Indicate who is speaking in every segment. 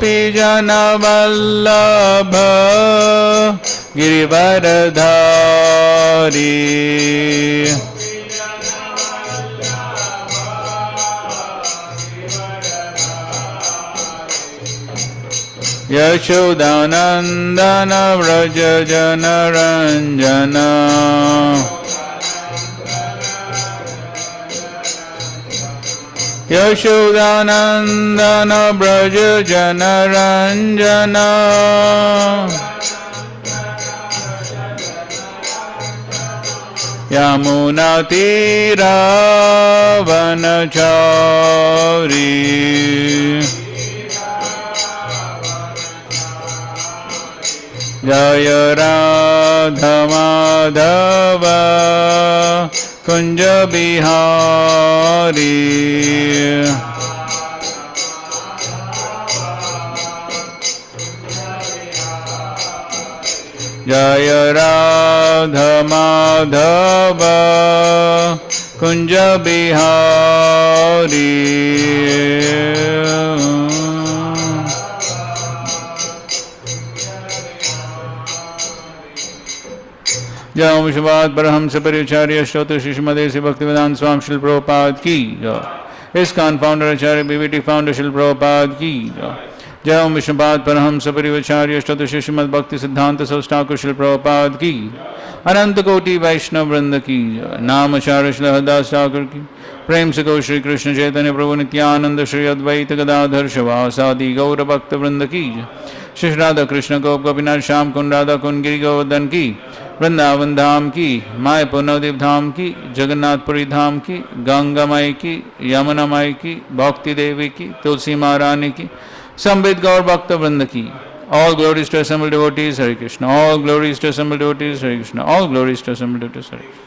Speaker 1: गोपीजनवल्लभ गिरिवरधारी यशोदानंदन व्रज जनरंजन यशोदानंदन व्रज जनरंजन यमुनातीरावनचारी जय राधा माधव कुंज बिहारी जय राधा माधव कुंज बिहारी जय ओम शिवाद परमहंस परिचार्य श्रोत श्रीमदे श्री भक्तिवेदांत स्वामी श्रील प्रभुपाद की जय। ISKCON founder-acharya BVT founder Srila Prabhupada की जय। जय ओम विष्णुपाद परमहंस परिचार्य श्रोत श्रीमद भक्ति सिद्धांत ठाकुर श्रील प्रभुपाद की अनंत कोटि वैष्णव वृंद की जय। नामाचार्य श्री हरदास ठाकुर की प्रेम से गौ श्री कृष्ण चैतन्य प्रभु नित्यानंद श्री अद्वैत गदाधर शिवासादि गौर भक्त वृंद की जय। श्री राधा कृष्ण गोप गोपीनाथ श्याम कुंड राधा कुंड गिरि गोवर्धन की वृंदावन धाम की मायापुर नवदीप धाम की जगन्नाथपुरी धाम की गंगा माई की यमुना माई की भक्ति देवी की तुलसी महारानी की संबित गौर भक्त वृंद की All glories to assembled devotees, Hare Krishna. All glories to assembled devotees, Hare Krishna. All glories to assembled devotees, Hare Krishna.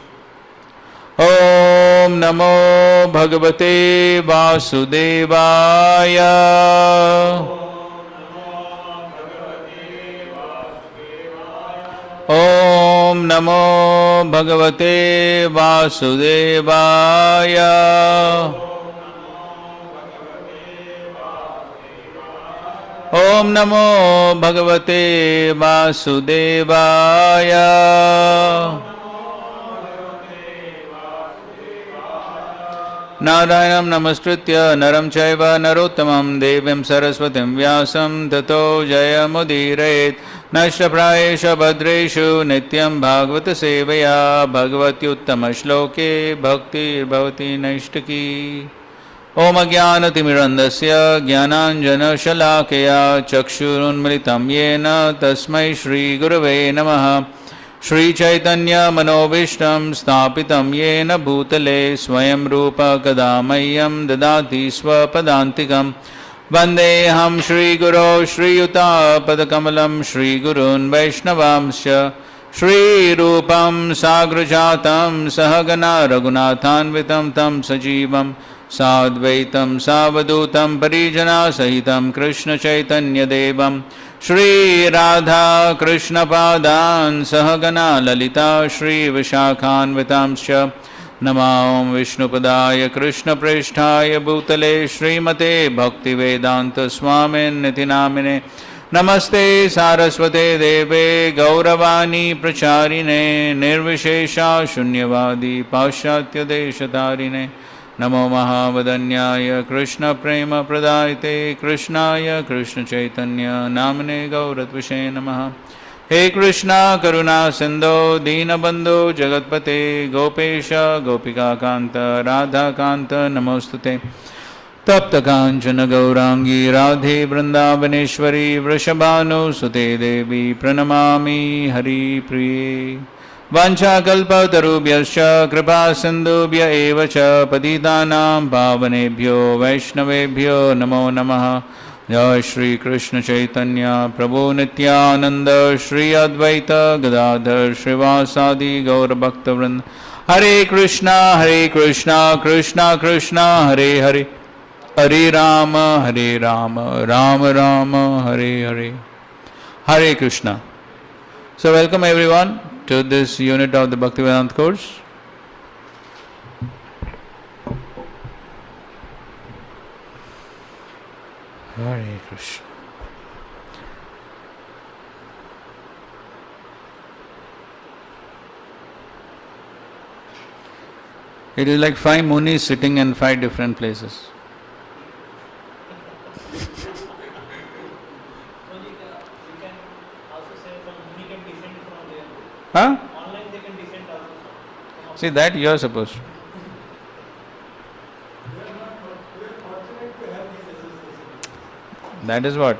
Speaker 1: Om Namo Bhagavate Vasudevaya. Om Namo Bhagavate Vasudevaya. Om Namo Bhagavate Vasudevaya. Narayanam Namaskritya Naram Chaiva Narottamam Devim Saraswatim Vyasam Tato Jayamudirayet Nashtaprayesha Bhadreshu Nityam Bhagavata Sevaya Bhagavatyuttama Shloke Bhakti Bhavati Naishtaki. Om Ajnanatimirandasya Jnananjana Shalakaya Chakshurunmilitam Yena Tasmai Shri Gurave Namaha. Shri Chaitanya Manovishtam Sthapitam Yena Bhutale Swayam Rupa Kadamayam Dadati Swapadantikam Vandeham Shri Guru Shri Yuta Padakamalam Shri Gurun Vaishnavamsya Shri Rupam Sagrajatam Sahagana Raghunathanvitam Tam Sajivam Sadvaitam Savadutam Parijana Sahitam Krishna Chaitanya Devam Shri Radha Krishna Padan Sahagana Lalita Shri Vishakhan Vitamscha Namam Vishnupadaya Krishna Presthaya Bhutale Srimate Bhaktivedanta Swami Nitinamine Namaste Saraswate Deve Gauravani Pracharine Nirvishesha Shunyavadi Paschatya Deshatarine Namo Mahavadanyaya Krishna Prema Pradayate Krishnaya Krishna Chaitanya Namane Gauratvishe Namaha. He Krishna Karuna Sindho Deenabandhu Jagatpate Gopesha Gopika Kanta Radha Kanta Namostute Tapta Kanchana Gaurangi Radhe Vrindavaneshwari Vrishabhanu Sute Devi Pranamami Hari Priye. Vancha kalpa tarubhyascha kripa sindhubhya eva cha patitanam pavanebhyo vaishnavebhyo namo namaha. Jai Shri Krishna Chaitanya Prabhu Nityananda Shri Advaita Gadadhar Srivasadi Gaur Bhakta Vrinda. Hare Krishna Krishna Krishna Hare Hare Hare Rama Rama Rama Hare Hare. Hare Krishna. So welcome everyone to this unit of the Bhaktivedanta course. Hare Krishna. It is like 5 munis sitting in 5 different places. Huh? Online they can descend also. See, that you are supposed to. That is what.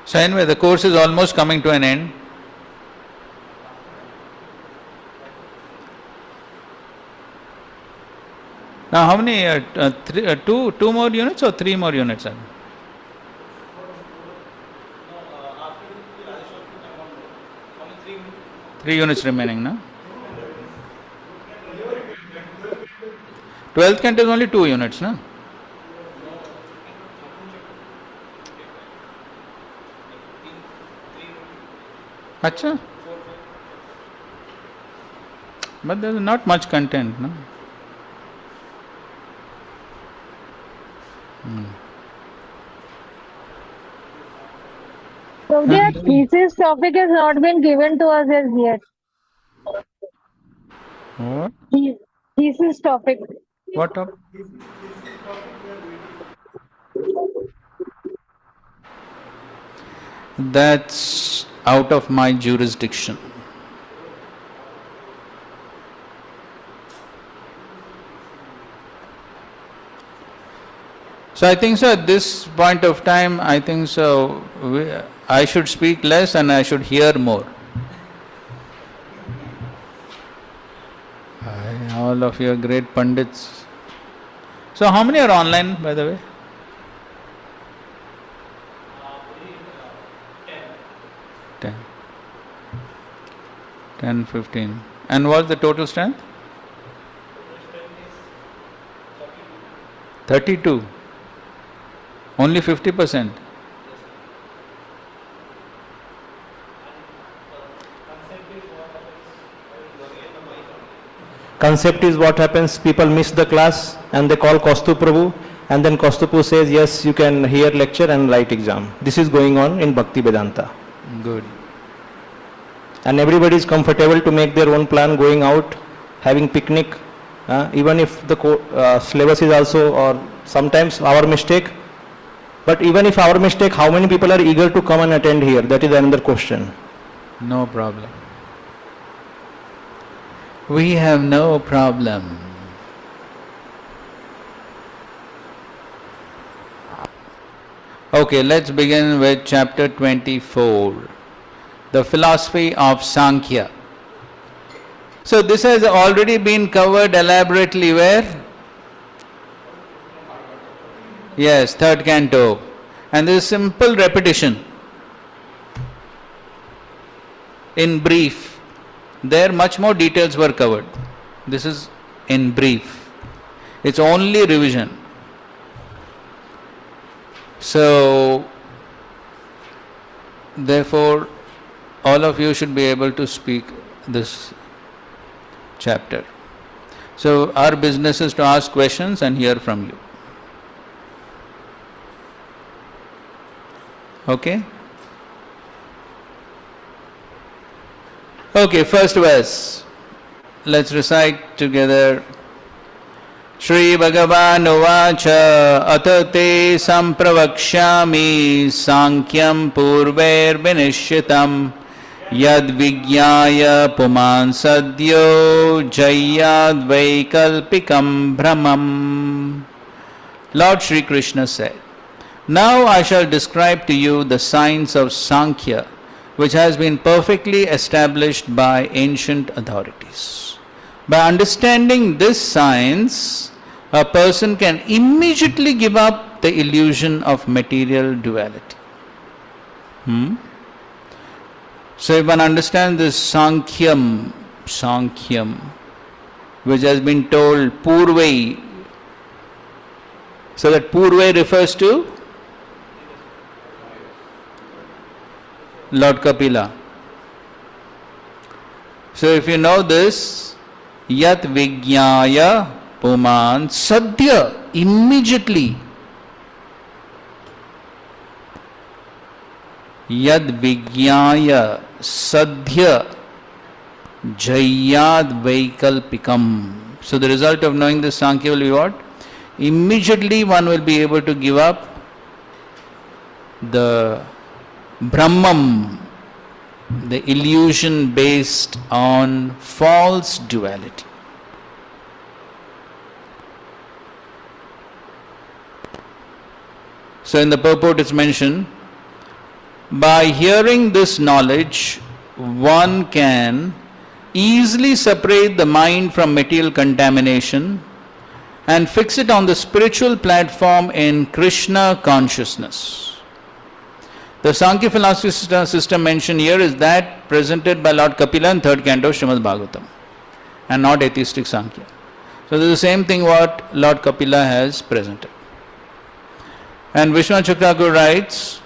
Speaker 1: So anyway, the course is almost coming to an end. Now how many, two more units or 3 more units are there? 3 units remaining, no? 12th canto is only 2 units, no? Acha? But there is not much content, no?
Speaker 2: So their thesis topic has not been given to us as yet.
Speaker 1: What?
Speaker 2: Thesis topic.
Speaker 1: What up? That's out of my jurisdiction. So I think so at this point of time, I think so I should speak less and I should hear more. All of you are great pundits. So how many are online, by the way? 10. 10, 15. And what's the total strength? 32. Only 50%.
Speaker 3: Concept is what happens, people miss the class and they call Kaustuv Prabhu, and then Kaustuv Prabhu says, yes, you can hear lecture and write exam. This is going on in Bhaktivedanta.
Speaker 1: Good.
Speaker 3: And everybody is comfortable to make their own plan, going out, having picnic, even if the syllabus is also, or sometimes our mistake. But even if our mistake, how many people are eager to come and attend here? That is another question.
Speaker 1: No problem. We have no problem. Okay, let's begin with chapter 24, the philosophy of Sankhya. So this has already been covered elaborately where? Yes, 3rd canto. And this is simple repetition. In brief. There much more details were covered. This is in brief. It's only revision. So, therefore, all of you should be able to speak this chapter. So, our business is to ask questions and hear from you. Okay? Okay, first verse. Let's recite together. Shri Bhagavan Uvacha Atate Sampravakshami Sankyam Purver Vinishyitam Yad Vigyaya Puman Sadyo Jayad Vaikalpikam Brahmam. Lord Shri Krishna said, now I shall describe to you the science of Sankhya, which has been perfectly established by ancient authorities. By understanding this science, a person can immediately give up the illusion of material duality. So if one understands this Sankhya, which has been told Purvai, so that Purvai refers to Lord Kapila. So if you know this, Yat Vigyaya Puman Sadhya, immediately. yad vigyaya sadhya jayad vaikalpikam. So the result of knowing this Sankhya will be what? Immediately one will be able to give up the Brahman, the illusion based on false duality. So in the purport it's mentioned, by hearing this knowledge, one can easily separate the mind from material contamination and fix it on the spiritual platform in Krishna consciousness. The Sankhya philosophy system mentioned here is that presented by Lord Kapila in 3rd canto Srimad Bhagavatam, and not atheistic Sankhya. So this is the same thing what Lord Kapila has presented. And Vishwanath Chakravarti writes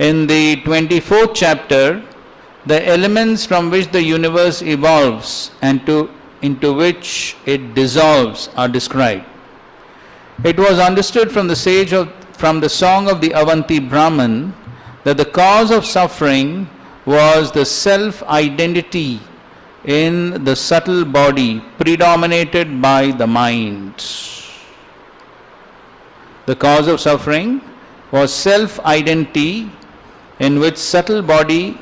Speaker 1: in the 24th chapter, the elements from which the universe evolves and into which it dissolves are described. It was understood from the song of the Avanti Brahman that the cause of suffering was the self-identity in the subtle body predominated by the mind. The cause of suffering was self-identity in which self-identity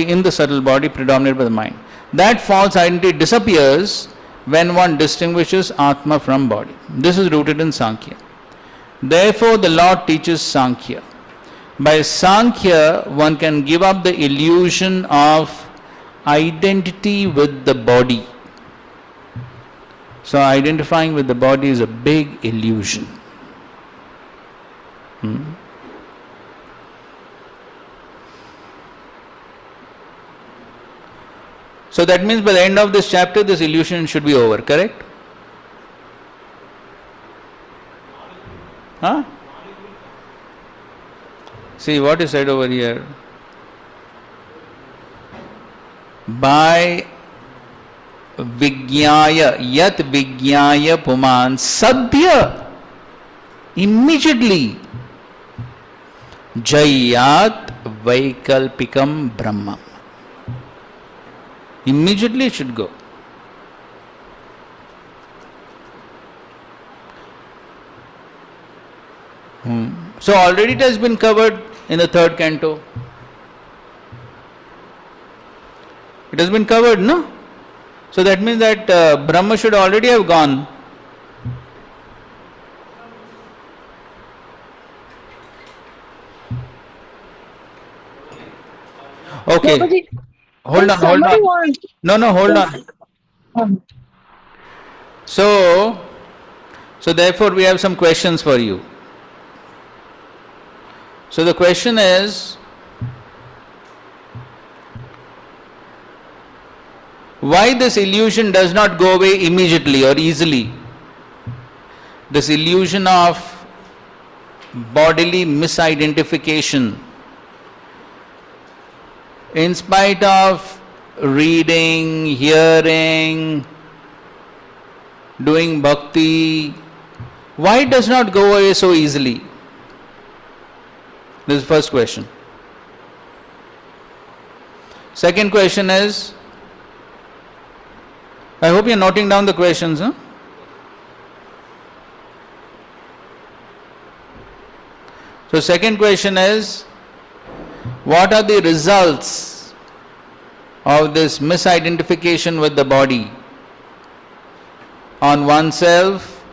Speaker 1: in the subtle body predominated by the mind. That false identity disappears when one distinguishes Atma from body. This is rooted in Sankhya. Therefore, the Lord teaches Sankhya. By Sankhya, one can give up the illusion of identity with the body. So, identifying with the body is a big illusion. So that means by the end of this chapter, this illusion should be over, correct? Huh? See what is said over here. By Vigyaya, Yat Vigyaya Puman Sadhya, immediately Jayat Vaikalpikam Brahma. Immediately it should go. So already it has been covered in the 3rd canto. It has been covered, no? So that means that Brahma should already have gone. Okay.
Speaker 2: Prabhuji,
Speaker 1: Hold on, hold
Speaker 2: somebody
Speaker 1: on.
Speaker 2: wants.
Speaker 1: No, hold on. So therefore we have some questions for you. So the question is, why this illusion does not go away immediately or easily? This illusion of bodily misidentification. In spite of reading, hearing, doing bhakti, why it does not go away so easily? This is the first question. Second question is, I hope you are noting down the questions. Huh? So second question is, what are the results of this misidentification with the body on oneself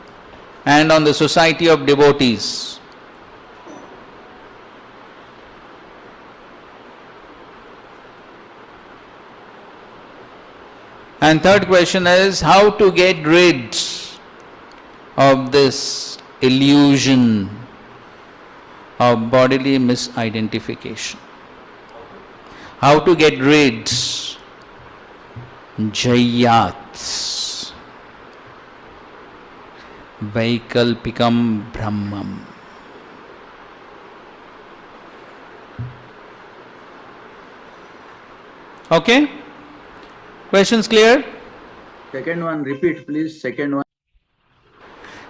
Speaker 1: and on the society of devotees? And third question is, how to get rid of this illusion of bodily misidentification? How to get rid? Jayat Vaikalpikam Brahmam. Okay? Questions clear?
Speaker 4: Second one, repeat please. Second one.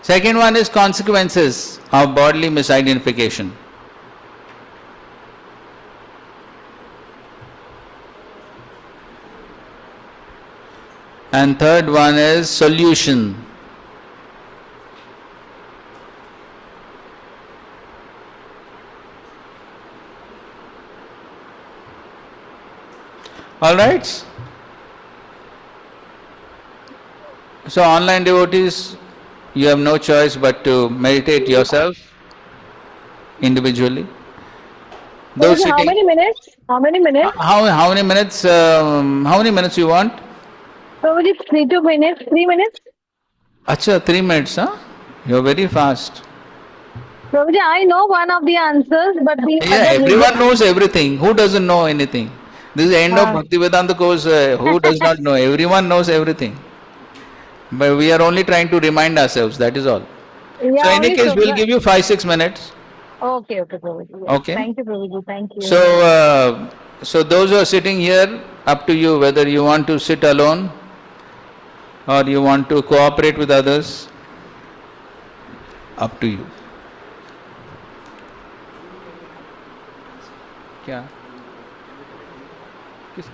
Speaker 1: Second one is consequences of bodily misidentification. and third one is solution. All right. So online devotees, you have no choice but to meditate yourself individually. Those
Speaker 2: Prabhuji, how
Speaker 1: sitting,
Speaker 2: many minutes? How many minutes?
Speaker 1: how many minutes? How many minutes you want?
Speaker 2: Prabhuji, 3 2 minutes. 3 minutes.
Speaker 1: Acha, 3 minutes, huh? You're very fast.
Speaker 2: Prabhuji, I know one of the answers, but the
Speaker 1: Yeah,
Speaker 2: other
Speaker 1: everyone knows everything. Who doesn't know anything? This is the end of
Speaker 2: uh,
Speaker 1: Bhaktivedanta course. Who does not know? Everyone knows everything. But we are only trying to remind ourselves. That is all. So
Speaker 2: yeah,
Speaker 1: in any
Speaker 2: only
Speaker 1: case, we'll
Speaker 2: Shukra.
Speaker 1: give you 5 6 minutes.
Speaker 2: Okay, okay, Prabhuji. Yes.
Speaker 1: Okay.
Speaker 2: Thank you, Prabhuji. Thank
Speaker 1: So,
Speaker 2: you.
Speaker 1: so those who are sitting here, up to you whether you want to sit alone or you want to cooperate with others. Up to you. क्या किस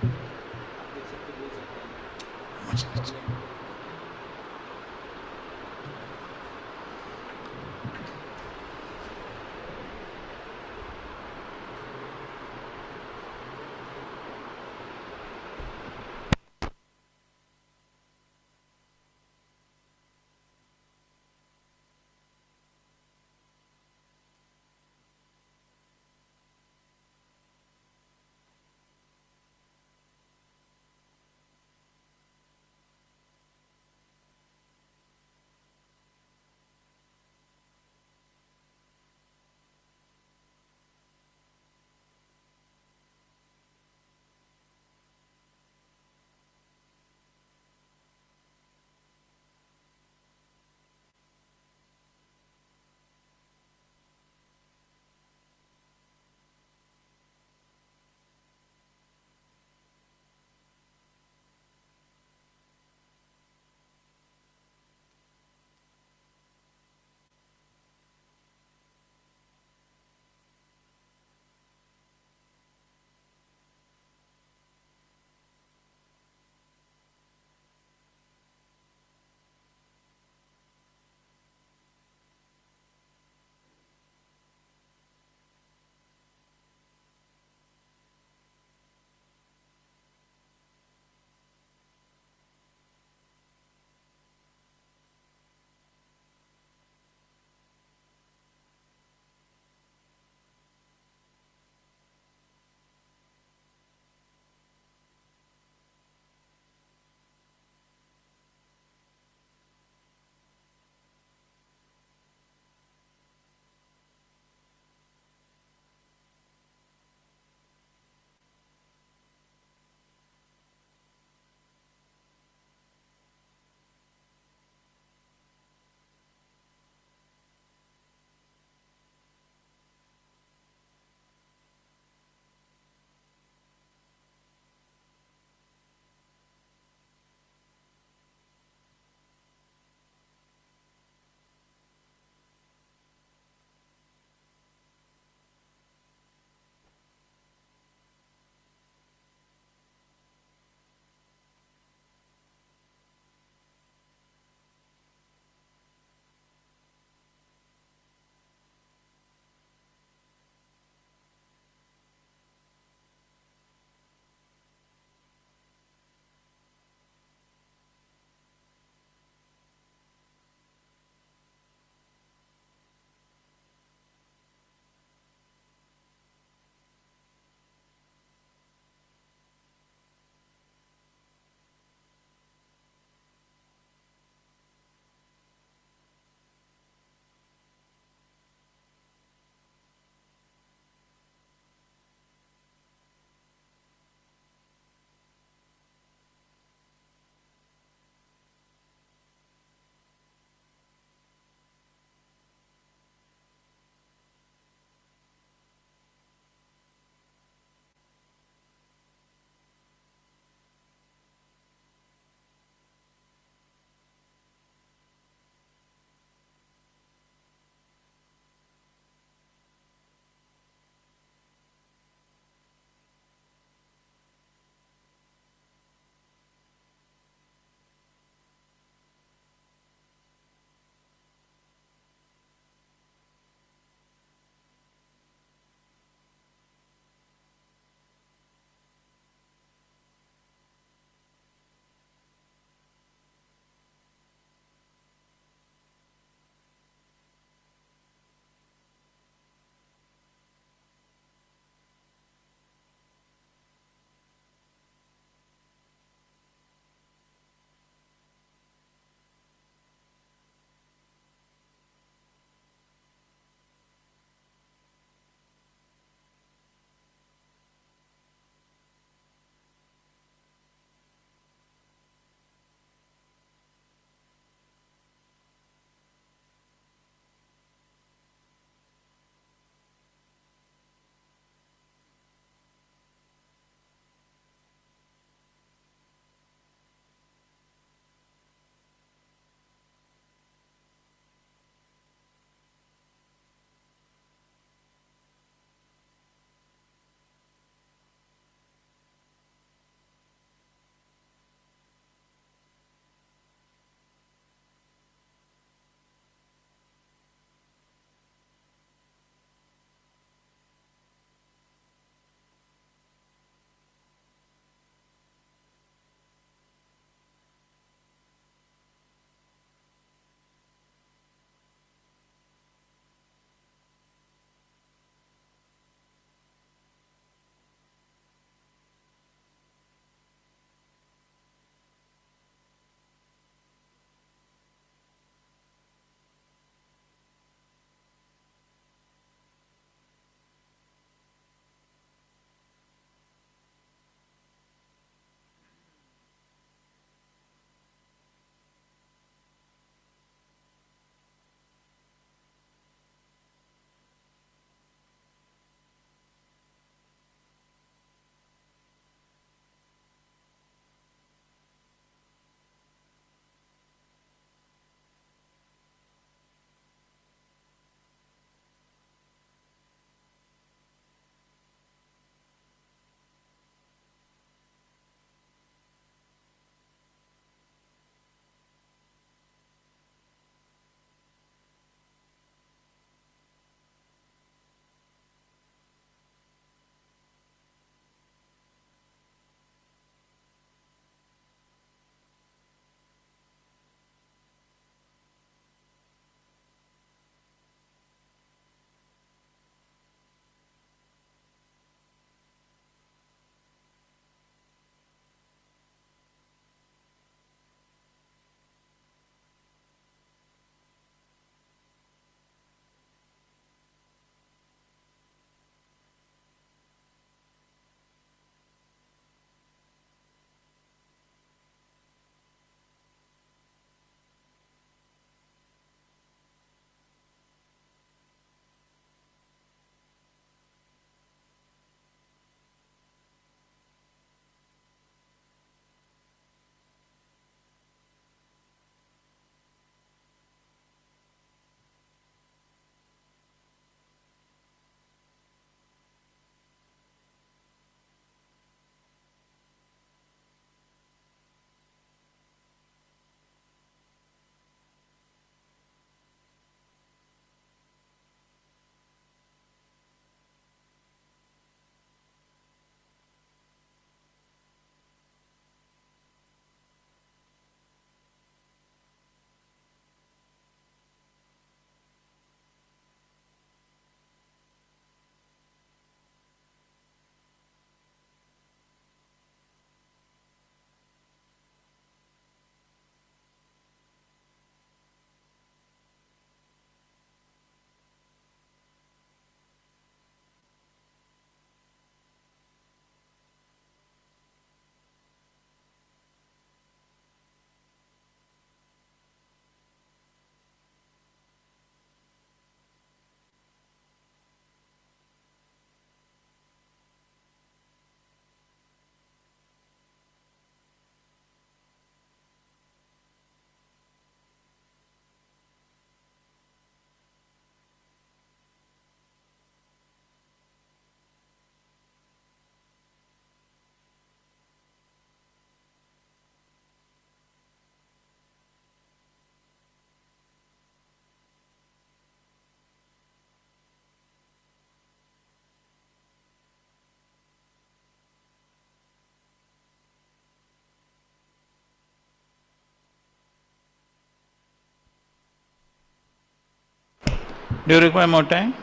Speaker 1: Do you require more time?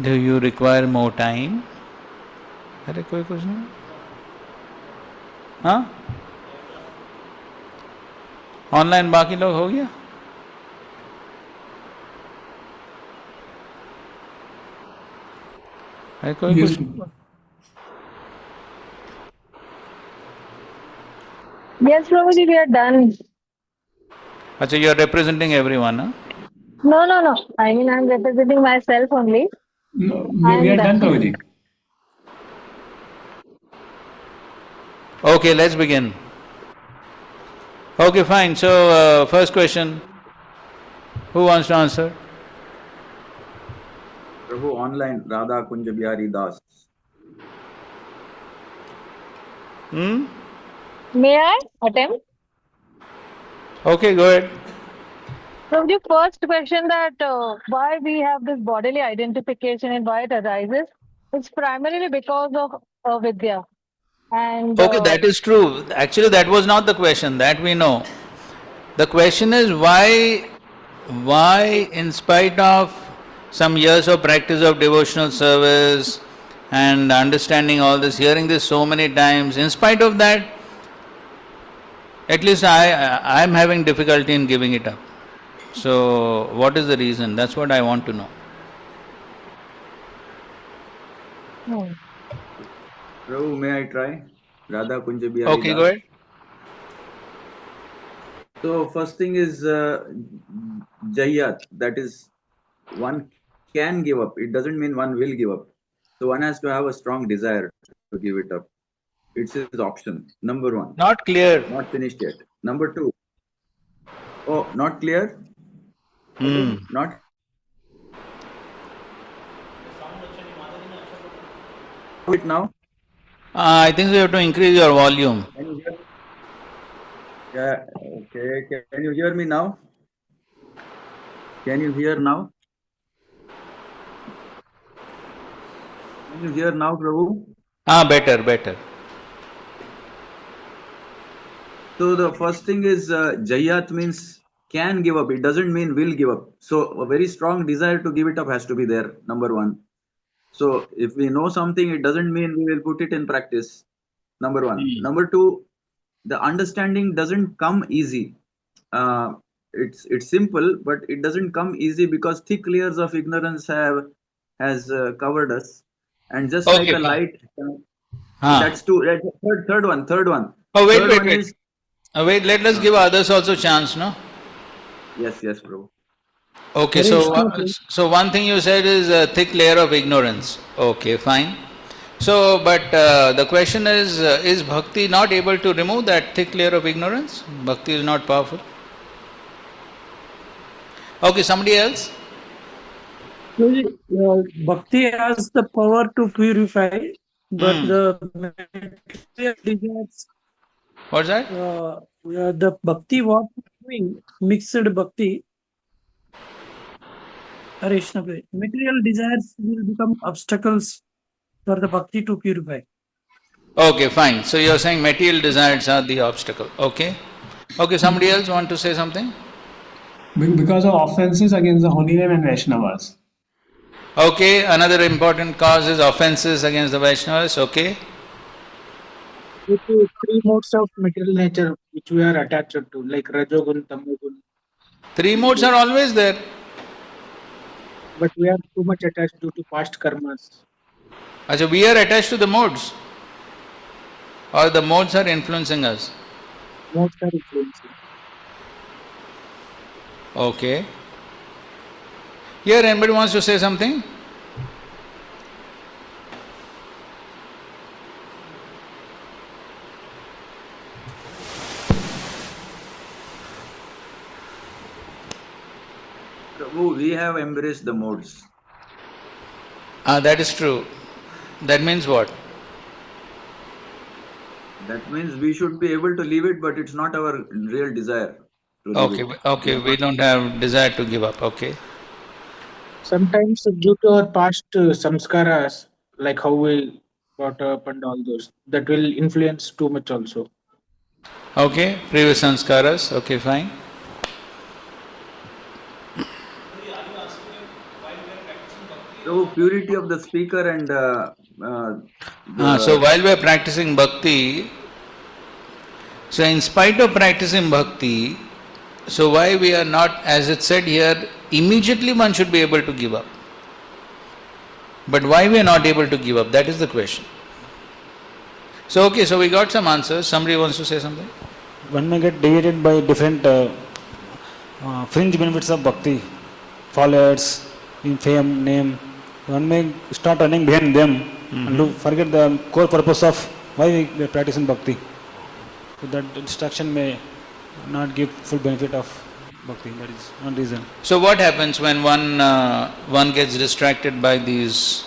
Speaker 1: Do you require more time? अरे कोई कुछ नहीं हाँ online बाकी लोग हो गया अरे कोई
Speaker 5: Yes.
Speaker 1: कुछ
Speaker 2: Yes, Prabhuji, we are done.
Speaker 1: अच्छा you are representing everyone huh?
Speaker 2: No. I mean, I'm representing myself only.
Speaker 5: No, we are done, Prabhuji.
Speaker 1: Okay, let's begin. Okay, fine. So, first question. Who wants to answer?
Speaker 4: Prabhu, online, Radha Kunja Bihari Das.
Speaker 2: May I attempt?
Speaker 1: Okay, go ahead.
Speaker 2: Prabhuji, first question that why we have this bodily identification and why it arises, it's primarily because of Vidya. And
Speaker 1: Okay, that is true. Actually, that was not the question. That we know. The question is why, in spite of some years of practice of devotional service and understanding all this, hearing this so many times, in spite of that, at least I am having difficulty in giving it up. So, what is the reason? That's what I want to know.
Speaker 4: Prabhu, may I try? Radha Kunja Bihari
Speaker 1: Okay,
Speaker 4: Das.
Speaker 1: go ahead.
Speaker 4: So first thing is Jayat, that is one can give up. It doesn't mean one will give up. So one has to have a strong desire to give it up. It's his option. Number one.
Speaker 1: Not clear.
Speaker 4: Not finished yet. Number two. Oh, not clear? Not. It now?
Speaker 1: I think you have to increase your volume.
Speaker 4: Can you hear? Yeah, okay. Can you hear me now? Can you hear now? Can you hear now, Prabhu?
Speaker 1: Better.
Speaker 4: So the first thing is Jayat means can give up. It doesn't mean will give up. So a very strong desire to give it up has to be there, number one. So if we know something, it doesn't mean we will put it in practice, number one. Number two, the understanding doesn't come easy. It's simple, but it doesn't come easy because thick layers of ignorance has covered us, and just like
Speaker 1: Okay,
Speaker 4: a
Speaker 1: fine.
Speaker 4: light.
Speaker 1: Huh.
Speaker 4: That's two. Third one.
Speaker 1: Oh,
Speaker 4: Third
Speaker 1: wait.
Speaker 4: one is
Speaker 1: Wait, let us give others also chance, no?
Speaker 4: yes, bro.
Speaker 1: Okay, so one thing you said is a thick layer of ignorance. Okay, fine. So, but the question is Bhakti not able to remove that thick layer of ignorance? Bhakti is not powerful. Okay, somebody else?
Speaker 6: Bhakti has the power to purify, but the material desires,
Speaker 1: What's that?
Speaker 6: the Bhakti what we are doing, mixed Bhakti, material desires will become obstacles for the Bhakti to purify.
Speaker 1: Okay, fine. So you're saying material desires are the obstacle. Okay. Okay, somebody else want to say something?
Speaker 5: Because of offenses against the holy name and Vaishnavas.
Speaker 1: Okay, another important cause is offenses against the Vaishnavas. Okay.
Speaker 7: Due to three modes of material nature which we are attached to, like Rajogun, Tamogun.
Speaker 1: Three modes are always there.
Speaker 7: But we are too much attached due to past karmas.
Speaker 1: So we are attached to the modes, or the modes are influencing us.
Speaker 7: Modes are influencing.
Speaker 1: Okay. Here, anybody wants to say something?
Speaker 4: Prabhu, we have embraced the modes.
Speaker 1: That is true. That means what?
Speaker 4: That means we should be able to leave it, but it's not our real desire to leave it.
Speaker 1: Okay, we don't have desire to give up. Okay.
Speaker 7: Sometimes due to our past samskaras, like how we brought up and all those, that will influence too much also.
Speaker 1: Okay, previous sanskaras. Okay, fine.
Speaker 4: So purity of the speaker and
Speaker 1: So while we are practicing bhakti, so in spite of practicing bhakti, so why we are not, as it said here, immediately one should be able to give up. But why we are not able to give up? That is the question. So okay, so we got some answers. Somebody wants to say something?
Speaker 8: One may get deviated by different fringe benefits of bhakti, followers, in fame, name. One may start running behind them and forget the core purpose of why we are practicing bhakti. So that distraction may not give full benefit of bhakti. That is one reason.
Speaker 1: So what happens when one gets distracted by these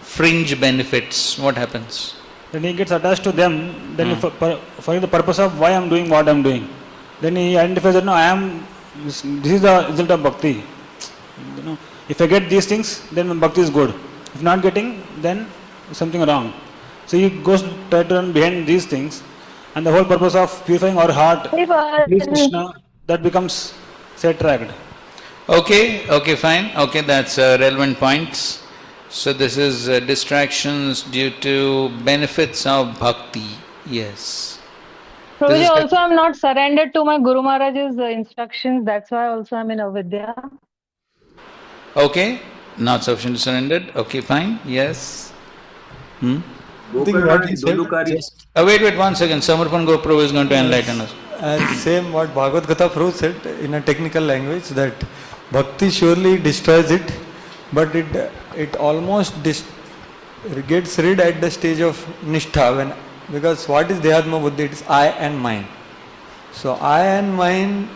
Speaker 1: fringe benefits? What happens?
Speaker 8: Then he gets attached to them, then he forget the purpose of why I am doing what I am doing. Then he identifies that no, this is the result of bhakti. You know, if I get these things, then bhakti is good. If not getting, then something wrong. So he goes try to run behind these things, and the whole purpose of purifying our heart, please Krishna, that becomes sidetracked.
Speaker 1: Okay, fine. Okay, that's relevant points. So this is distractions due to benefits of bhakti. Yes.
Speaker 2: Prabhuji, also I'm not surrendered to my Guru Maharaj's instructions. That's why also I'm in avidya.
Speaker 1: Okay, not sufficiently surrendered. Okay, fine. Yes.
Speaker 9: I think what he said,
Speaker 1: Wait 1 second. Samarpan Goprabhu is going to enlighten us.
Speaker 9: Same what Bhagavad Gita Prabhu said in a technical language, that bhakti surely destroys it, but it almost gets rid at the stage of nishtha, because what is Dehatma Buddhi? It is I and mine. So I and mine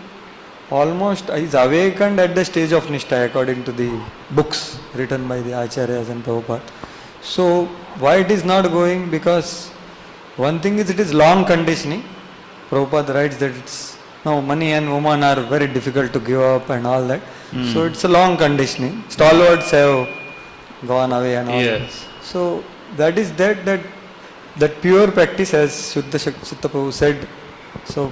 Speaker 9: almost is awakened at the stage of nishtha according to the books written by the acharyas and Prabhupada. So why it is not going? Because one thing is, it is long conditioning. Prabhupada writes that money and woman are very difficult to give up and all that. So it's a long conditioning. Stalwarts have gone away and all that. So that is that pure practice, as Shuddha Chitta Prabhu said. So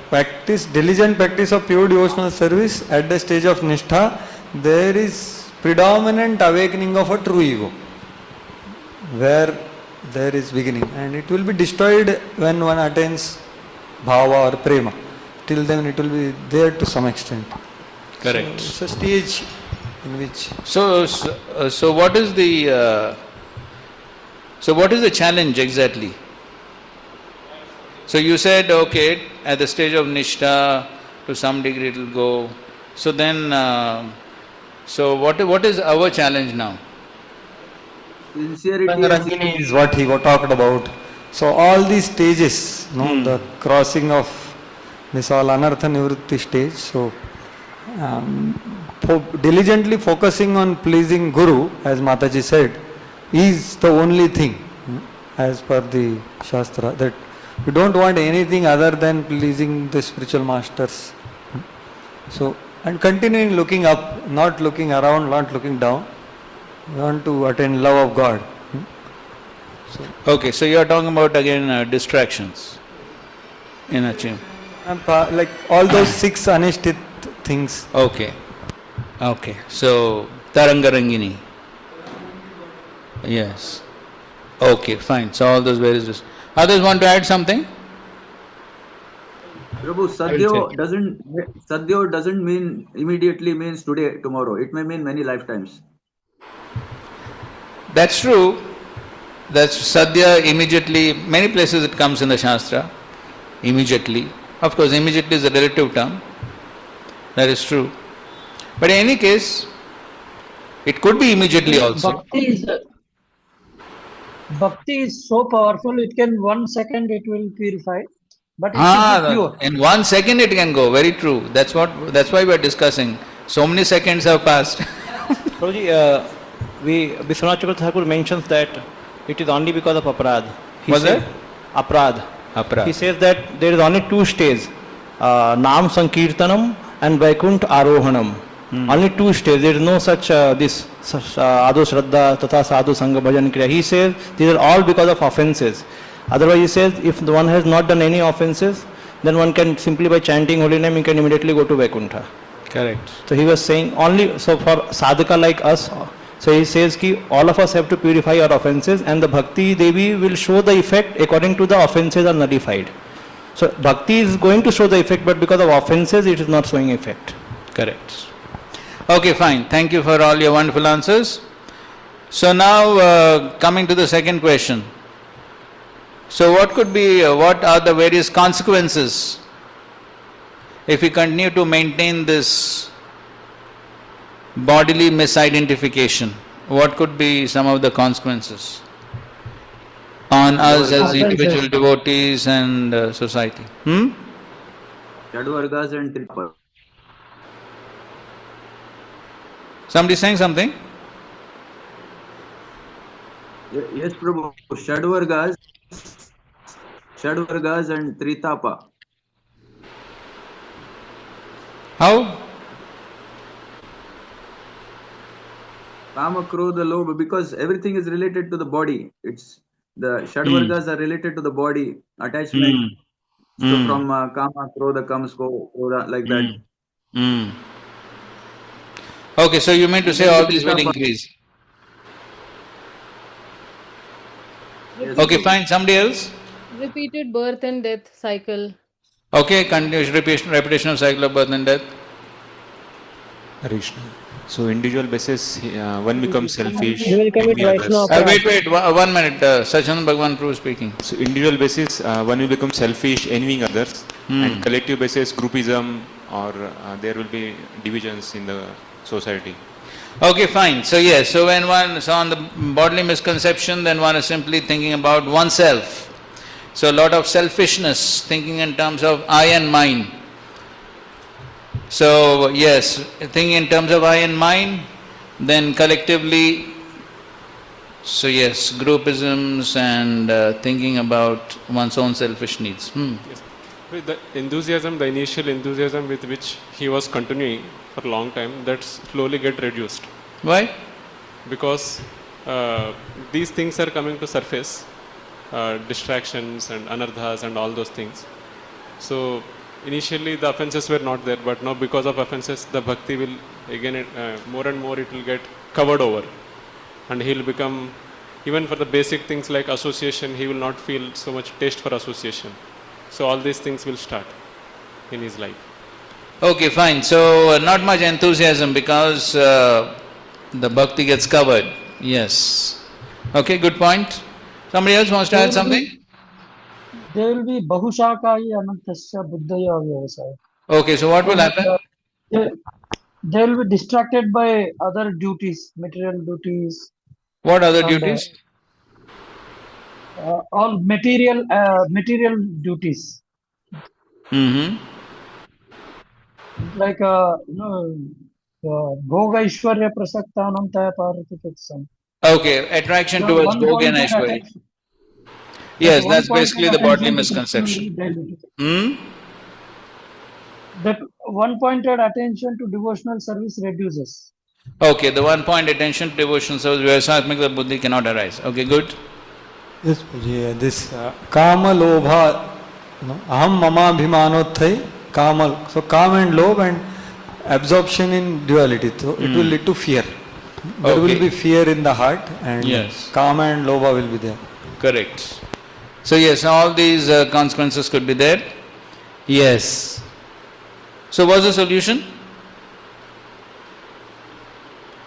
Speaker 9: diligent practice of pure devotional service at the stage of nishtha, there is predominant awakening of a true ego, where there is beginning, and it will be destroyed when one attains bhava or prema. Till then it will be there to some extent.
Speaker 1: Correct.
Speaker 9: So it's a stage in which.
Speaker 1: So what is the challenge exactly? So you said, okay, at the stage of nishtha, to some degree it will go. So then, so what is our challenge now?
Speaker 4: sincerity
Speaker 9: is what he talked about. So all these stages, the crossing of this all anartha nivritti stage. So diligently focusing on pleasing Guru, as Mataji said, is the only thing, as per the Shastra, that we don't want anything other than pleasing the spiritual masters. So, and continuing looking up, not looking around, not looking down. We want to attain love of God.
Speaker 1: Okay, so you are talking about again distractions in achievement.
Speaker 9: Like all those 6 anishtit things.
Speaker 1: Okay. So Tarangarangini. Yes. Okay, fine. So all those various. Others want to add something?
Speaker 4: Prabhu, Sadhyo doesn't mean immediately means today, tomorrow. It may mean many lifetimes.
Speaker 1: That's true. That's Sadhya immediately. Many places it comes in the Shastra. Immediately. Of course, immediately is a relative term. That is true. But in any case, it could be immediately also.
Speaker 6: Bhakti is so powerful, it can 1 second it will purify, but it is pure.
Speaker 1: In 1 second it can go, very true. That's why we are discussing. So many seconds have passed.
Speaker 3: Prabhuji, Vishwanath Chakravarti Thakur mentions that it is only because of aparad.
Speaker 1: What's that?
Speaker 3: Aparad.
Speaker 1: Aparad.
Speaker 3: He says that there is only 2 stages, Nam Sankirtanam and Vaikuntha Arohanam. Only 2 stages. There is no such this Ado Shraddha Tatha Sadhu Sangha Bhajan Kriya. He says these are all because of offences. Otherwise, he says if the one has not done any offences, then one can simply by chanting holy name, he can immediately go to Vaikuntha.
Speaker 1: Correct.
Speaker 3: So he was saying only, so for sadhaka like us, So he says ki all of us have to purify our offenses, and the Bhakti Devi will show the effect according to the offenses are nullified. So Bhakti is going to show the effect, but because of offenses it is not showing effect.
Speaker 1: Correct. Okay, fine. Thank you for all your wonderful answers. So now coming to the second question. So what are the various consequences if we continue to maintain this bodily misidentification? What could be some of the consequences on us as individual devotees and society?
Speaker 4: Shadvargas and triple.
Speaker 1: Somebody saying something?
Speaker 4: Yes, Prabhu. Shadvargas and Tritapa.
Speaker 1: How?
Speaker 4: Kama, Krodha, Lobha, because everything is related to the body. It's the Shadvargas are related to the body, attachment. So from Kama, Krodha comes Krodha, like that.
Speaker 1: Okay, so you mean to say all these will increase?
Speaker 4: Yes,
Speaker 1: Okay,
Speaker 4: Prabhu.
Speaker 1: fine. Somebody else?
Speaker 10: Repeated birth and death cycle.
Speaker 1: Okay, continuous repetition of cycle of birth and death.
Speaker 11: Krishna. So individual basis, one becomes selfish.
Speaker 6: They will commit
Speaker 11: envy others.
Speaker 1: Wait, 1 minute. Sachin Bhagwan Prabhu speaking.
Speaker 11: So individual basis, one will become selfish, envying others, and collective basis, groupism, or there will be divisions in the society.
Speaker 1: Okay, fine. So yes, so when on the bodily misconception, then one is simply thinking about oneself. So a lot of selfishness, thinking in terms of I and mine. So yes, thinking in terms of I and mine, then collectively, so yes, groupisms and thinking about one's own selfish needs.
Speaker 12: Yes. With the enthusiasm, the initial enthusiasm with which he was continuing for a long time, that slowly get reduced.
Speaker 1: Why?
Speaker 12: Because these things are coming to surface, distractions and anarthas and all those things. So initially the offenses were not there, but now because of offenses, the bhakti will again more and more it will get covered over, and he will become, even for the basic things like association, he will not feel so much taste for association. So all these things will start in his life.
Speaker 1: Okay, fine. So not much enthusiasm because the bhakti gets covered. Yes. Okay, good point. Somebody else wants to add something?
Speaker 6: There will be Bahushakayi Anantasya Buddhaya Vyavasaya.
Speaker 1: Okay, so what will happen?
Speaker 6: They will be distracted by other duties, material duties.
Speaker 1: What other
Speaker 6: and,
Speaker 1: duties?
Speaker 6: All material duties. Like Bhoga Ishwarya Prasaktanam Taya Paratikatsam.
Speaker 1: Okay, attraction towards Bhoga and Aishwarya. Yes, that's basically the bodily misconception.
Speaker 6: That one-pointed attention to devotional service reduces.
Speaker 1: Okay, the one point attention to devotional service, Vyasatmika buddhi cannot arise. Okay, good.
Speaker 9: Yes, yeah, this kama lobha, aham mama bhimanothai, kama. So kama and lobe and absorption in duality. So it will lead to fear. There will be fear in the heart, and kama and lobha will be there.
Speaker 1: Correct. So yes, all these consequences could be there. Yes. So what's the solution?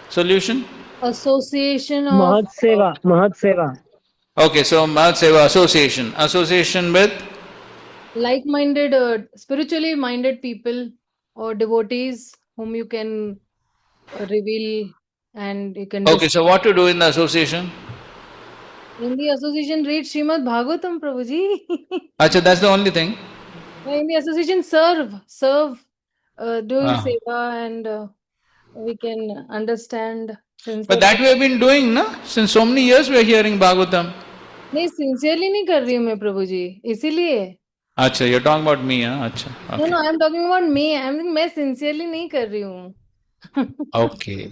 Speaker 1: Solution?
Speaker 10: Association of
Speaker 6: Mahat Seva.
Speaker 1: Okay, so Mahat Seva, association. Association with?
Speaker 10: like-minded, spiritually minded people or devotees whom you can reveal and you can...
Speaker 1: Okay, so what to do in the association?
Speaker 10: In the association, read Srimad Bhagavatam, Prabhuji.
Speaker 1: Acha, that's the only thing?
Speaker 10: In the association, serve, doing seva, and we can understand.
Speaker 1: But that we have been doing, na? Since so many years we are hearing Bhagavatam.
Speaker 10: नहीं, sincerely नहीं कर रही हूँ मैं प्रभुजी, इसीलिए.
Speaker 1: Acha, you're talking about me, huh? Acha. Okay.
Speaker 10: No, I'm talking about me. मैं sincerely नहीं कर रही हूँ.
Speaker 1: Okay.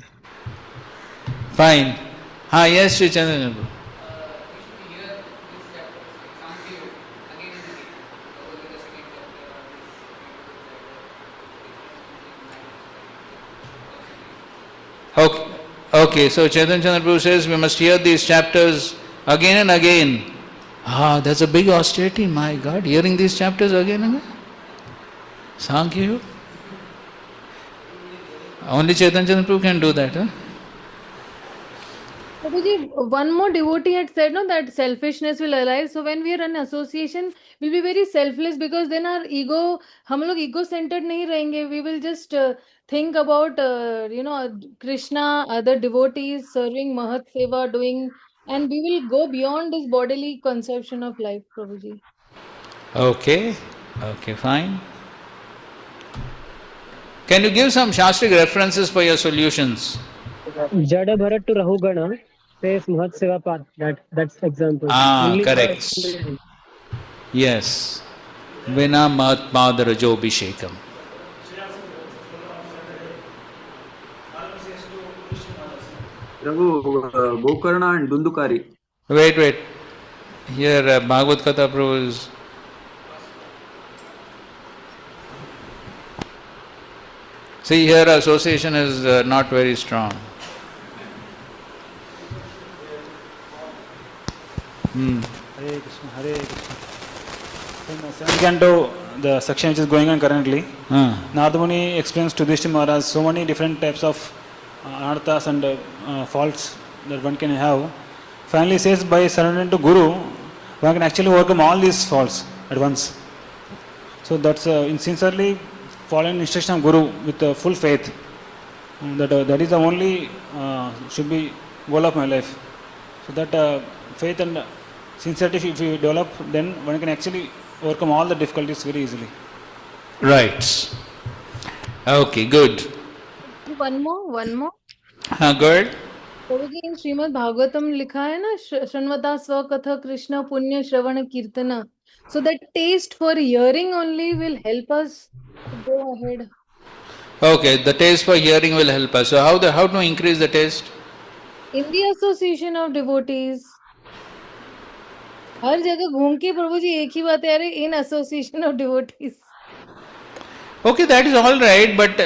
Speaker 1: Fine. Yes, Sri Chandran. Okay, so Chaitanya Chandra Prabhu says we must hear these chapters again and again. Ah, that's a big austerity, my God, hearing these chapters again and again. Thank you. Only Chaitanya Chandra Prabhu can do that, huh?
Speaker 10: Prabhuji, one more devotee had said no that selfishness will arise. So when we are in association, we'll be very selfless because then our ego, हम लोग ego centered नहीं रहेंगे. We will just think about Krishna, other devotees serving Mahat Seva, doing, and we will go beyond this bodily conception of life, Prabhuji.
Speaker 1: Okay, okay, fine. Can you give some Shastric references for your solutions?
Speaker 13: Jada Bharat to Rahugana says Mahat Seva Path. That's example.
Speaker 1: Ah,
Speaker 13: Only
Speaker 1: correct. Yes. Vina Mahatmad Rajobhishekam.
Speaker 4: Prabhu, Gokarna and Dundukari.
Speaker 1: Wait. Here Bhagavad Katha Prabhu is... See, here association is not very strong.
Speaker 8: Hare Krishna, Hare Krishna. In the second canto, the section which is going on currently, Narada Muni explains to Yudhishthira Maharaj so many different types of anarthas and faults that one can have. Finally says by surrendering to Guru, one can actually overcome all these faults at once. So that's in sincerely following instruction of Guru with full faith. That is the only should be goal of my life. So that faith and sincerity, if we develop, then one can actually overcome all the difficulties very easily.
Speaker 1: Right. Okay, good.
Speaker 10: One more.
Speaker 1: Good.
Speaker 10: प्रभुजी इन श्रीमद् भागवतम लिखा है ना श्रृण्वता स्वकथा कृष्ण पुण्य श्रवण कीर्तना. So that taste for hearing only will help us to go ahead.
Speaker 1: Okay, the taste for hearing will help us. So how to increase the taste?
Speaker 10: In the association of devotees. हर जगह घूम के प्रभु जी एक ही बात है, in association of devotees.
Speaker 1: Okay, that is all right, but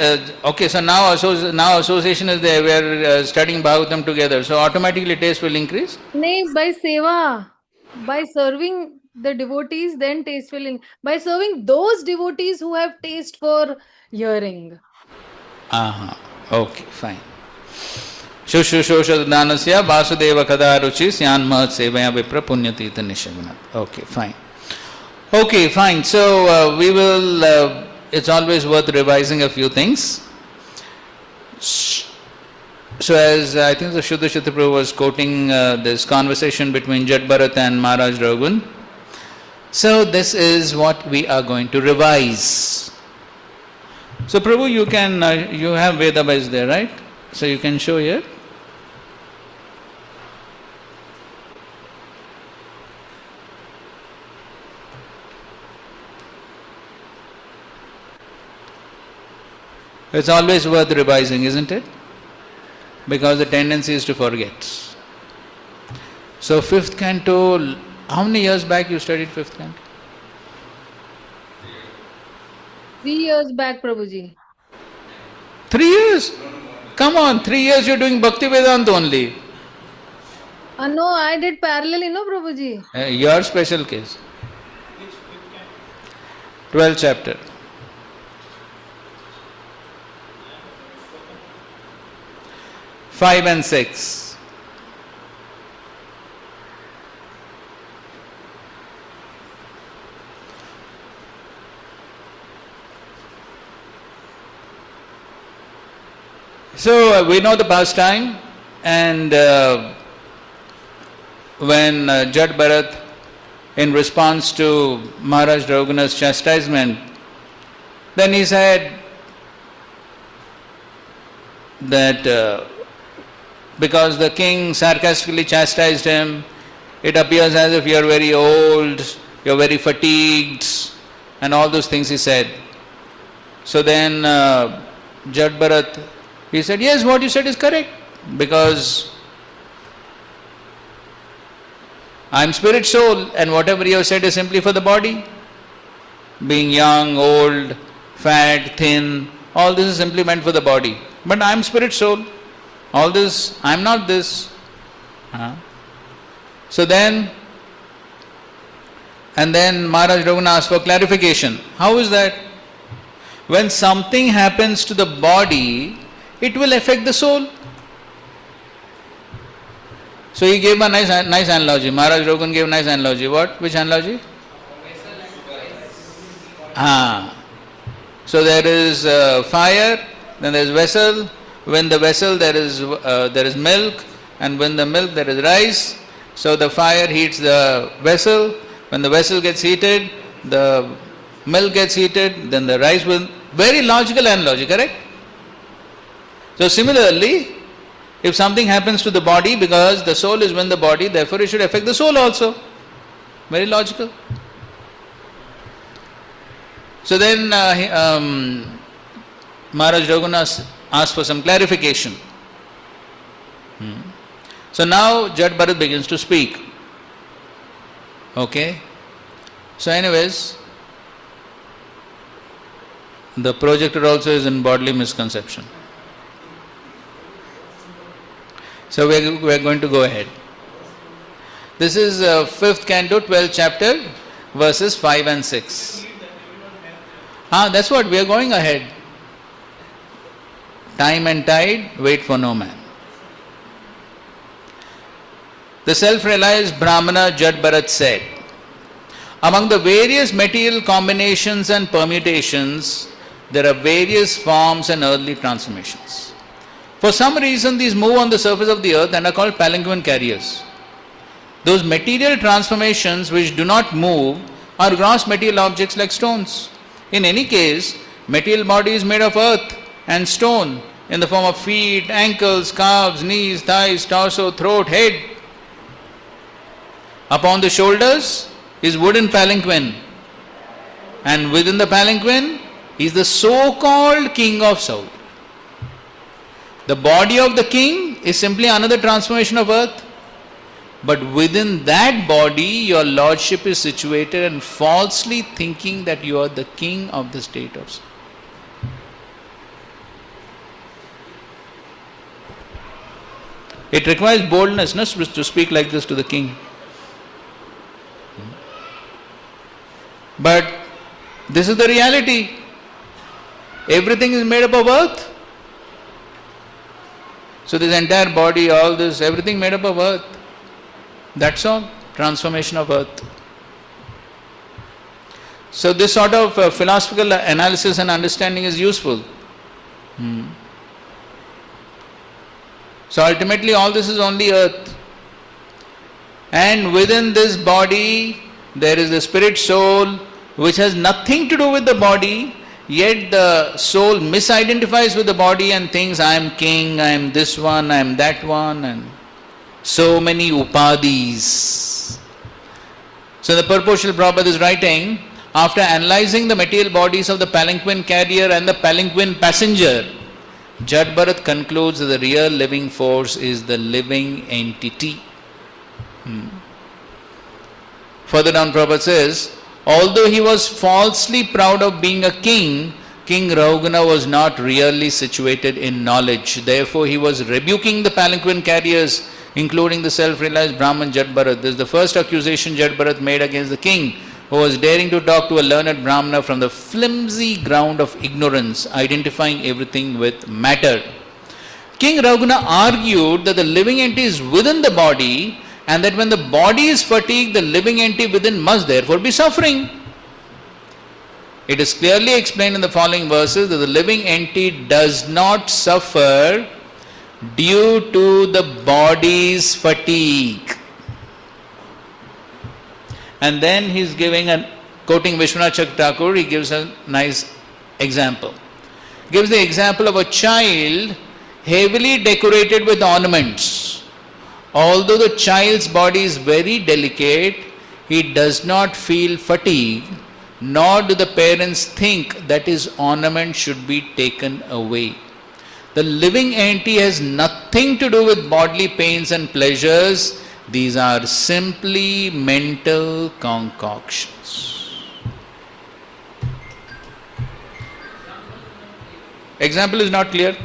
Speaker 1: okay, so now association is there, we are studying Bhagavatam together, so automatically taste will increase?
Speaker 10: नहीं, by seva, by serving the devotees, then taste will increase. By serving those devotees who have taste for hearing.
Speaker 1: Okay, fine. Shushushoshadanasya Vasudeva Kadaruchi Syan Mahat Sevaya Vipra Punyatita Nishagunat. Okay, fine. Okay, fine. So we will, it's always worth revising a few things. So as I think the Shuddha Chitta Prabhu was quoting this conversation between Jad Bharat and Maharaj Raghuvan. So this is what we are going to revise. So Prabhu, you can, you have Vedabhais there, right? So you can show here. It's always worth revising, isn't it? Because the tendency is to forget. So fifth canto, how many years back you studied fifth canto?
Speaker 10: 3 years back, Prabhuji.
Speaker 1: 3 years? Come on, 3 years you're doing Bhaktivedanta only.
Speaker 10: No, I did parallelly, no, Prabhuji.
Speaker 1: Your special case. 12th chapter. Five and 6. So we know the pastime, and when Jad Bharat, in response to Maharaj Raghunath's chastisement, then he said that because the king sarcastically chastised him, it appears as if you are very old, you are very fatigued, and all those things he said. So then Jad Bharat, he said, yes, what you said is correct, because I am spirit soul, and whatever you have said is simply for the body. Being young, old, fat, thin, all this is simply meant for the body. But I am spirit soul. All this, I am not this. So then, and then Maharaj Raghunatha asked for clarification. How is that? When something happens to the body, it will affect the soul. So he gave a nice analogy. Maharaj Raghunan gave a nice analogy. What? Which analogy? So there is fire, then there is vessel. When the vessel there is milk, and when the milk there is rice. So the fire heats the vessel. When the vessel gets heated, the milk gets heated, then the rice will. Very logical analogy, correct? So similarly, if something happens to the body, because the soul is within the body, therefore it should affect the soul also. Very logical. So then Maharaj Raghunath asked for some clarification. So now Jat Bharat begins to speak. Okay. So anyways, the projector also is in bodily misconception. So we are going to go ahead. This is 5th canto, 12th chapter, verses 5 and 6. That's what, we are going ahead. Time and tide, wait for no man. The self-realized Brahmana Jat Bharat said, among the various material combinations and permutations, there are various forms and earthly transformations. For some reason, these move on the surface of the earth and are called palanquin carriers. Those material transformations which do not move are gross material objects like stones. In any case, material body is made of earth and stone in the form of feet, ankles, calves, knees, thighs, torso, throat, head. Upon the shoulders is wooden palanquin, and within the palanquin is the so-called king of Saudi. The body of the king is simply another transformation of earth. But within that body, your lordship is situated and falsely thinking that you are the king of the state of Saudi. It requires boldness to speak like this to the king. But this is the reality. Everything is made up of earth. So this entire body, all this, everything made up of earth. That's all. Transformation of earth. So this sort of philosophical analysis and understanding is useful. So ultimately all this is only earth. And within this body, there is the spirit soul, which has nothing to do with the body, yet the soul misidentifies with the body and thinks, I am king, I am this one, I am that one, and so many upadhis. So the purport Srila Prabhupada is writing, after analyzing the material bodies of the palanquin carrier and the palanquin passenger, Jat Bharat concludes that the real living force is the living entity. Further down Prabhupada says, although he was falsely proud of being a king, King Raghunatha was not really situated in knowledge. Therefore, he was rebuking the palanquin carriers, including the self-realized Brahman Jat Bharat. This is the first accusation Jat Bharat made against the king, who was daring to talk to a learned Brahmana from the flimsy ground of ignorance, identifying everything with matter. King Raghunatha argued that the living entity is within the body, and that when the body is fatigued, the living entity within must therefore be suffering. It is clearly explained in the following verses that the living entity does not suffer due to the body's fatigue. And then he is quoting Vishwanath Chakravarti Thakur, he gives a nice example. Gives the example of a child heavily decorated with ornaments. Although the child's body is very delicate, he does not feel fatigue, nor do the parents think that his ornament should be taken away. The living entity has nothing to do with bodily pains and pleasures. These are simply mental concoctions. Example is not clear.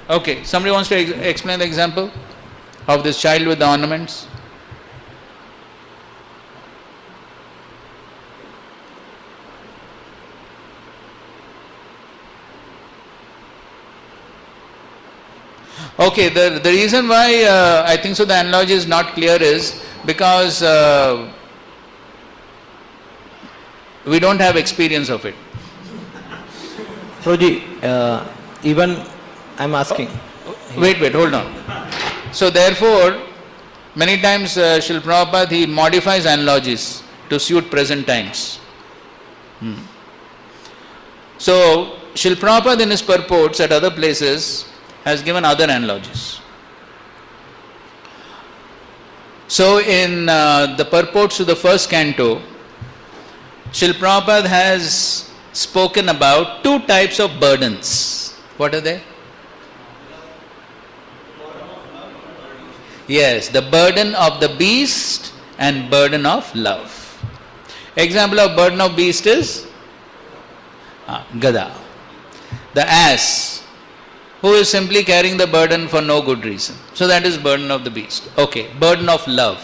Speaker 1: Okay, somebody wants to explain the example of this child with the ornaments? Okay, the reason why I think so the analogy is not clear is because we don't have experience of it.
Speaker 3: Prabhuji, even I'm asking.
Speaker 1: Wait, hold on. So therefore, many times Srila Prabhupada, he modifies analogies to suit present times. So Srila Prabhupada in his purports at other places has given other analogies. So in the purports to the first canto, Srila Prabhupada has spoken about two types of burdens. What are they? Yes, the burden of the beast and burden of love. Example of burden of beast is Gada, the ass, who is simply carrying the burden for no good reason. So that is burden of the beast. Okay, burden of love.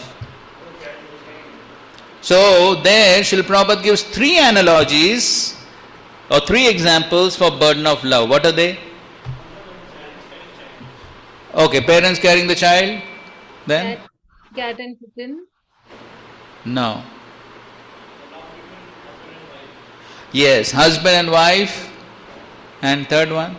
Speaker 1: So there Srila Prabhupada gives three analogies or three examples for burden of love. What are they? Okay, parents carrying the child. Then?
Speaker 10: Cat and kitten.
Speaker 1: No. Yes, husband and wife. And third one?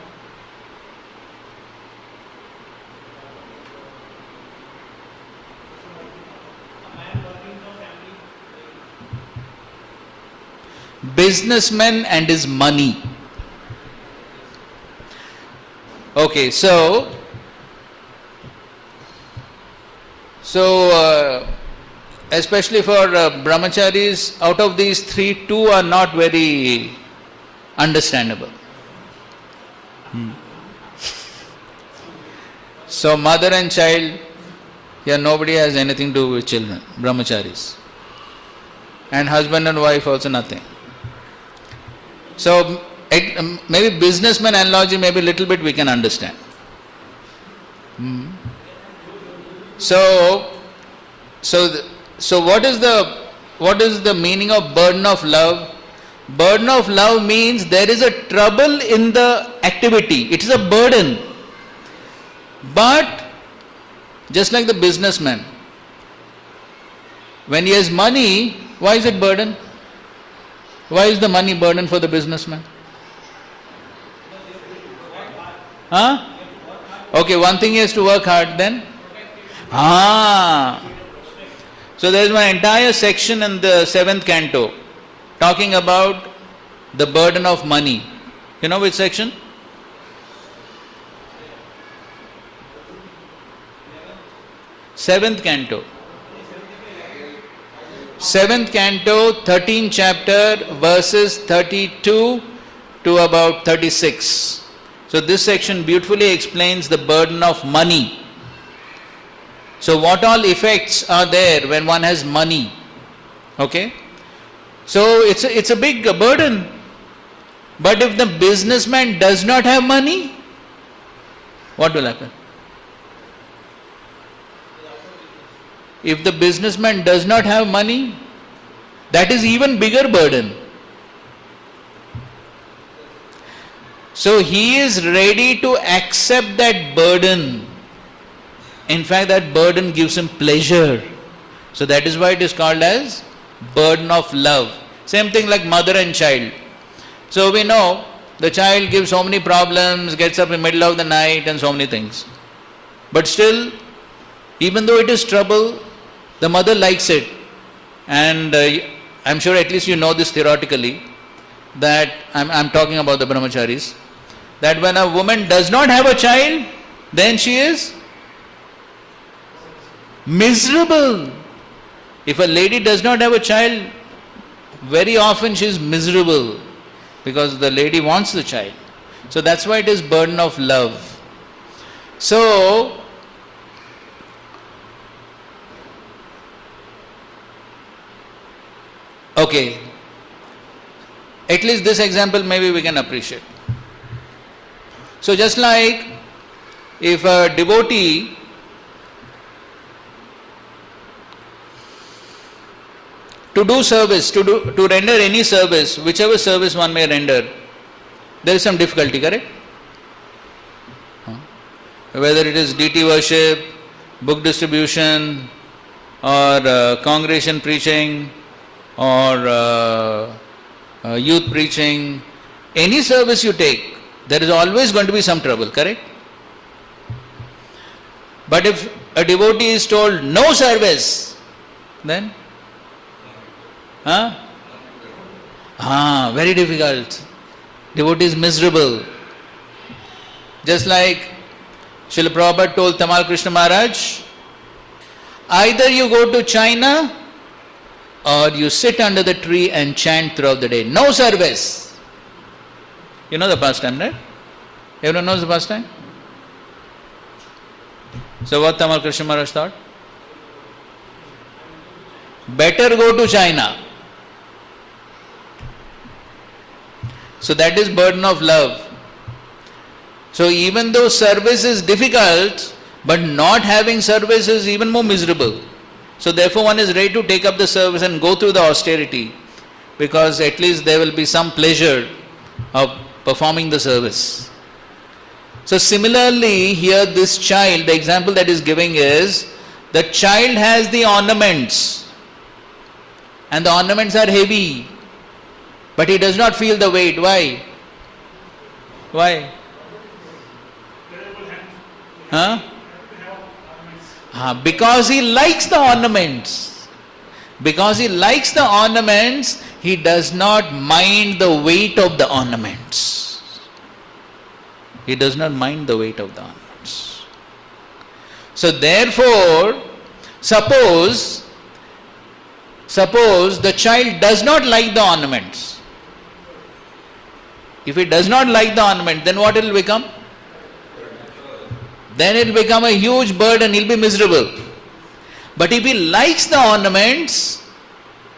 Speaker 1: Businessman and his money. Okay, so especially for brahmacharis, out of these three, two are not very understandable. So mother and child, here nobody has anything to do with children, brahmacharis. And husband and wife also nothing. So maybe businessman analogy maybe a little bit we can understand. So what is the meaning of burden of love? Burden of love means there is a trouble in the activity. It is a burden. But just like the businessman, when he has money, why is it burden? Why is the money burden for the businessman? Okay, one thing he has to work hard then. So there is one entire section in the 7th canto talking about the burden of money. You know which section? 7th canto. 7th canto, 13th chapter, verses 32 to about 36. So this section beautifully explains the burden of money. So what all effects are there when one has money? Okay? So it's a big burden. But if the businessman does not have money, what will happen? If the businessman does not have money, that is even bigger burden. So he is ready to accept that burden. In fact, that burden gives him pleasure. So that is why it is called as burden of love. Same thing like mother and child. So we know the child gives so many problems, gets up in the middle of the night and so many things. But still, even though it is trouble, the mother likes it. And I'm sure at least you know this theoretically, that I'm talking about the brahmacharis, that when a woman does not have a child, then she is miserable. If a lady does not have a child, very often she is miserable because the lady wants the child. So that's why it is burden of love. So okay, at least this example maybe we can appreciate. So just like if a devotee to do service, to render any service, whichever service one may render, there is some difficulty, correct? Whether it is deity worship, book distribution, or congregation preaching, or youth preaching, any service you take, there is always going to be some trouble, correct? But if a devotee is told no service, then very difficult. Devotee is miserable. Just like Srila Prabhupada told Tamal Krishna Maharaj, either you go to China or you sit under the tree and chant throughout the day. No service. You know the pastime, right? Everyone knows the pastime? So what Tamal Krishna Maharaj thought? Better go to China. So that is burden of love. So even though service is difficult, but not having service is even more miserable. So therefore one is ready to take up the service and go through the austerity, because at least there will be some pleasure of performing the service. So similarly here this child, the example that is giving is, the child has the ornaments and the ornaments are heavy, but he does not feel the weight. Why? Why? Because he likes the ornaments. Because he likes the ornaments, he does not mind the weight of the ornaments. He does not mind the weight of the ornaments. So therefore, suppose the child does not like the ornaments. If he does not like the ornament, then what it will become? Then it will become a huge burden, he will be miserable. But if he likes the ornaments,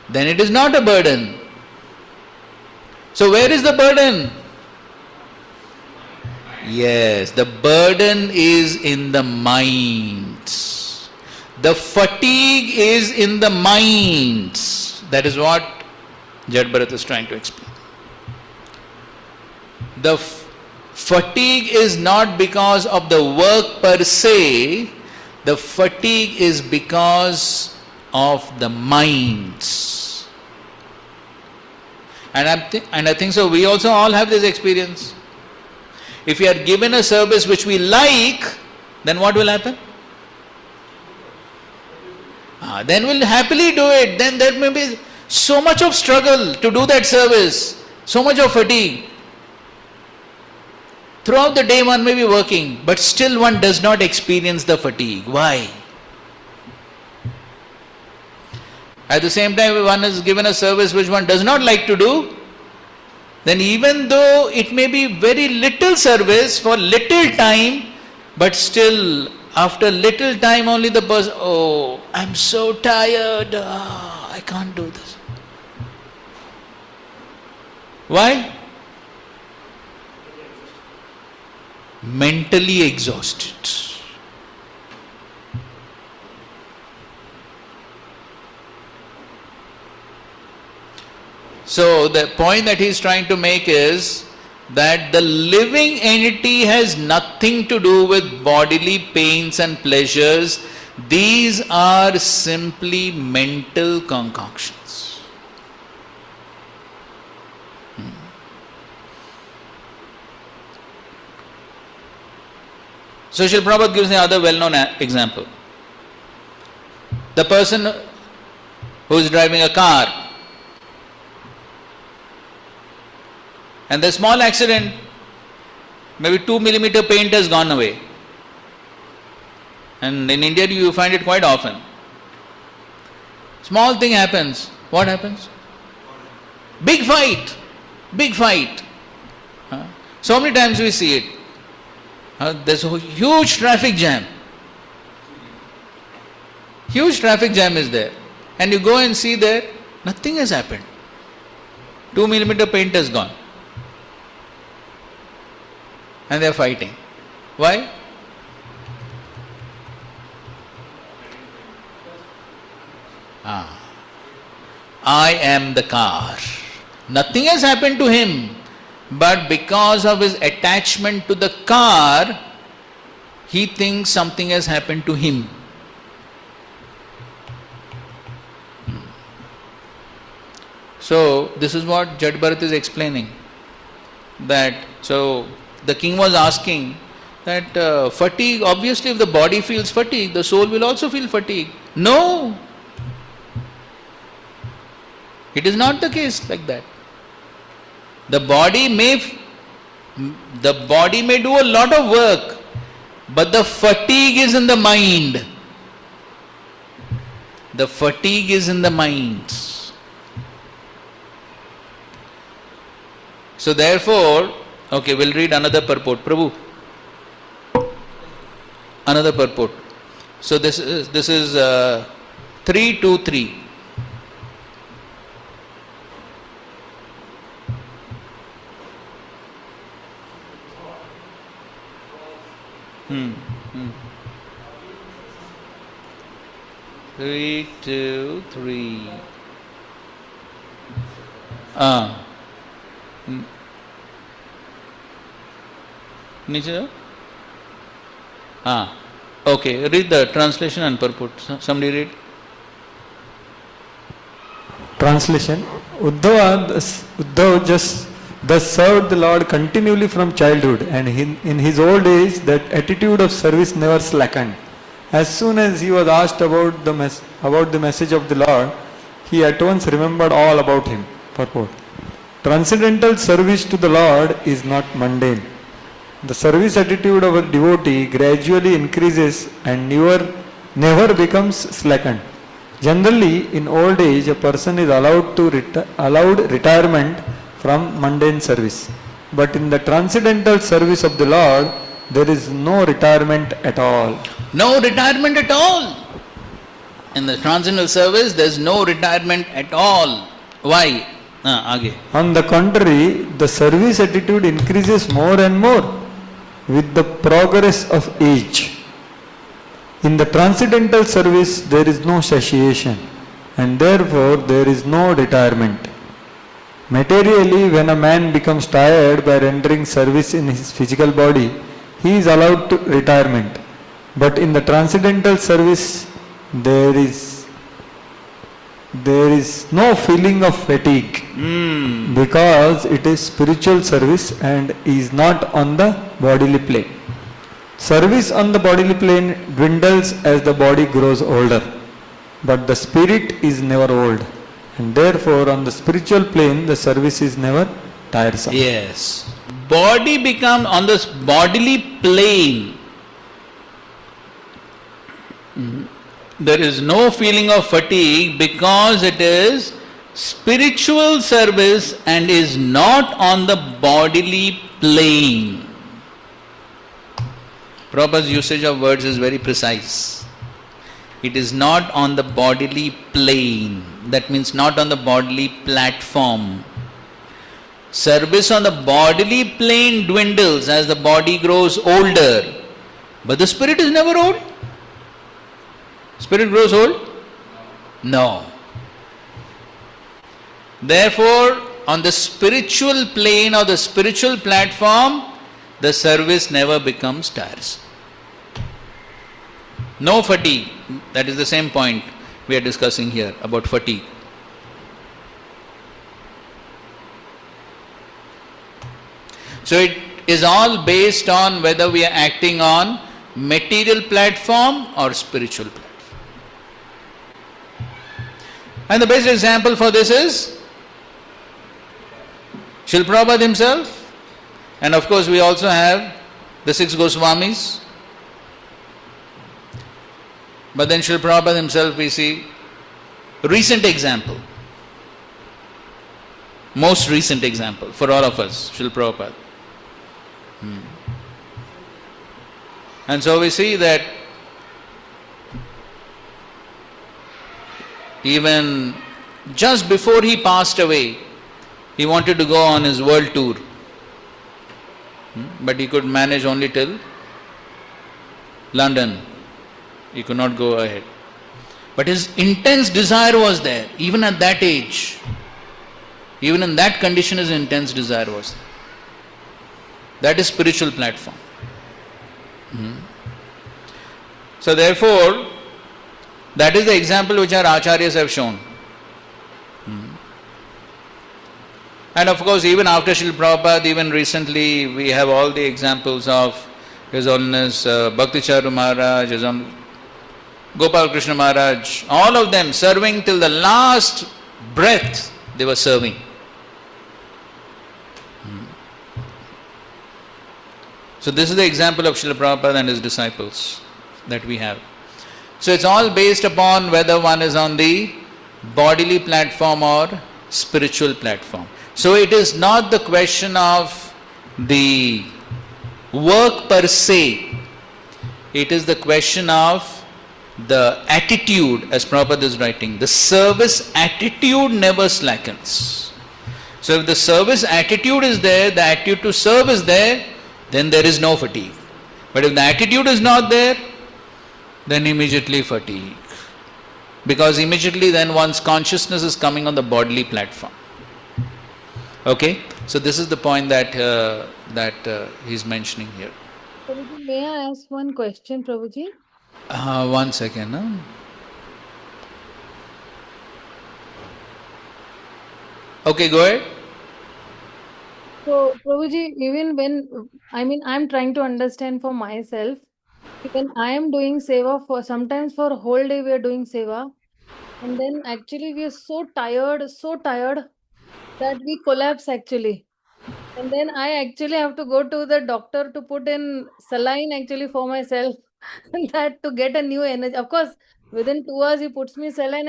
Speaker 1: then it is not a burden. So where is the burden? Yes, the burden is in the mind. The fatigue is in the mind. That is what Jad Bharat is trying to explain. The fatigue is not because of the work per se, the fatigue is because of the minds. And I think so we also all have this experience. If we are given a service which we like, then what will happen? Then we'll happily do it. Then there may be so much of struggle to do that service, so much of fatigue. Throughout the day one may be working, but still one does not experience the fatigue. Why? At the same time, if one is given a service which one does not like to do, then even though it may be very little service for little time, but still after little time only the person, oh, I'm so tired, I can't do this. Why? Mentally exhausted. So the point that he is trying to make is that the living entity has nothing to do with bodily pains and pleasures. These are simply mental concoctions. So Srila Prabhupada gives another well-known example. The person who is driving a car, and the small accident, maybe 2 millimeter paint has gone away. And in India you find it quite often. Small thing happens. What happens? Big fight. Big fight. So many times we see it. There's a huge traffic jam. Huge traffic jam is there. And you go and see there, nothing has happened. 2 millimeter paint has gone. And they are fighting. Why? I am the car. Nothing has happened to him, but because of his attachment to the car, he thinks something has happened to him. So, this is what Jad Bharat is explaining. That, so, the king was asking that fatigue, obviously if the body feels fatigue, the soul will also feel fatigue. No! It is not the case like that. The body may do a lot of work, but the fatigue is in the mind. The fatigue is in the mind. So therefore, okay, we'll read another purport. Prabhu, another purport. So this is 323. Three, two, three. Niche? Okay, read the translation and purport. Somebody read.
Speaker 9: Translation. Uddhava just thus served the Lord continually from childhood, and in his old age that attitude of service never slackened. As soon as he was asked about the message of the Lord, he at once remembered all about him. Purport. Transcendental service to the Lord is not mundane. The service attitude of a devotee gradually increases and never becomes slackened. Generally, in old age, a person is allowed retirement from mundane service. But in the transcendental service of the Lord, there is no retirement at all.
Speaker 1: No retirement at all. In the transcendental service, there is no retirement at all. Why?
Speaker 9: On the contrary, the service attitude increases more and more with the progress of age. In the transcendental service, there is no satiation, and therefore there is no retirement. Materially, when a man becomes tired by rendering service in his physical body, he is allowed to retirement. But in the transcendental service, there is no feeling of fatigue because it is spiritual service and is not on the bodily plane. Service on the bodily plane dwindles as the body grows older, but the spirit is never old, and therefore on the spiritual plane the service is never tiresome.
Speaker 1: Yes. Body becomes on this bodily plane. There is no feeling of fatigue because it is spiritual service and is not on the bodily plane. Prabhupada's usage of words is very precise. It is not on the bodily plane. That means not on the bodily platform. Service on the bodily plane dwindles as the body grows older. But the spirit is never old. Spirit grows old? No. Therefore, on the spiritual plane or the spiritual platform, the service never becomes tiresome. No fatigue. That is the same point we are discussing here about fatigue. So it is all based on whether we are acting on material platform or spiritual platform. And the best example for this is Srila Prabhupada himself, and of course we also have the 6 Goswamis. But then Srila Prabhupada himself we see recent example, most recent example for all of us, Srila Prabhupada. And so we see that even just before he passed away, he wanted to go on his world tour. But he could manage only till London. He could not go ahead. But his intense desire was there, even at that age. Even in that condition, his intense desire was there. That is spiritual platform. So therefore, that is the example which our acharyas have shown. And of course, even after Srila Prabhupada, even recently, we have all the examples of His Holiness Bhakticharu Maharaj, His Holiness Gopal Krishna Maharaj, all of them serving till the last breath, they were serving. So this is the example of Srila Prabhupada and his disciples that we have. So it's all based upon whether one is on the bodily platform or spiritual platform. So it is not the question of the work per se. It is the question of the attitude, as Prabhupada is writing. The service attitude never slackens. So if the service attitude is there, the attitude to serve is there, then there is no fatigue. But if the attitude is not there, then immediately fatigue. Because immediately then one's consciousness is coming on the bodily platform. Okay? So this is the point that he's mentioning here.
Speaker 10: Prabhuji, may I ask one question, Prabhuji?
Speaker 1: 1 second. Huh? Okay, go ahead.
Speaker 10: So, Prabhuji, even when, I'm trying to understand for myself, when I am doing seva, sometimes for a whole day we are doing seva, and then actually we are so tired that we collapse actually. And then I actually have to go to the doctor to put in saline actually for myself, that to get a new energy. Of course, within 2 hours he puts me saline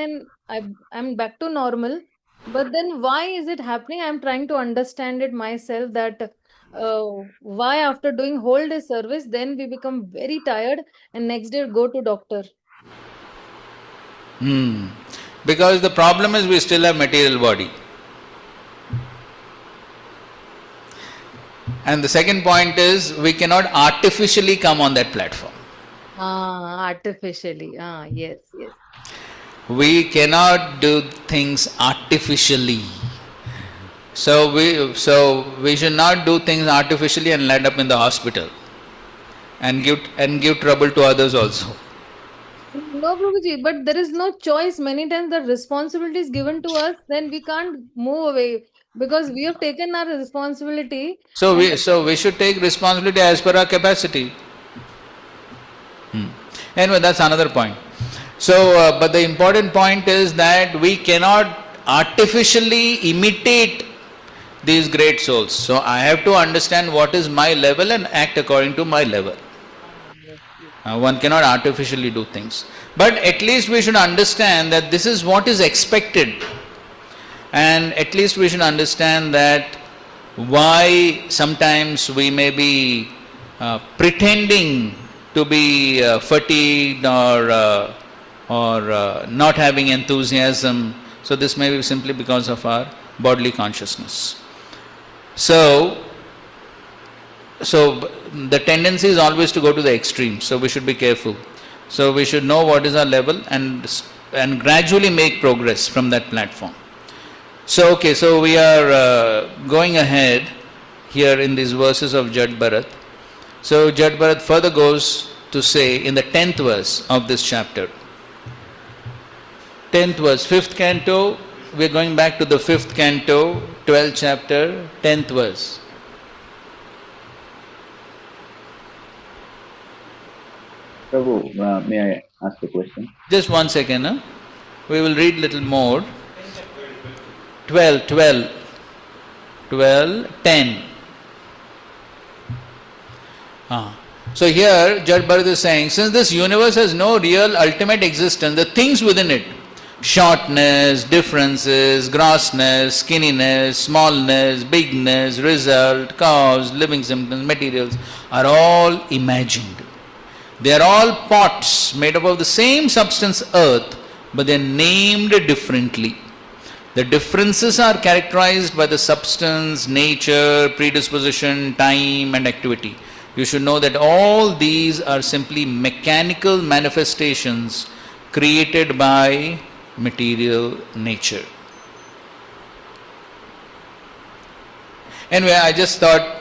Speaker 10: and I'm back to normal. But then why is it happening? I'm trying to understand it myself, that why after doing whole day service, then we become very tired and next day go to doctor.
Speaker 1: Because the problem is we still have material body. And the second point is we cannot artificially come on that platform.
Speaker 10: Artificially. Yes.
Speaker 1: We cannot do things artificially. So we should not do things artificially and land up in the hospital and give trouble to others also.
Speaker 10: No, Prabhuji, but there is no choice. Many times the responsibility is given to us, then we can't move away because we have taken our responsibility.
Speaker 1: So we should take responsibility as per our capacity. Anyway, that's another point. So, but the important point is that we cannot artificially imitate these great souls. So I have to understand what is my level and act according to my level. One cannot artificially do things. But at least we should understand that this is what is expected. And at least we should understand that why sometimes we may be pretending to be fatigued or not having enthusiasm. So this may be simply because of our bodily consciousness. So the tendency is always to go to the extreme. So we should be careful. So we should know what is our level and gradually make progress from that platform. So okay, so we are going ahead here in these verses of Jad Bharat. So Jad Bharat further goes to say in the 10th verse of this chapter. 10th verse, 5th canto, we are going back to the 5th canto, 12th chapter, 10th verse.
Speaker 4: Prabhu, may I ask a question?
Speaker 1: Just 1 second. Huh? We will read little more. 12, 10. So here Jad Bharat is saying, since this universe has no real ultimate existence, the things within it, shortness, differences, grossness, skinniness, smallness, bigness, result, cause, living symptoms, materials, are all imagined. They are all pots made up of the same substance, earth, but they are named differently. The differences are characterized by the substance, nature, predisposition, time and activity. You should know that all these are simply mechanical manifestations created by material nature. Anyway, I just thought,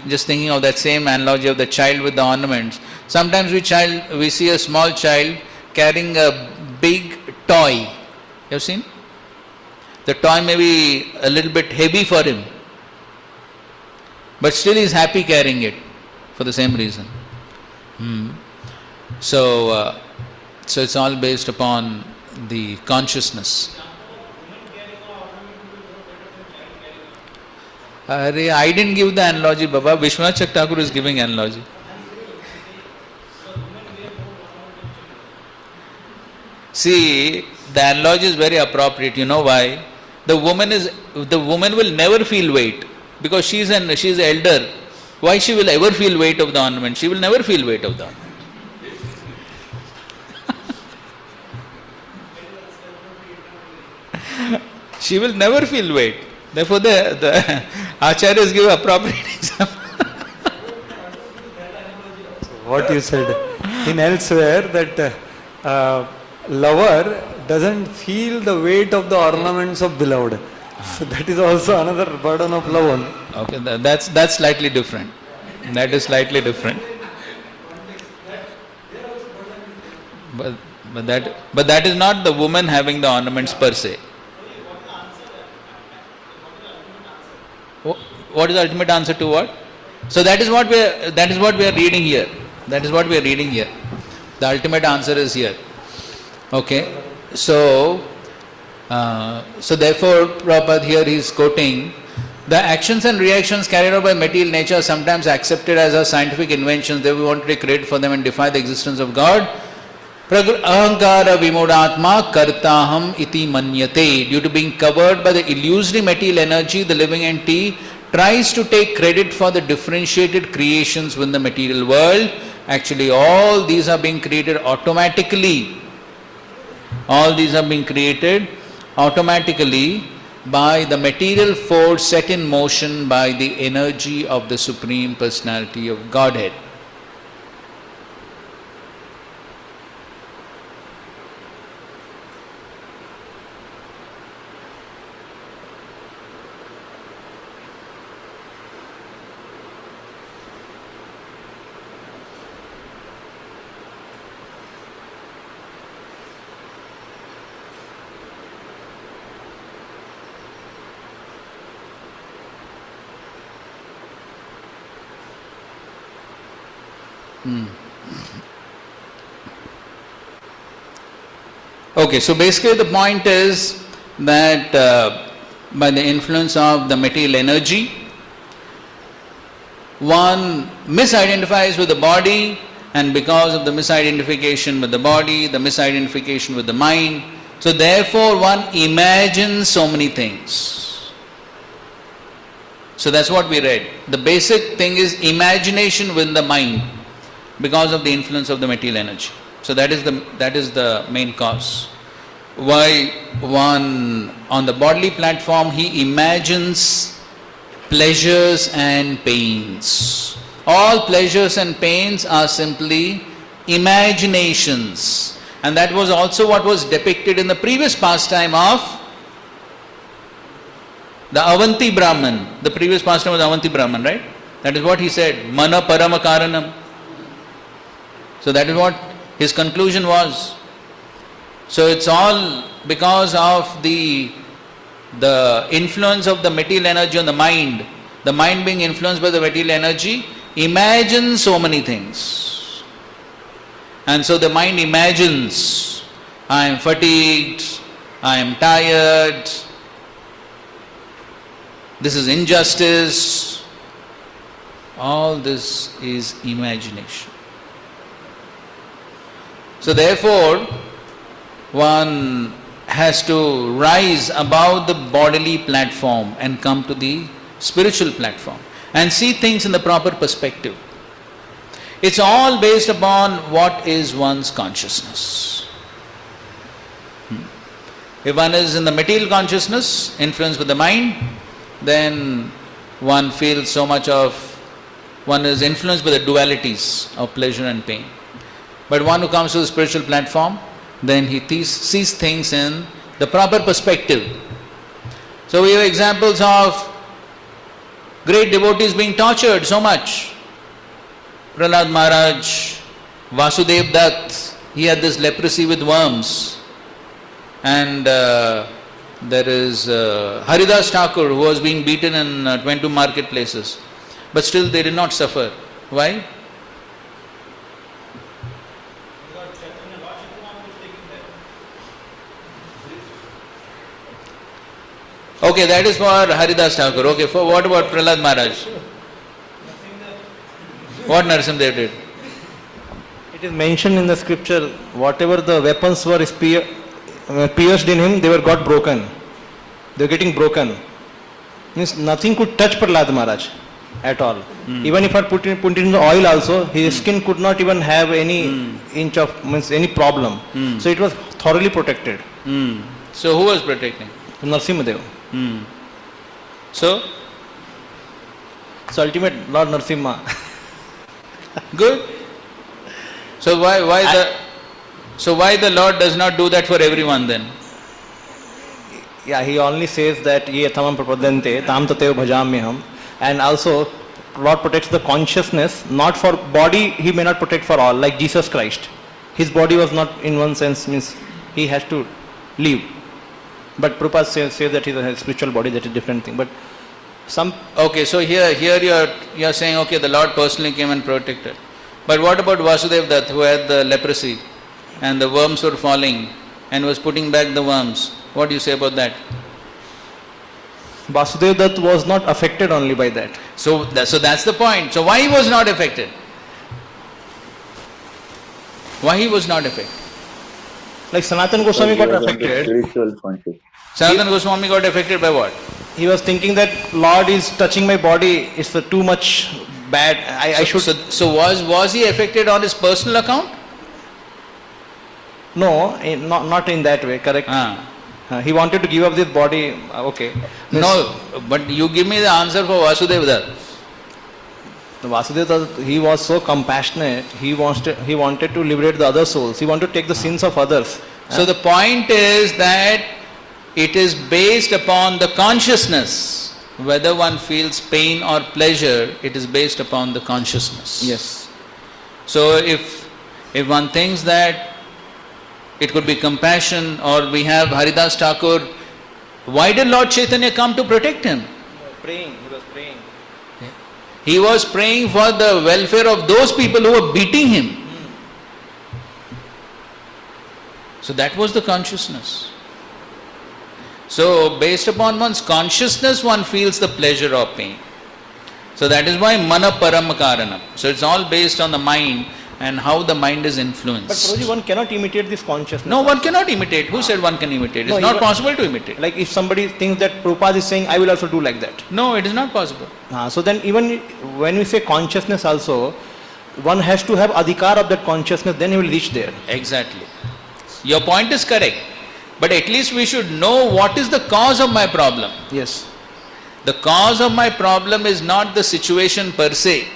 Speaker 1: just thinking of that same analogy of the child with the ornaments. Sometimes we see a small child carrying a big toy. You have seen? The toy may be a little bit heavy for him, but still he is happy carrying it for the same reason. So it's all based upon the consciousness. I didn't give the analogy, Baba. Vishwanath Chak Thakur is giving analogy. See, the analogy is very appropriate. You know why? The woman will never feel weight because she is elder. Why she will ever feel weight of the ornament? She will never feel weight of the ornament. She will never feel weight. Therefore, the acharyas give appropriate example.
Speaker 9: What you said in elsewhere, that lover doesn't feel the weight of the ornaments of beloved. So that is also another burden of love only.
Speaker 1: Okay, that's slightly different. That is slightly different. But that is not the woman having the ornaments per se. What is the ultimate answer to what? So that is what we are reading here. That is what we are reading here. The ultimate answer is here. Okay. So therefore, Prabhupada here he is quoting, the actions and reactions carried out by material nature are sometimes accepted as our scientific inventions. They we want to take credit for them and defy the existence of God. Ahankara vimudatma kartaham iti manyate. Due to being covered by the illusory material energy, the living entity tries to take credit for the differentiated creations within the material world. Actually, all these are being created automatically. All these are being created automatically by the material force set in motion by the energy of the Supreme Personality of Godhead. Okay, so basically the point is that by the influence of the material energy, one misidentifies with the body, and because of the misidentification with the body, the misidentification with the mind, so therefore one imagines so many things. So that's what we read. The basic thing is imagination within the mind because of the influence of the material energy. So that is the main cause. Why one on the bodily platform he imagines pleasures and pains. All pleasures and pains are simply imaginations. And that was also what was depicted in the previous pastime of the Avanti Brahman. The previous pastime was Avanti Brahman, right? That is what he said, Mana Parama Karanam. So that is what his conclusion was. So it's all because of the influence of the material energy on the mind being influenced by the material energy, imagines so many things. And so the mind imagines, I am fatigued, I am tired, this is injustice. All this is imagination. So therefore, one has to rise above the bodily platform and come to the spiritual platform and see things in the proper perspective. It's all based upon what is one's consciousness. If one is in the material consciousness, influenced with the mind, then one feels so much of, one is influenced by the dualities of pleasure and pain. But one who comes to the spiritual platform, then he sees things in the proper perspective. So we have examples of great devotees being tortured so much. Prahlad Maharaj, Vasudev Dutt, he had this leprosy with worms. And there is Haridas Thakur, who was being beaten in 22 marketplaces. But still they did not suffer. Why? Okay, that is for Haridas Thakur. Okay, for what about Prahlad Maharaj? What Narasimhadev did?
Speaker 3: It is mentioned in the scripture, whatever the weapons were pierced in him, they were got broken. They were getting broken. Means nothing could touch Prahlad Maharaj at all. Even if I put it in the oil also, his skin could not even have any inch of, means any problem. So it was thoroughly protected.
Speaker 1: So who was protecting?
Speaker 3: Narasimhadev.
Speaker 1: So
Speaker 3: ultimate Lord Narasimha.
Speaker 1: Good. So why the Lord does not do that for everyone then?
Speaker 3: Yeah, he only says that ye tamam prapadante tam tatev bhajamyaham, and also Lord protects the consciousness, not for body. He may not protect for all, like Jesus Christ. His body was not, in one sense, means he has to leave. But Prabhupada says that he has a spiritual body, that is a different thing. But some...
Speaker 1: Okay, so here you are saying, okay, the Lord personally came and protected. But what about Vasudev Dutt, who had the leprosy and the worms were falling and was putting back the worms? What do you say about that?
Speaker 3: Vasudev Dutt was not affected only by that.
Speaker 1: So that's the point. So why he was not affected? Why he was not affected?
Speaker 3: Like Sanatana Goswami got affected.
Speaker 1: Sanatana Goswami got affected by what?
Speaker 3: He was thinking that Lord is touching my body, it's too much bad. I should.
Speaker 1: So was he affected on his personal account?
Speaker 3: No, not in that way. Correct. He wanted to give up this body. Okay.
Speaker 1: No, but you give me the answer for Vasudev Dutt.
Speaker 3: The Vasudev Dutt, he was so compassionate. He wanted to liberate the other souls. He wanted to take the sins of others.
Speaker 1: So the point is that it is based upon the consciousness. Whether one feels pain or pleasure, it is based upon the consciousness.
Speaker 3: Yes.
Speaker 1: So if one thinks that it could be compassion, or we have Haridas Thakur, why did Lord Chaitanya come to protect him?
Speaker 3: Praying. He was praying.
Speaker 1: He was praying for the welfare of those people who were beating him. So that was the consciousness. So based upon one's consciousness, one feels the pleasure or pain. So that is why mana param karanam. So it's all based on the mind and how the mind is influenced.
Speaker 3: But Prabhuji, one cannot imitate this consciousness.
Speaker 1: No, one cannot imitate. Who said one can imitate? It's not possible to imitate.
Speaker 3: Like if somebody thinks that Prabhupada is saying, I will also do like that.
Speaker 1: No, it is not possible.
Speaker 3: So then even when we say consciousness also, one has to have adhikar of that consciousness, then he will reach there.
Speaker 1: Exactly. Your point is correct. But at least we should know what is the cause of my problem.
Speaker 3: Yes.
Speaker 1: The cause of my problem is not the situation per se.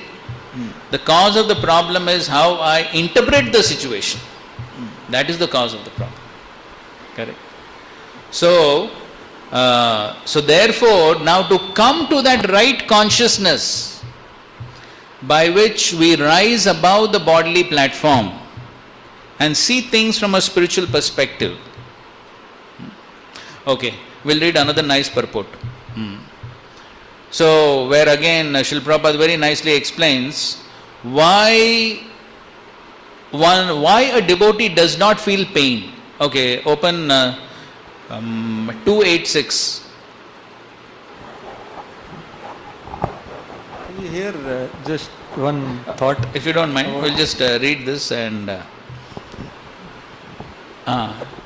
Speaker 1: The cause of the problem is how I interpret the situation. That is the cause of the problem. Correct. So therefore, now to come to that right consciousness by which we rise above the bodily platform and see things from a spiritual perspective. Okay, we'll read another nice purport. So, where again Srila Prabhupada very nicely explains why a devotee does not feel pain. Okay, open 286.
Speaker 9: Here, just one thought.
Speaker 1: If you don't mind, we'll just read this and.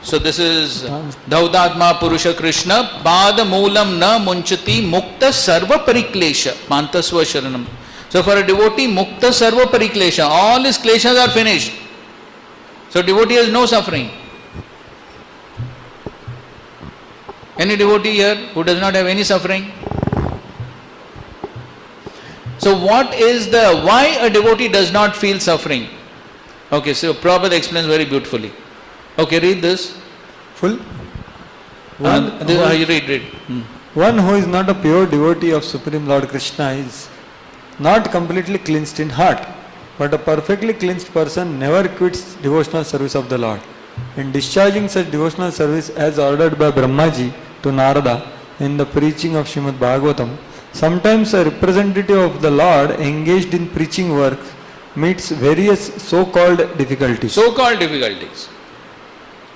Speaker 1: So this is Dhautatma Purusha Krishna Pada Moolam Na Munchati Mukta Sarva Pariklesha Pantasva Sharanam. So for a devotee, Mukta Sarva Pariklesha, all his kleshas are finished. So devotee has no suffering. Any devotee here who does not have any suffering? So what is why a devotee does not feel suffering? Okay, so Prabhupada explains very beautifully. Okay, read this.
Speaker 9: Full?
Speaker 1: Read.
Speaker 9: One who is not a pure devotee of Supreme Lord Krishna is not completely cleansed in heart, but a perfectly cleansed person never quits devotional service of the Lord. In discharging such devotional service as ordered by Brahmaji to Narada in the preaching of Srimad Bhagavatam, sometimes a representative of the Lord engaged in preaching work meets various so-called difficulties.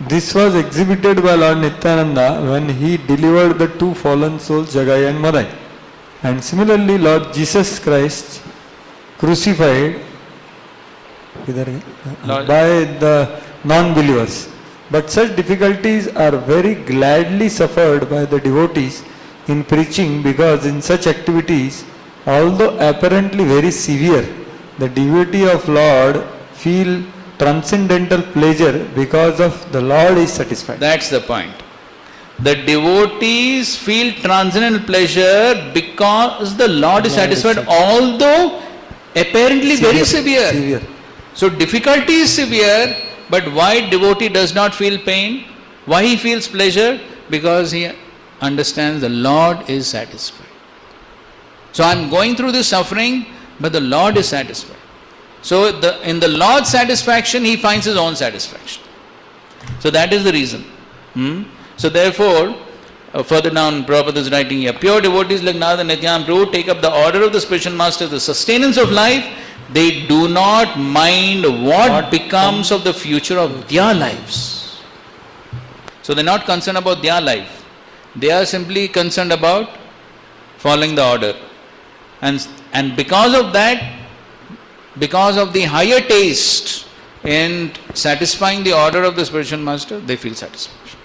Speaker 9: This was exhibited by Lord Nityananda when he delivered the two fallen souls Jagai and Madai. And similarly, Lord Jesus Christ crucified by the non-believers. But such difficulties are very gladly suffered by the devotees in preaching, because in such activities, although apparently very severe, the devotee of Lord feel transcendental pleasure because of the Lord is satisfied.
Speaker 1: That's the point. The devotees feel transcendental pleasure because the Lord is satisfied, although apparently very severe. So difficulty is severe, but why devotee does not feel pain? Why he feels pleasure? Because he understands the Lord is satisfied. So I am going through this suffering, but the Lord is satisfied. So in the Lord's satisfaction, he finds his own satisfaction. So that is the reason. So therefore, further down Prabhupada is writing here, pure devotees like Narada and Nityananda Prabhu take up the order of the spiritual master, the sustenance of life. They do not mind what becomes of the future of their lives. So they are not concerned about their life. They are simply concerned about following the order. And because of that, because of the higher taste in satisfying the order of the spiritual master, they feel satisfaction.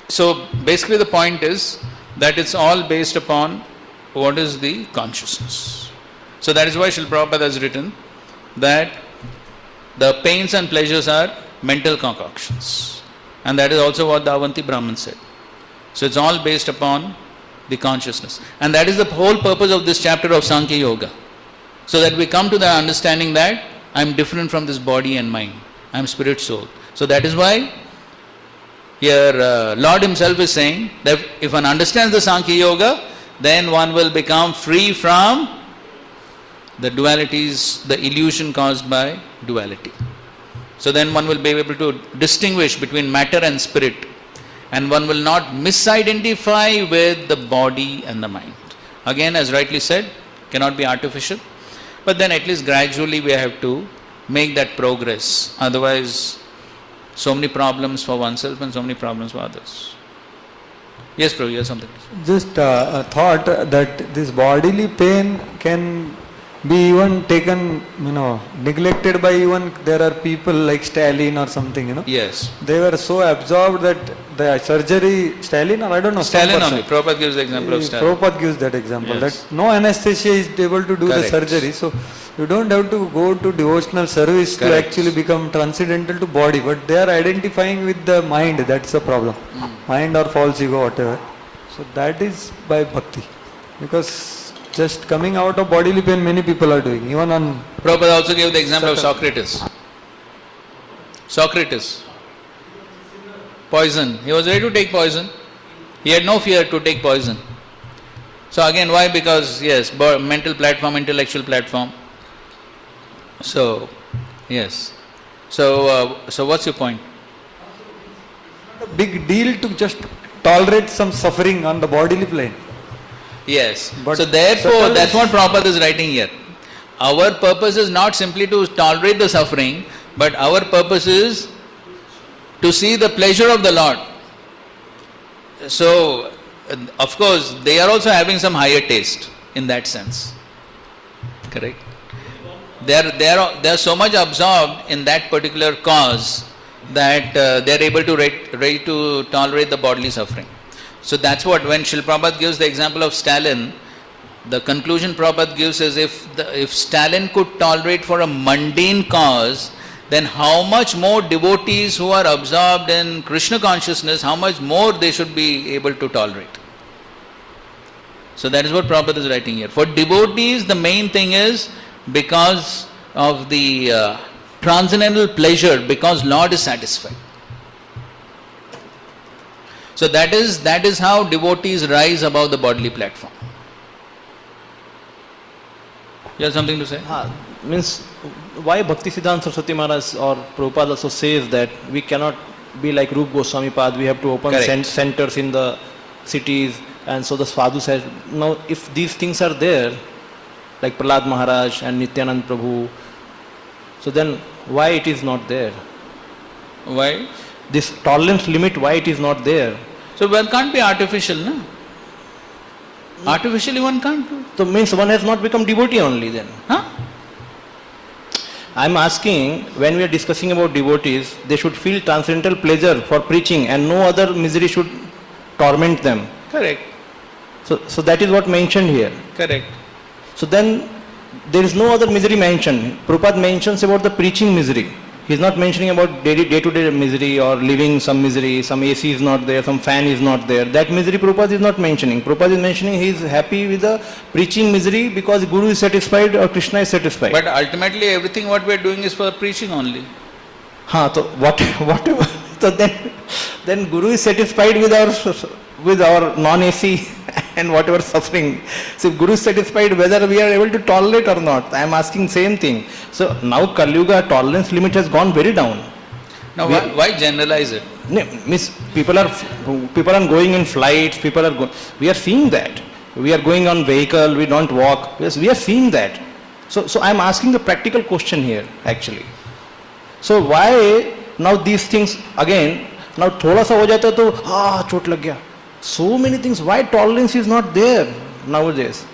Speaker 1: So basically the point is that it's all based upon what is the consciousness. So that is why Srila Prabhupada has written that the pains and pleasures are mental concoctions. And that is also what the Avanti Brahman said. So it's all based upon the consciousness. And that is the whole purpose of this chapter of Sankhya Yoga. So that we come to the understanding that I am different from this body and mind. I am spirit soul. So that is why here Lord himself is saying that if one understands the Sankhya Yoga, then one will become free from the dualities, the illusion caused by duality. So then one will be able to distinguish between matter and spirit, and one will not misidentify with the body and the mind. Again, as rightly said, cannot be artificial, but then at least gradually we have to make that progress. Otherwise, so many problems for oneself and so many problems for others. Yes, Prabhu, you have something to say.
Speaker 9: Just a thought that this bodily pain can be even taken, neglected by even, there are people like Stalin or something,
Speaker 1: Yes.
Speaker 9: They were so absorbed that the surgery, Stalin or I don't know.
Speaker 1: Stalin only. Prabhupada gives the example of Stalin.
Speaker 9: Prabhupada gives that example,
Speaker 1: Yes.
Speaker 9: that no anesthesia is able to do the surgery. So you don't have to go to devotional service to actually become transcendental to body, but they are identifying with the mind. That's the problem. Mind or false ego, whatever. So that is by bhakti. Because just coming out of bodily pain, many people are doing. Even on
Speaker 1: Prabhupada also gave the example of Socrates. Socrates. Poison. He was ready to take poison. He had no fear to take poison. So again, why? Because yes, mental platform, intellectual platform. So, yes. So what's your point?
Speaker 9: A big deal to just tolerate some suffering on the bodily plane.
Speaker 1: Yes. But so therefore, that's what Prabhupada is writing here. Our purpose is not simply to tolerate the suffering, but our purpose is to see the pleasure of the Lord. So, of course, they are also having some higher taste in that sense. Correct? They are so much absorbed in that particular cause that they are able to ready to tolerate the bodily suffering. So that's what, when Srila Prabhupada gives the example of Stalin, the conclusion Prabhupada gives is if Stalin could tolerate for a mundane cause, then how much more devotees who are absorbed in Krishna consciousness, how much more they should be able to tolerate. So that is what Prabhupada is writing here. For devotees, the main thing is because of the transcendental pleasure because Lord is satisfied. So that is how devotees rise above the bodily platform. You have something to say?
Speaker 3: Means why Bhaktisiddhanta Saraswati Maharaj or Prabhupada also says that we cannot be like Rupa Goswami Pad, we have to open centers in the cities, and so the sadhu says, now if these things are there, like Prahlad Maharaj and Nityanand Prabhu, so then why it is not there?
Speaker 1: Why?
Speaker 3: This tolerance limit, why it is not there?
Speaker 1: So one can't be artificial, no? Artificially one can't do.
Speaker 3: So means one has not become devotee only then?
Speaker 1: Huh?
Speaker 3: I am asking, when we are discussing about devotees, they should feel transcendental pleasure for preaching and no other misery should torment them.
Speaker 1: Correct.
Speaker 3: So that is what mentioned here.
Speaker 1: Correct.
Speaker 3: So then there is no other misery mentioned. Prabhupada mentions about the preaching misery. He is not mentioning about day-to-day misery or living some misery, some AC is not there, some fan is not there. That misery Prabhupada is not mentioning. Prabhupada is mentioning he is happy with the preaching misery because Guru is satisfied or Krishna is satisfied.
Speaker 1: But ultimately everything what we are doing is for preaching only.
Speaker 3: So whatever. So then Guru is satisfied with our non-AC and whatever suffering. So if Guru is satisfied whether we are able to tolerate or not, I am asking same thing. So now Kali Yuga tolerance limit has gone very down.
Speaker 1: Now why generalize it?
Speaker 3: Miss, people are going in flights, we are seeing that. We are going on vehicle, we don't walk. Yes, we are seeing that. So I am asking the practical question here actually. So why now these things again, now thoda sa ho jata to chot lag gaya. So many things, why tolerance is not there nowadays?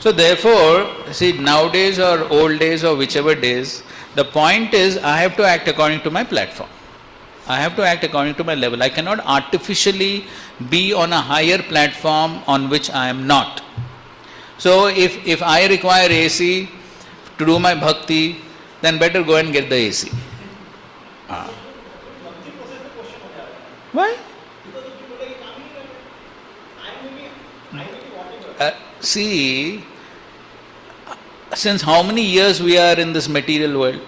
Speaker 1: So therefore, see, nowadays or old days or whichever days, the point is I have to act according to my platform. I have to act according to my level. I cannot artificially be on a higher platform on which I am not. So if I require AC to do my bhakti, then better go and get the AC. Why? See, since how many years we are in this material world?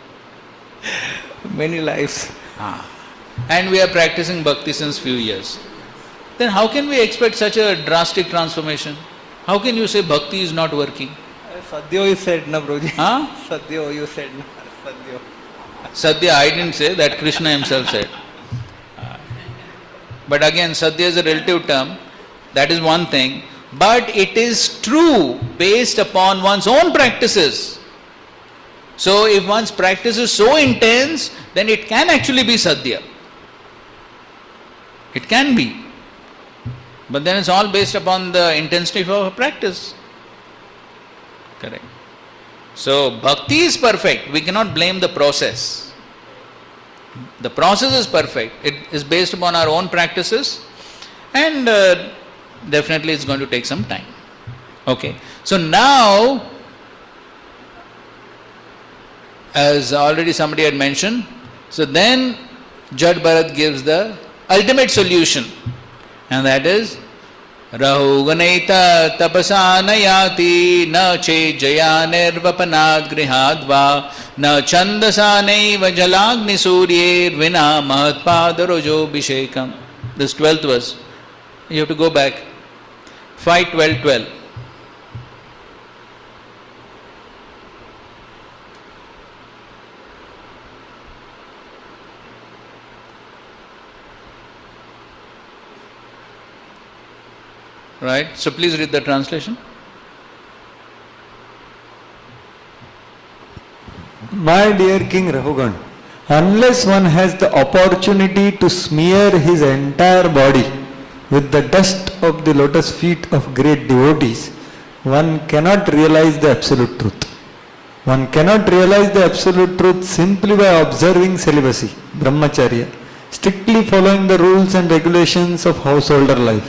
Speaker 3: Many lives.
Speaker 1: And we are practicing bhakti since few years. Then how can we expect such a drastic transformation? How can you say bhakti is not working?
Speaker 3: Sadhyo you said, na Prabhuji.
Speaker 1: Sadhyo you said, na Sadhyo. Sadhya I didn't say, that Krishna himself said. But again, Sadhya is a relative term. That is one thing. But it is true based upon one's own practices. So if one's practice is so intense, then it can actually be sadhya. It can be. But then it's all based upon the intensity of our practice. Correct. So bhakti is perfect. We cannot blame the process. The process is perfect. It is based upon our own practices, and definitely it's going to take some time. Okay. So now, as already somebody had mentioned, so then Jad Bharat gives the ultimate solution, and that is Rahuganaita tapasanayati na che jayanirvapanad grihadva na chandasanaiva jalagni suryir vina mahatpadarajo bhishekam. This 12th verse. You have to go back. 5:12:12. Right? So please read the translation.
Speaker 9: My dear King Rahugan, unless one has the opportunity to smear his entire body with the dust of the lotus feet of great devotees, one cannot realize the absolute truth. One cannot realize the absolute truth simply by observing celibacy, brahmacharya, strictly following the rules and regulations of householder life,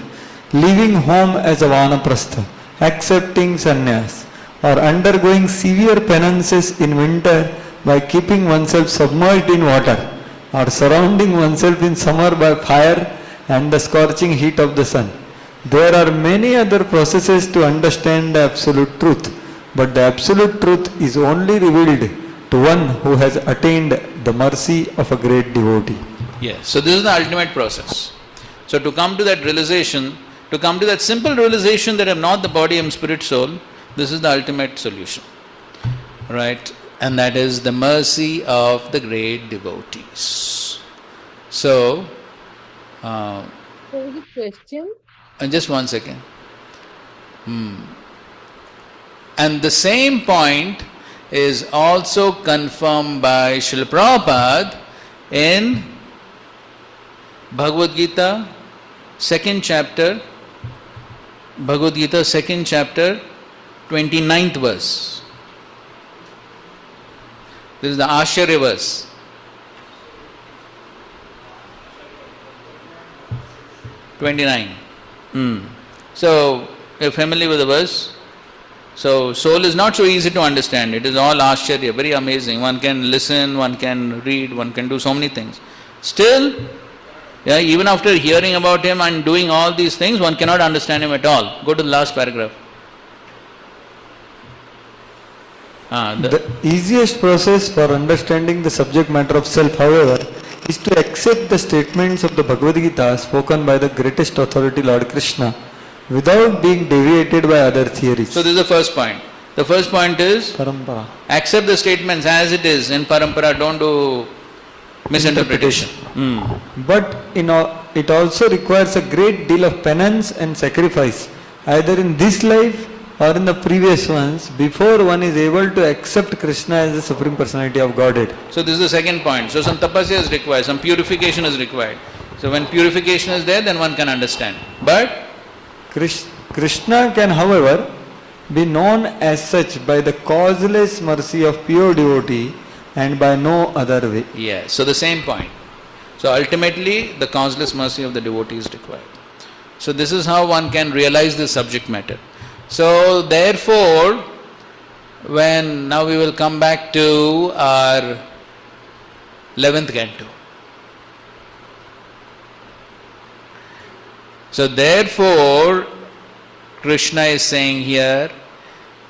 Speaker 9: leaving home as a vanaprastha, accepting sannyas, or undergoing severe penances in winter by keeping oneself submerged in water, or surrounding oneself in summer by fire and the scorching heat of the sun. There are many other processes to understand the absolute truth, but the absolute truth is only revealed to one who has attained the mercy of a great devotee.
Speaker 1: Yes, so this is the ultimate process. So to come to that realization, to come to that simple realization that I am not the body, I am spirit soul, this is the ultimate solution. Right? And that is the mercy of the great devotees. So,
Speaker 10: What was the question?
Speaker 1: just one second. And the same point is also confirmed by Srila Prabhupada in Bhagavad Gita, second chapter, 29th verse. This is the Asharya verse. 29. So, you're familiar with the verse? So, soul is not so easy to understand. It is all Asharya, very amazing. One can listen, one can read, one can do so many things. Still, even after hearing about him and doing all these things, one cannot understand him at all. Go to the last paragraph.
Speaker 9: The easiest process for understanding the subject matter of self, however, is to accept the statements of the Bhagavad Gita spoken by the greatest authority Lord Krishna without being deviated by other theories.
Speaker 1: So this is the first point. The first point is
Speaker 9: Parampara.
Speaker 1: Accept the statements as it is in Parampara, don't do misinterpretation.
Speaker 9: But it also requires a great deal of penance and sacrifice, either in this life or in the previous ones, before one is able to accept Krishna as the Supreme Personality of Godhead.
Speaker 1: So this is the second point. So some tapasya is required, some purification is required. So when purification is there, then one can understand. But
Speaker 9: Krishna can, however, be known as such by the causeless mercy of pure devotee and by no other way.
Speaker 1: Yes, so the same point. So ultimately, the causeless mercy of the devotee is required. So this is how one can realize this subject matter. So therefore, now we will come back to our 11th canto. So therefore, Krishna is saying here,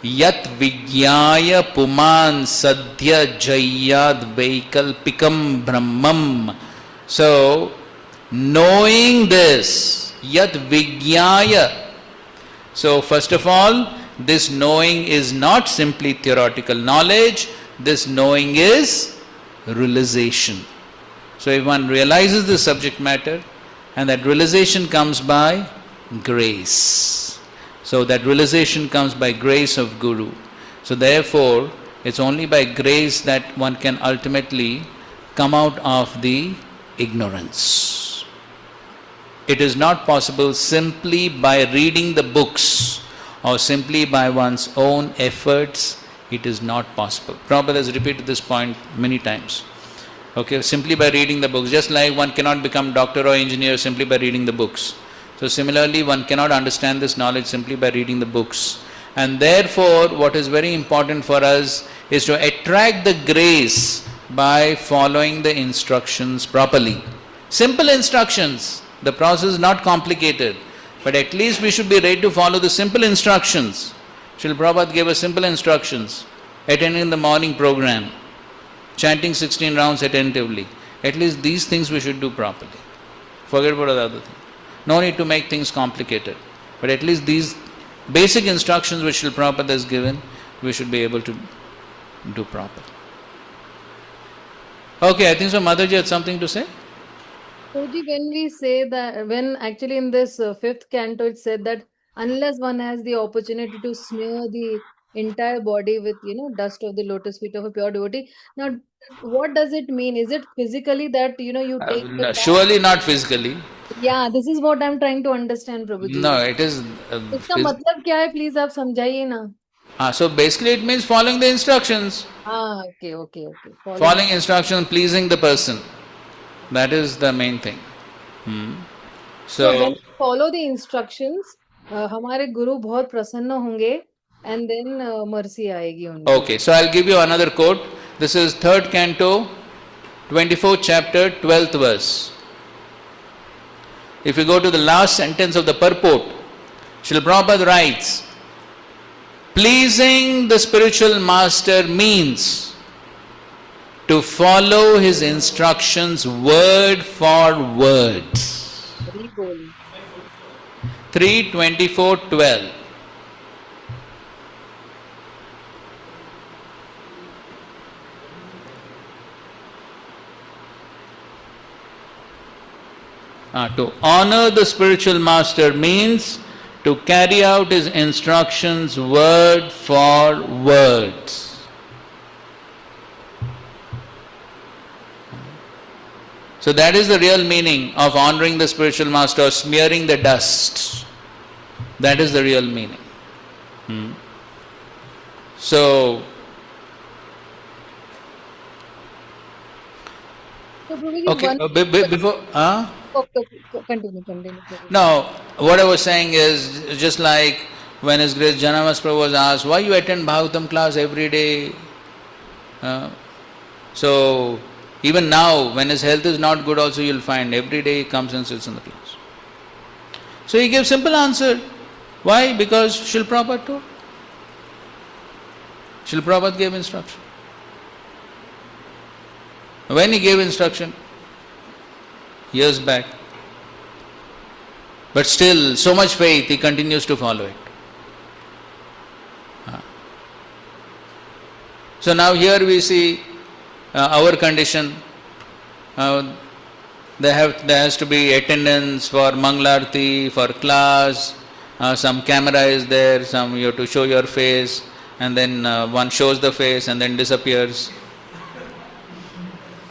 Speaker 1: Yat Vijnaya Puman Sadhya Jayad Vaikalpikam Brahmam. So, knowing this, Yat Vijnaya. So, first of all, this knowing is not simply theoretical knowledge, this knowing is realization. So, if one realizes the subject matter, and that realization comes by grace. So that realization comes by grace of Guru. So therefore, it's only by grace that one can ultimately come out of the ignorance. It is not possible simply by reading the books or simply by one's own efforts. It is not possible. Prabhupada has repeated this point many times. Okay, simply by reading the books. Just like one cannot become doctor or engineer simply by reading the books. So similarly, one cannot understand this knowledge simply by reading the books. And therefore, what is very important for us is to attract the grace by following the instructions properly. Simple instructions. The process is not complicated. But at least we should be ready to follow the simple instructions. Srila Prabhupada gave us simple instructions. Attending the morning program. Chanting 16 rounds attentively. At least these things we should do properly. Forget about the other thing. No need to make things complicated. But at least these basic instructions which Srila Prabhupada has given, we should be able to do properly. Okay, I think so Mataji had something to say?
Speaker 10: Prabhuji, when we say that, when actually in this fifth canto it said that unless one has the opportunity to smear the entire body with, dust of the lotus feet of a pure devotee. Now, what does it mean? Is it physically that, you take the bath?
Speaker 1: Surely not physically.
Speaker 10: Yeah, this is what I'm trying to understand, Prabhuji.
Speaker 1: No, it is...
Speaker 10: इसका मतलब क्या है? Please आप समझाइए ना.
Speaker 1: So basically it means following the instructions.
Speaker 10: Okay.
Speaker 1: Following instructions, pleasing the person. That is the main thing.
Speaker 10: So when we follow the instructions, हमारे गुरु बहुत प्रसन्न होंगे and then mercy आएगी उनको.
Speaker 1: Okay, so I'll give you another quote. This is 3rd canto, 24th chapter, 12th verse. If you go to the last sentence of the purport, Srila Prabhupada writes, pleasing the spiritual master means to follow his instructions word for word. 3:24:12. To honor the spiritual master means to carry out his instructions word for word. So that is the real meaning of honoring the spiritual master, or smearing the dust. That is the real meaning. So okay, before
Speaker 10: Continue.
Speaker 1: now, what I was saying is, just like when His Grace Janamas Prabhu was asked, why you attend Bhagavatam class every day? So, even now, when his health is not good also, you'll find every day he comes and sits in the class. So he gave simple answer. Why? Because Srila Prabhupada told. Srila Prabhupada gave instruction. When he gave instruction? Years back. But still, so much faith, he continues to follow it. So now here we see our condition. There has to be attendance for Mangalarti, for class, some camera is there, some you have to show your face, and then one shows the face and then disappears.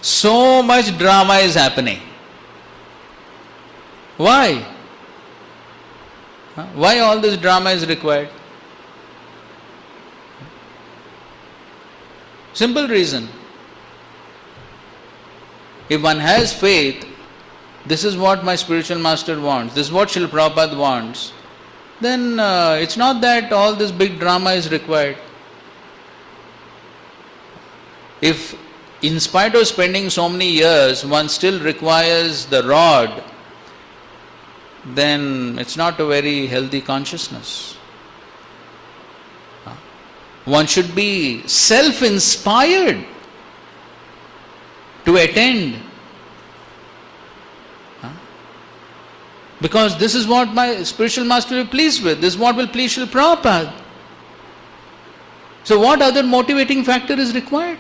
Speaker 1: So much drama is happening. Why? Why all this drama is required? Simple reason. If one has faith, this is what my spiritual master wants, this is what Srila Prabhupada wants, then it's not that all this big drama is required. If in spite of spending so many years, one still requires the rod, then it's not a very healthy consciousness. One should be self-inspired to attend. Because this is what my spiritual master will be pleased with. This is what will please Srila Prabhupada. So what other motivating factor is required?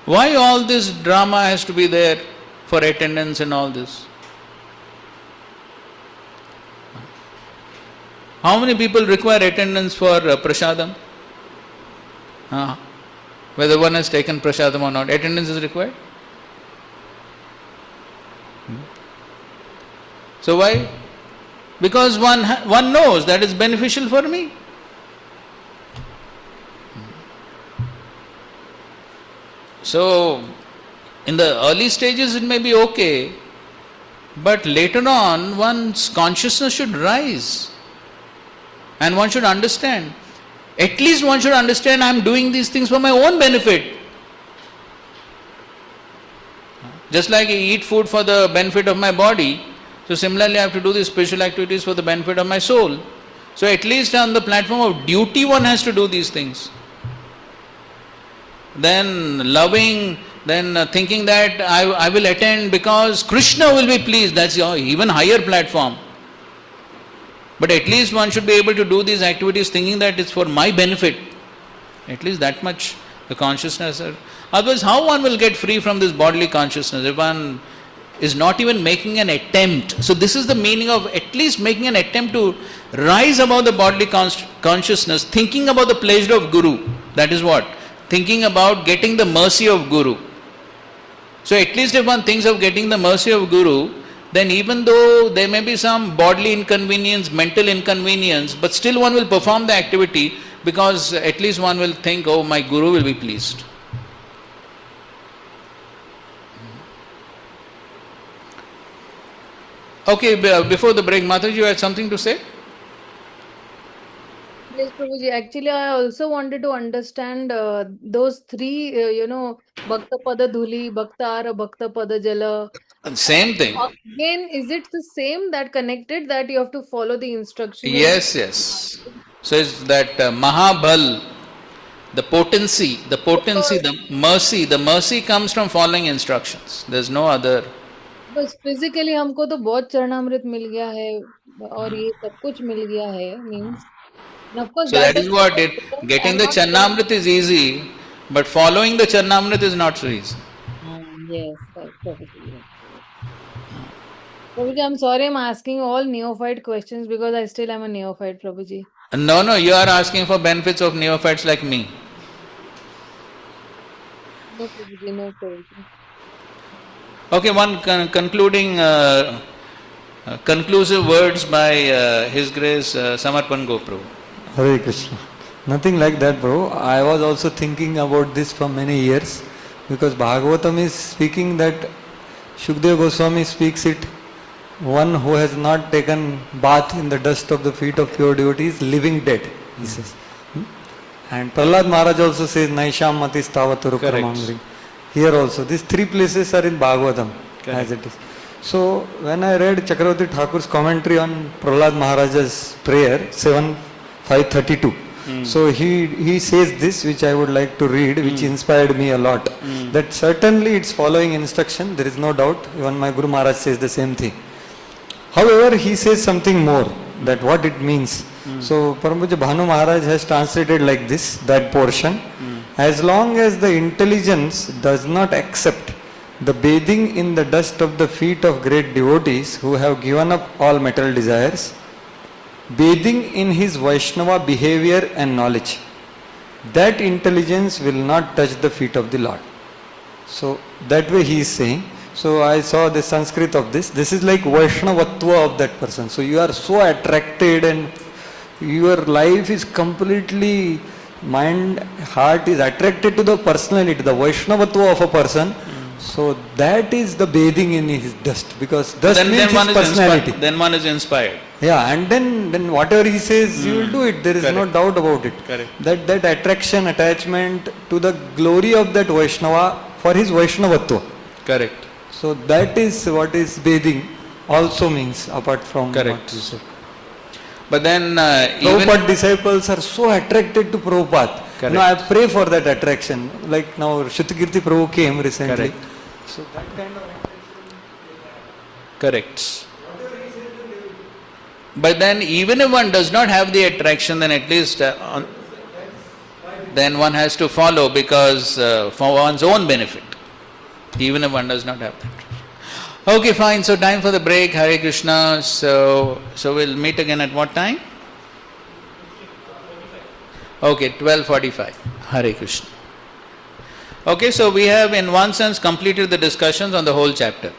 Speaker 1: Why all this drama has to be there for attendance and all this? How many people require attendance for prasadam? Whether one has taken prasadam or not, attendance is required. So why? Because one knows that is beneficial for me. So in the early stages it may be okay, but later on one's consciousness should rise. And one should understand, at least one should understand I am doing these things for my own benefit. Just like I eat food for the benefit of my body, so similarly I have to do these spiritual activities for the benefit of my soul. So at least on the platform of duty one has to do these things. Then loving, then thinking that I will attend because Krishna will be pleased, that's your even higher platform. But at least one should be able to do these activities thinking that it's for my benefit. At least that much the consciousness. Otherwise, how one will get free from this bodily consciousness if one is not even making an attempt? So this is the meaning of at least making an attempt to rise above the bodily consciousness, thinking about the pleasure of Guru. That is what? Thinking about getting the mercy of Guru. So at least if one thinks of getting the mercy of Guru, then even though there may be some bodily inconvenience, mental inconvenience, but still one will perform the activity because at least one will think, oh, my Guru will be pleased. Okay, before the break, Mataji, you had something to say?
Speaker 10: Yes, Prabhuji. Actually, I also wanted to understand those three, Bhakta Pada Dhuli, Bhakta Ara, Bhakta Pada Jala.
Speaker 1: Same thing.
Speaker 10: Again, is it the same that connected that you have to follow the instruction?
Speaker 1: Yes. So it's that Mahabhal, The potency, the mercy comes from following instructions. There's no other.
Speaker 10: बस physically हमको तो बहुत चरणामृत मिल गया है और ये सब कुछ मिल गया है means of course
Speaker 1: So
Speaker 10: that
Speaker 1: that
Speaker 10: is
Speaker 1: is what it,
Speaker 10: because
Speaker 1: getting
Speaker 10: I'm
Speaker 1: the
Speaker 10: not saying
Speaker 1: Charnamrit is easy, but following the Charnamrit is not so easy.
Speaker 10: yes correct, Prabhuji, yes, yes. Prabhuji, I'm sorry I'm asking all neophyte questions because I still am a neophyte, Prabhuji.
Speaker 1: No, you are asking for benefits of neophytes like me.
Speaker 10: No, Prabhuji, no, Prabhuji.
Speaker 1: Okay, one conclusive words by His Grace Samarpan Gopru.
Speaker 9: Hare Krishna. Nothing like that, bro. I was also thinking about this for many years because Bhagavatam is speaking that Shukdev Goswami speaks it. One who has not taken bath in the dust of the feet of pure devotees, living dead, he says. And Prahlad Maharaj also says, Naisham Matis Tavaturu Kramamri. Here also, these three places are in Bhagavatam, as it is. So, when I read Chakravarti Thakur's commentary on Prahlad Maharaj's prayer, 7.532, so he says this, which I would like to read, which inspired me a lot. That certainly it's following instruction, there is no doubt. Even my Guru Maharaj says the same thing. However, he says something more, that what it means. So, Paramapuja Bhanu Maharaj has translated like this, that portion. As long as the intelligence does not accept the bathing in the dust of the feet of great devotees who have given up all material desires, bathing in his Vaishnava behavior and knowledge, that intelligence will not touch the feet of the Lord. So, that way he is saying. So I saw the Sanskrit of this. This is like Vaishnavatva of that person. So you are so attracted and your life is completely, mind, heart is attracted to the personality, the Vaishnavatva of a person. So that is the bathing in his dust, because dust means his personality.
Speaker 1: Then one is inspired.
Speaker 9: Yeah, and then whatever he says, you will do it. There is no doubt about it. That attraction, attachment to the glory of that Vaishnava for his Vaishnavatva.
Speaker 1: Correct.
Speaker 9: So that is what is bathing also means, apart from what you said.
Speaker 1: But then
Speaker 9: Prabhupada disciples are so attracted to Prabhupada. You know, I pray for that attraction. Like now Shrutikirti Prabhu came recently. So that kind of attraction.
Speaker 1: Correct. But then even if one does not have the attraction, then at least then one has to follow, because for one's own benefit. Even if one does not have that. Okay, fine. So time for the break. Hare Krishna. So we'll meet again at what time? Okay, 12:45. Hare Krishna. Okay, so we have in one sense completed the discussions on the whole chapter,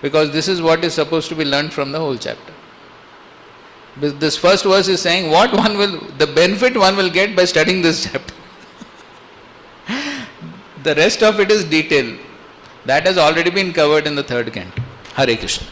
Speaker 1: because this is what is supposed to be learned from the whole chapter. This first verse is saying the benefit one will get by studying this chapter. The rest of it is detail. That has already been covered in the third canto. Hare Krishna.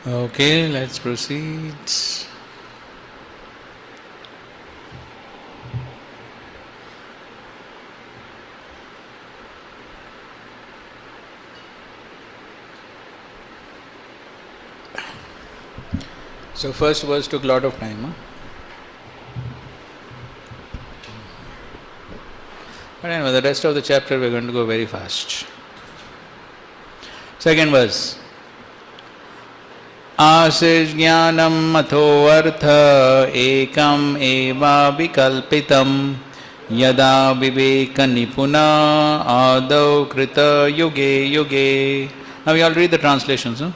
Speaker 1: Okay, let's proceed. So first verse took a lot of time. But anyway, the rest of the chapter we're going to go very fast. Second verse. Asis jnanam matho artha ekam eva vikalpitam yada viveka nipuna adau krita yuge yuge. Now we all read the translations. Huh?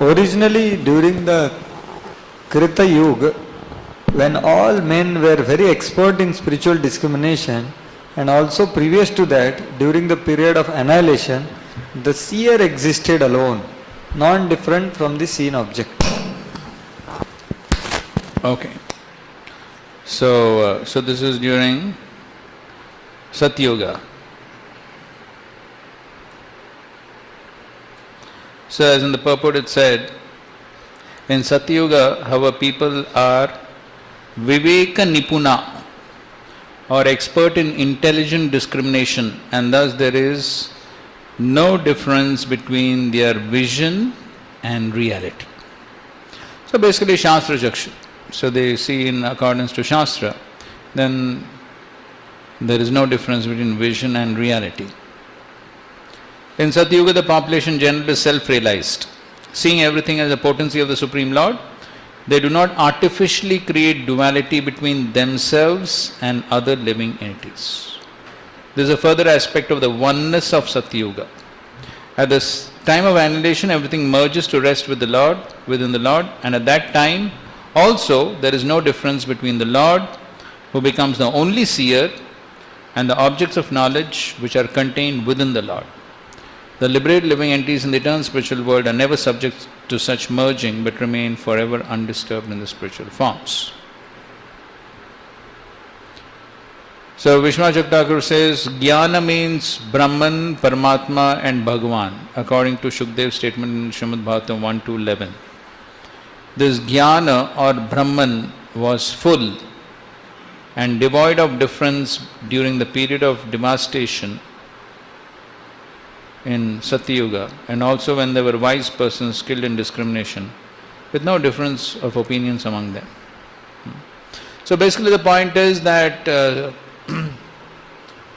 Speaker 9: Originally, during the Krita Yuga, when all men were very expert in spiritual discrimination, and also previous to that, during the period of annihilation, the seer existed alone, non-different from the seen object.
Speaker 1: Okay. So this is during Satyuga. So as in the purport it said, in Satyuga, however, people are Viveka Nipuna, or expert in intelligent discrimination, and thus there is no difference between their vision and reality. So basically Shastra Jaksha. So they see in accordance to Shastra, then there is no difference between vision and reality. In Satyuga, the population generally is self-realized. Seeing everything as a potency of the Supreme Lord, they do not artificially create duality between themselves and other living entities. This is a further aspect of the oneness of Satyuga. At this time of annihilation, everything merges to rest with the Lord, within the Lord, and at that time also there is no difference between the Lord, who becomes the only seer, and the objects of knowledge which are contained within the Lord. The liberated living entities in the eternal spiritual world are never subject to such merging, but remain forever undisturbed in the spiritual forms. So Vishwanath Thakur says, Jnana means Brahman, Paramatma and Bhagavan, according to Shukdev's statement in Srimad Bhagavatam 1-11. This Jnana or Brahman was full and devoid of difference during the period of devastation in Satyuga, and also when there were wise persons skilled in discrimination, with no difference of opinions among them. So basically the point is that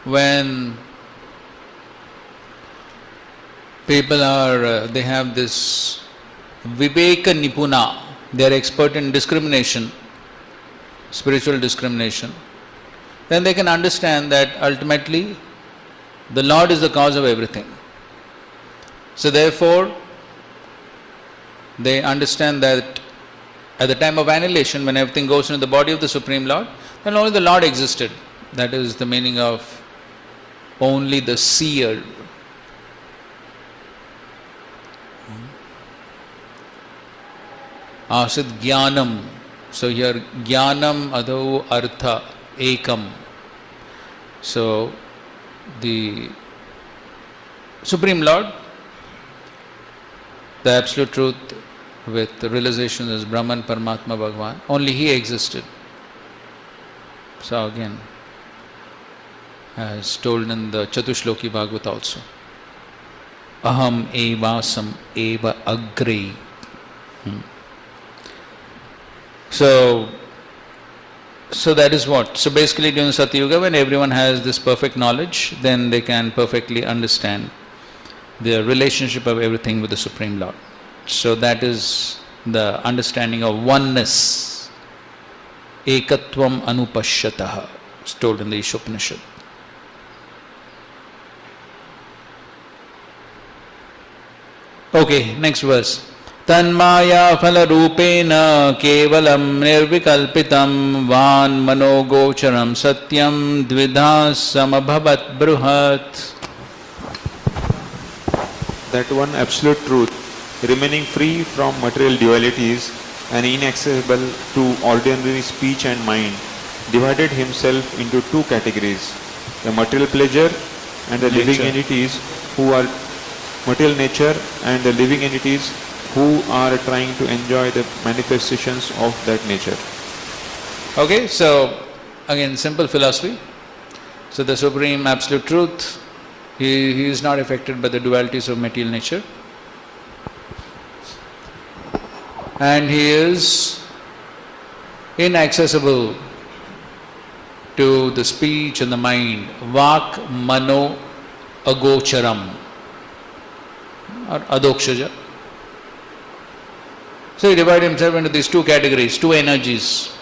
Speaker 1: when people are, they have this Viveka Nipuna, they are expert in discrimination, spiritual discrimination, then they can understand that ultimately the Lord is the cause of everything. So therefore, they understand that at the time of annihilation, when everything goes into the body of the Supreme Lord, then only the Lord existed. That is the meaning of only the seer. Asit Jnanam. So here Jnanam Adau Artha Ekam. So the Supreme Lord, the absolute truth with the realization is Brahman, Paramatma, Bhagavan. Only He existed. So again, as told in the Chatushloki Bhagavata also, Aham evasam eva agre. So that is what. So basically during Satyuga, when everyone has this perfect knowledge, then they can perfectly understand the relationship of everything with the Supreme Lord. So that is the understanding of oneness. Ekatvam anupashyataha, is told in the Ishopanishad. Okay, next verse. Tanmaya phala rupena kevalam nirvikalpitam van manogocharam satyam dvidha samabhavat bruhat.
Speaker 11: That one absolute truth, remaining free from material dualities and inaccessible to ordinary speech and mind, divided himself into two categories, a material pleasure and the living entities who are material nature, and the living entities who are trying to enjoy the manifestations of that nature.
Speaker 1: Okay, so again, simple philosophy. So the Supreme Absolute Truth, he is not affected by the dualities of material nature. And he is inaccessible to the speech and the mind. Vak mano agocharam or adokshaja. So he divided himself into these two categories, two energies.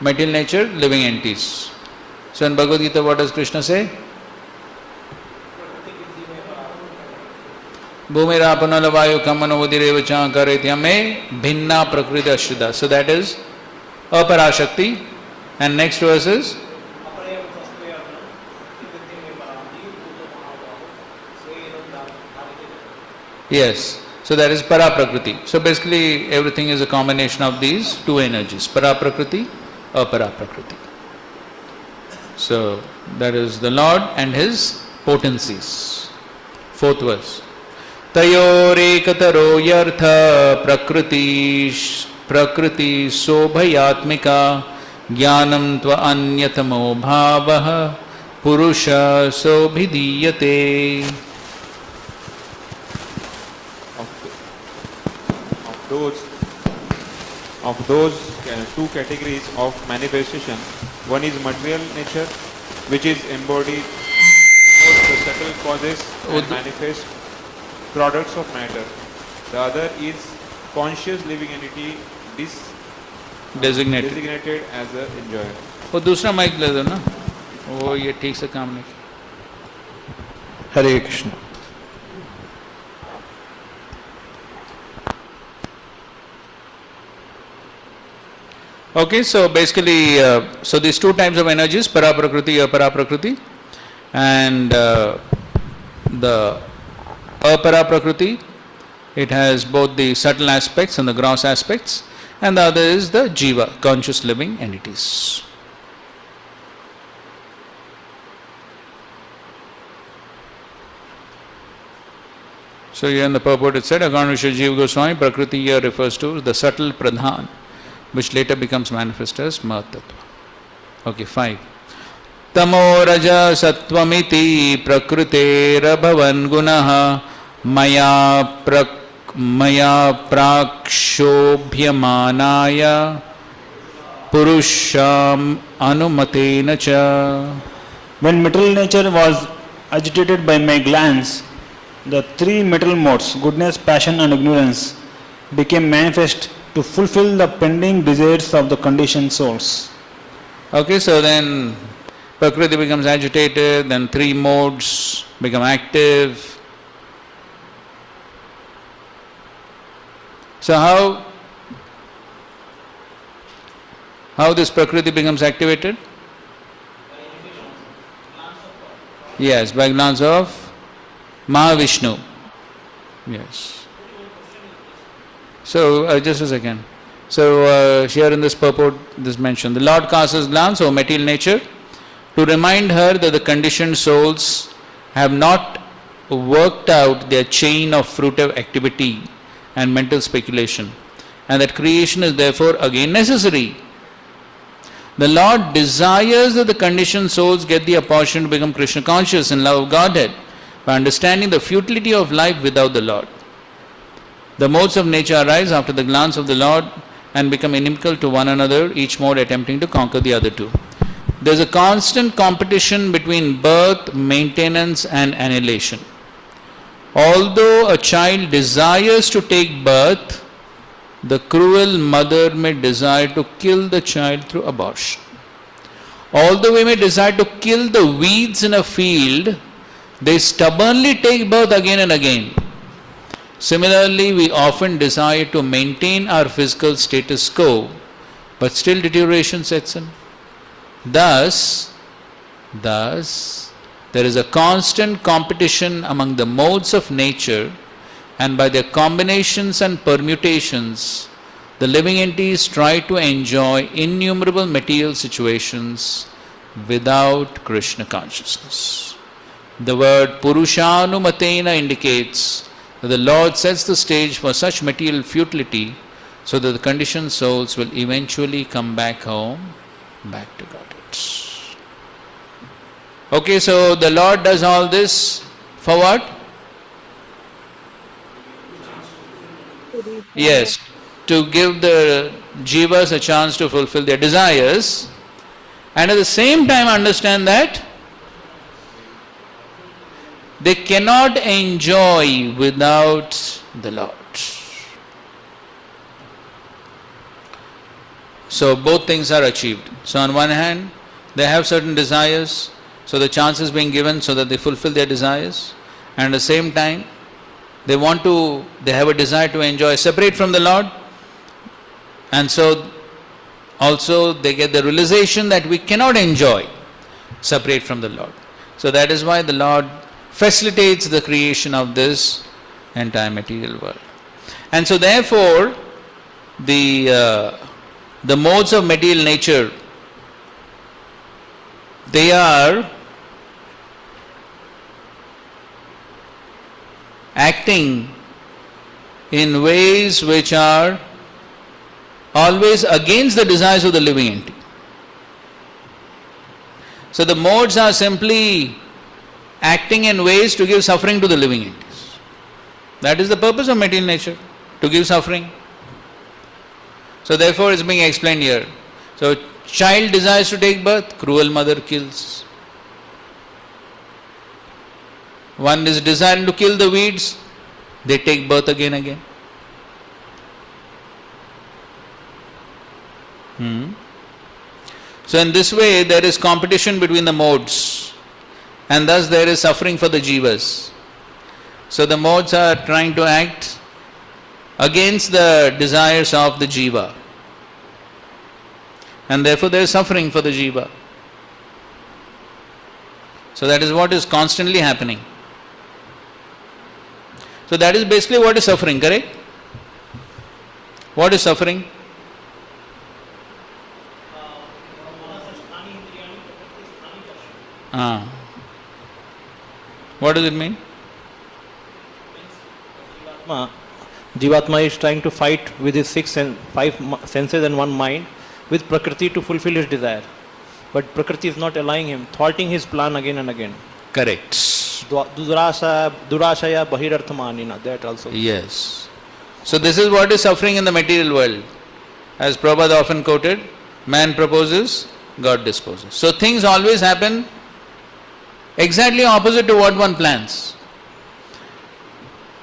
Speaker 1: Material nature, living entities. So in Bhagavad Gita, what does Krishna say? Bhumirapana vayu kamano udireva chankaretyame bhinna prakriti ashuddha. So that is aparashakti. And next verse is yes. So that is para-prakriti. So basically everything is a combination of these two energies, para-prakriti, apara-prakriti. So that is the Lord and His potencies. Fourth verse. Tayorekataro yartha prakriti sobhayatmika jnanam tva anyatamo bhavaha purusha sobhidiyate.
Speaker 11: Of those two categories of manifestation, one is material nature, which is embodied both the subtle causes and manifest products of matter. The other is conscious living entity designated as the enjoyer.
Speaker 1: वो दूसरा mic ले दो ना, वो ये ठीक से काम नहीं.
Speaker 3: Hare Krishna.
Speaker 1: Okay, so basically, so these two types of energies, para-prakriti, apara-prakriti, and the apara-prakriti, it has both the subtle aspects and the gross aspects, and the other is the jiva, conscious living entities. So here in the purport it said, according to Jiva Goswami, prakriti here refers to the subtle pradhan, which later becomes manifest as Mahatattva. Okay, 5. Tamo raja sattvamiti prakriterabhavan gunaha maya prakshobhyamanaya purusham anumatena cha.
Speaker 8: When material nature was agitated by my glance, the three material modes, goodness, passion and ignorance, became manifest to fulfill the pending desires of the conditioned souls.
Speaker 1: Okay, so then Prakriti becomes agitated, then three modes become active. So how this Prakriti becomes activated? Yes, by glance of Mahavishnu. Yes. So, just a second. So, here in this purport, this mentioned, the Lord casts his glance over material nature to remind her that the conditioned souls have not worked out their chain of fruitive activity and mental speculation, and that creation is therefore again necessary. The Lord desires that the conditioned souls get the opportunity to become Krishna conscious in love of Godhead by understanding the futility of life without the Lord. The modes of nature arise after the glance of the Lord and become inimical to one another, each mode attempting to conquer the other two. There is a constant competition between birth, maintenance and annihilation. Although a child desires to take birth, the cruel mother may desire to kill the child through abortion. Although we may desire to kill the weeds in a field, they stubbornly take birth again and again. Similarly, we often desire to maintain our physical status quo, but still deterioration sets in. Thus, there is a constant competition among the modes of nature, and by their combinations and permutations, the living entities try to enjoy innumerable material situations without Krishna consciousness. The word Purushanumatena indicates that the Lord sets the stage for such material futility so that the conditioned souls will eventually come back home, back to Godhead. Okay, so the Lord does all this for what? Yes, to give the jivas a chance to fulfill their desires, and at the same time understand that they cannot enjoy without the Lord. So both things are achieved. So on one hand, they have certain desires, so the chance is being given so that they fulfill their desires, and at the same time, they have a desire to enjoy separate from the Lord, and so also they get the realization that we cannot enjoy separate from the Lord. So that is why the Lord facilitates the creation of this entire material world. And so therefore, the modes of material nature, they are acting in ways which are always against the desires of the living entity. So the modes are simply acting in ways to give suffering to the living entities. That is the purpose of material nature, to give suffering. So therefore it's being explained here. So child desires to take birth, cruel mother kills. One is desiring to kill the weeds, they take birth again. So in this way there is competition between the modes, and thus there is suffering for the jivas. So the modes are trying to act against the desires of the jiva, and therefore there is suffering for the jiva. So that is what is constantly happening. So that is basically what is suffering, correct? What is suffering? What does it mean?
Speaker 3: Jivatma is trying to fight with his five senses and one mind with Prakriti to fulfill his desire. But Prakriti is not allowing him, thwarting his plan again and again.
Speaker 1: Correct.
Speaker 3: Durashaya bahirarthamanina, that also.
Speaker 1: Yes. So this is what is suffering in the material world. As Prabhupada often quoted, man proposes, God disposes. So things always happen exactly opposite to what one plans.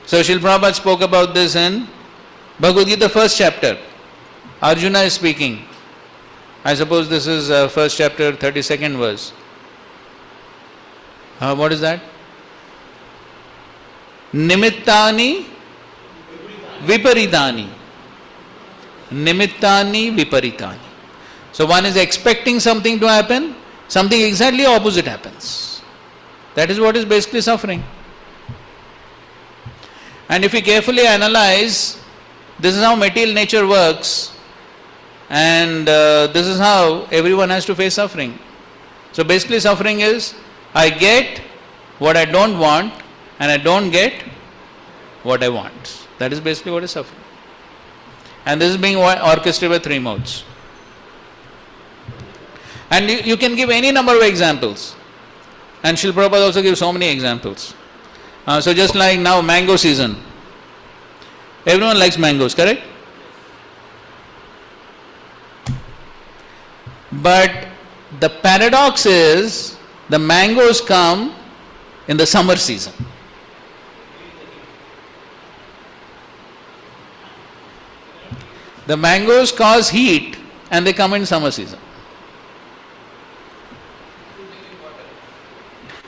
Speaker 1: So Srila Prabhupada spoke about this in Bhagavad Gita, first chapter. Arjuna is speaking. I suppose this is first chapter, 32nd verse. What is that? Nimittani viparitani. Nimittani viparitani. So one is expecting something to happen, something exactly opposite happens. That is what is basically suffering. And if we carefully analyze, this is how material nature works, and this is how everyone has to face suffering. So basically suffering is, I get what I don't want, and I don't get what I want. That is basically what is suffering. And this is being orchestrated by three modes. And you can give any number of examples. And Srila Prabhupada also gives so many examples. So just like now mango season. Everyone likes mangoes, correct? But the paradox is, the mangoes come in the summer season. The mangoes cause heat and they come in summer season.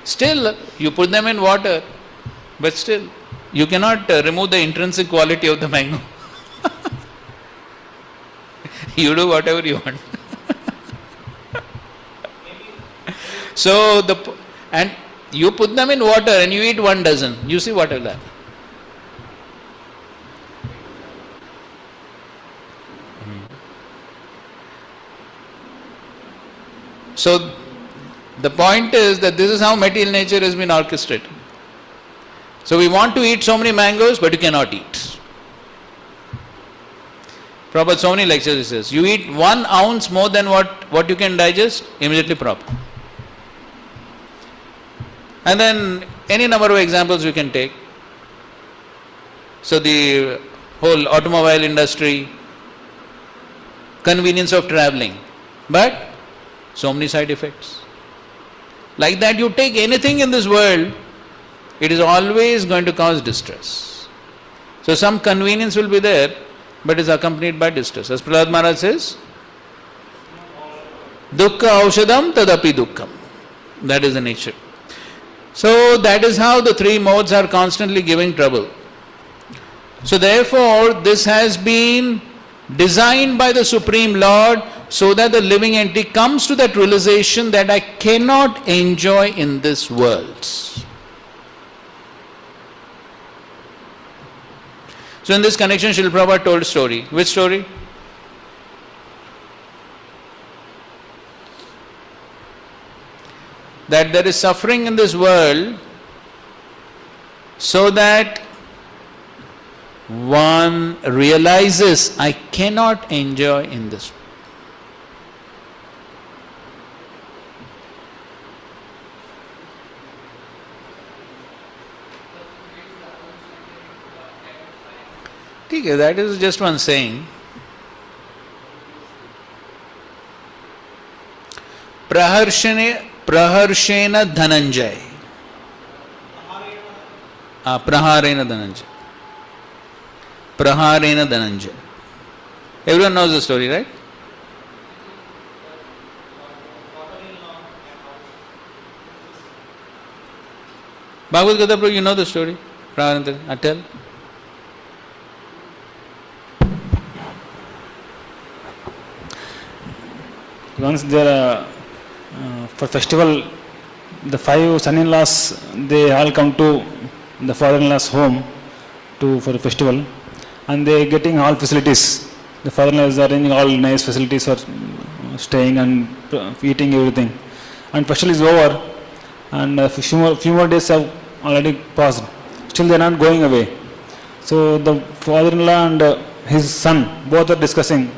Speaker 1: Still, you put them in water, but still, you cannot remove the intrinsic quality of the mango. You do whatever you want. So, and you put them in water and you eat 1 dozen. You see what will happen. So, The point is that this is how material nature has been orchestrated. So we want to eat so many mangoes, but you cannot eat. Prabhupada, so many lectures he says, you eat 1 ounce more than what you can digest, immediately Prabhupada. And then any number of examples we can take. So the whole automobile industry, convenience of traveling, but so many side effects. Like that, you take anything in this world, it is always going to cause distress. So some convenience will be there, but is accompanied by distress. As Prahlad Maharaj says, dukkha aushadam tadapi dukkham. That is the nature. So that is how the 3 modes are constantly giving trouble. So therefore, this has been designed by the Supreme Lord so that the living entity comes to that realization that I cannot enjoy in this world. So in this connection, Srila Prabhupada told a story. Which story? That there is suffering in this world so that one realizes I cannot enjoy in this world. Okay, that is just one saying. Praharshena Dhananjay. Praharena Dhananjay. Praharena Dhananjay. Everyone knows the story, right? Bhagavad Gita, Prabhu, you know the story? Praharena, tell.
Speaker 8: Once there for festival, the 5 son-in-laws, they all come to the father-in-law's home for the festival, and they getting all facilities. The father-in-law is arranging all nice facilities for staying and eating everything. And festival is over, and a few more days have already passed. Still they are not going away. So the father-in-law and his son both are discussing.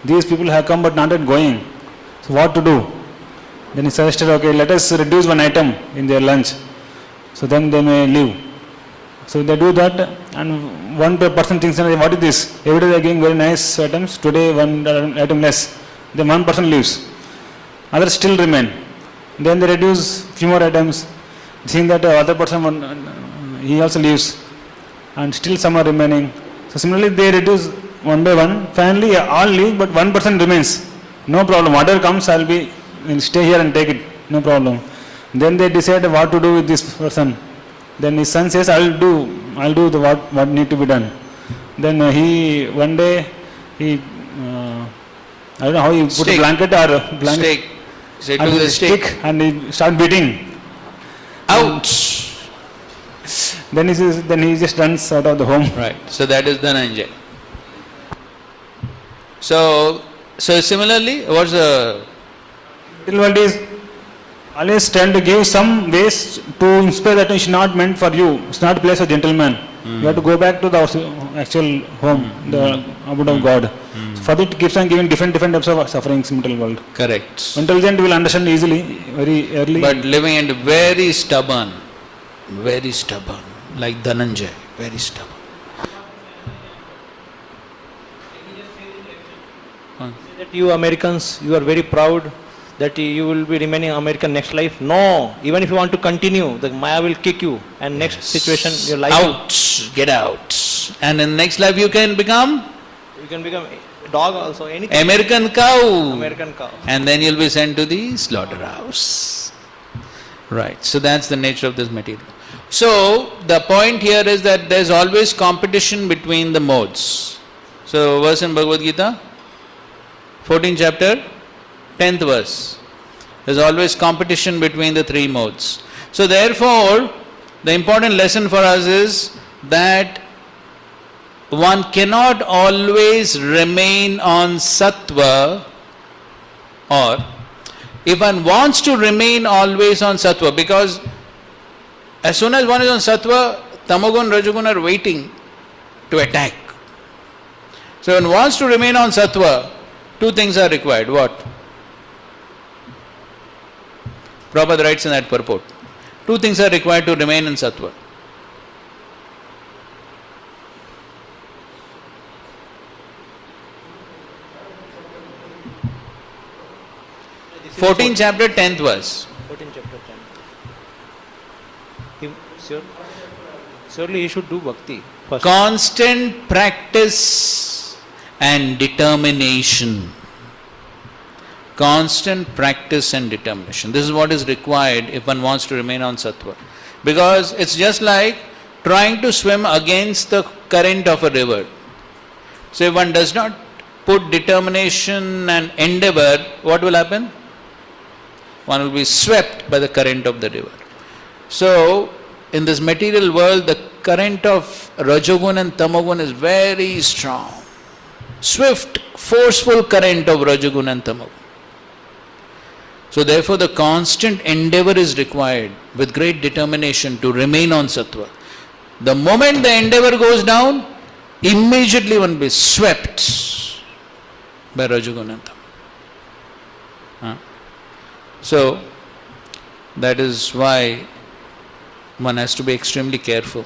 Speaker 8: These people have come but not yet going. So what to do? Then he suggested, okay, let us reduce one item in their lunch. So then they may leave. So they do that, and one person thinks, what is this? Every day they are giving very nice items. Today one item less. Then one person leaves. Others still remain. Then they reduce few more items. Seeing that other person, he also leaves. And still some are remaining. So similarly they reduce one by one. Finally all leave, but one person remains. No problem. Whatever comes, I'll stay here and take it. No problem. Then they decide what to do with this person. Then his son says, I'll do the what need to be done. Then one day I don't know how he put a blanket
Speaker 1: Stick. Say to
Speaker 8: and
Speaker 1: the stick.
Speaker 8: And he start beating.
Speaker 1: Ouch!
Speaker 8: Then he just runs out of the home.
Speaker 1: Right. So that is Dhananjay. So similarly, what's the...
Speaker 8: Till world is always trying to give some ways to inspire that it's not meant for you. It's not a place of gentleman. You have to go back to the actual home, the abode of God. So for that it keeps on giving different types of sufferings in mental world.
Speaker 1: Correct.
Speaker 8: Intelligent will understand easily, very early.
Speaker 1: But living in very stubborn, like Dhananjay, very stubborn.
Speaker 3: That you Americans, you are very proud that you will be remaining American next life. No, even if you want to continue, the Maya will kick you, and next situation your life.
Speaker 1: Out, get out. And in next life you can become?
Speaker 3: You can become a dog also, anything.
Speaker 1: American cow.
Speaker 3: American cow.
Speaker 1: And then you'll be sent to the slaughterhouse. Right. So that's the nature of this material. So the point here is that there's always competition between the modes. So verse in Bhagavad Gita, 14th chapter, 10th verse. There's always competition between the 3 modes. So therefore, the important lesson for us is that one cannot always remain on sattva, or if one wants to remain always on sattva, because as soon as one is on sattva, tamagun, rajagun are waiting to attack. So when one wants to remain on sattva, two things are required. What? Prabhupada writes in that purport. Two things are required to remain in sattva. Fourteenth chapter, 10th verse.
Speaker 3: 14th chapter 10. Surely he should do bhakti first.
Speaker 1: Constant practice and determination. Constant practice and determination. This is what is required if one wants to remain on sattva. Because it's just like trying to swim against the current of a river. So if one does not put determination and endeavor, what will happen? One will be swept by the current of the river. So in this material world, the current of Rajagun and Tamagun is very strong. Swift, forceful current of Rajagun and Tamagun. So therefore the constant endeavor is required with great determination to remain on sattva. The moment the endeavor goes down, immediately one will be swept by Rajagun and Tamagun. So that is why one has to be extremely careful.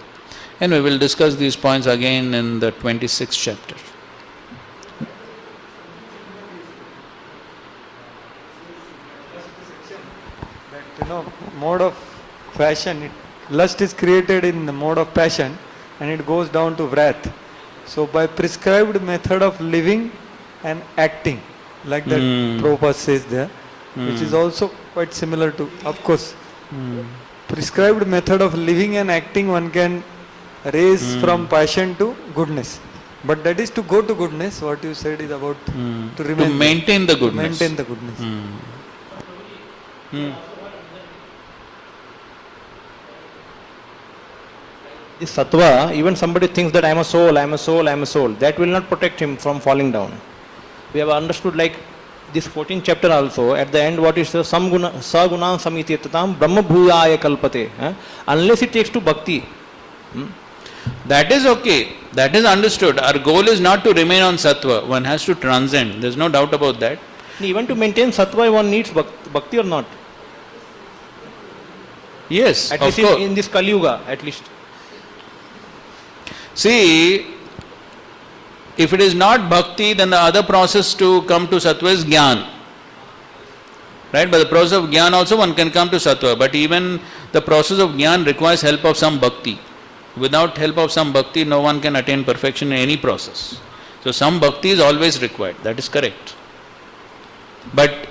Speaker 1: And we will discuss these points again in the 26th chapter.
Speaker 9: Mode of passion, lust is created in the mode of passion and it goes down to wrath. So by prescribed method of living and acting, like that Prabhupada says there, which is also quite similar to, of course, prescribed method of living and acting, one can raise from passion to goodness. But that is to go to goodness. What you said is about to remain,
Speaker 1: to maintain the goodness.
Speaker 9: To maintain the goodness.
Speaker 3: This sattva, even somebody thinks that I am a soul, I am a soul, I am a soul, that will not protect him from falling down. We have understood, like this 14th chapter also, at the end what is the samguna saguna samitetatam brahma bhuyaya kalpate. Unless it takes to bhakti.
Speaker 1: That is okay. That is understood. Our goal is not to remain on sattva. One has to transcend. There is no doubt about that.
Speaker 3: Even to maintain sattva, one needs bhakti or not?
Speaker 1: Yes,
Speaker 3: at least in this Kali Yuga, at least.
Speaker 1: See, if it is not bhakti, then the other process to come to sattva is jnana. Right? By the process of jnana also one can come to sattva. But even the process of jnana requires help of some bhakti. Without help of some bhakti, no one can attain perfection in any process. So some bhakti is always required. That is correct. But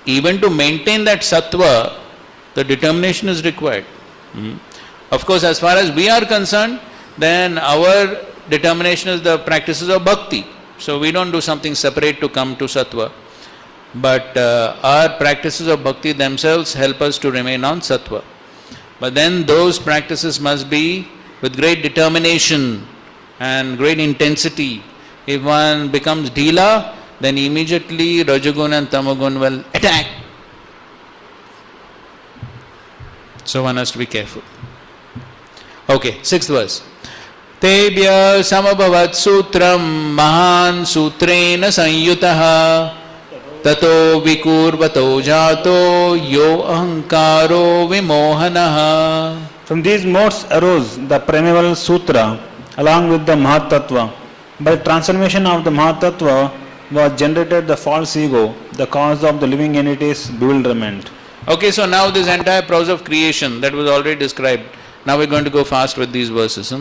Speaker 1: even to maintain that sattva, the determination is required. Of course, as far as we are concerned, then our determination is the practices of bhakti. So we don't do something separate to come to sattva. But our practices of bhakti themselves help us to remain on sattva. But then those practices must be with great determination and great intensity. If one becomes dhila, then immediately Rajagun and Tamagun will attack. So one has to be careful. Okay, 6th verse. Tebhya samabhavat sutram mahan sutrena sanyutaha tato vikurvato jato yo ahankaro vimohanaha.
Speaker 8: From these modes arose the primeval sutra along with the Mahatattva. By transformation of the Mahatattva was generated the false ego, the cause of the living entity's bewilderment.
Speaker 1: Okay, so now this entire process of creation that was already described. Now we're going to go fast with these verses.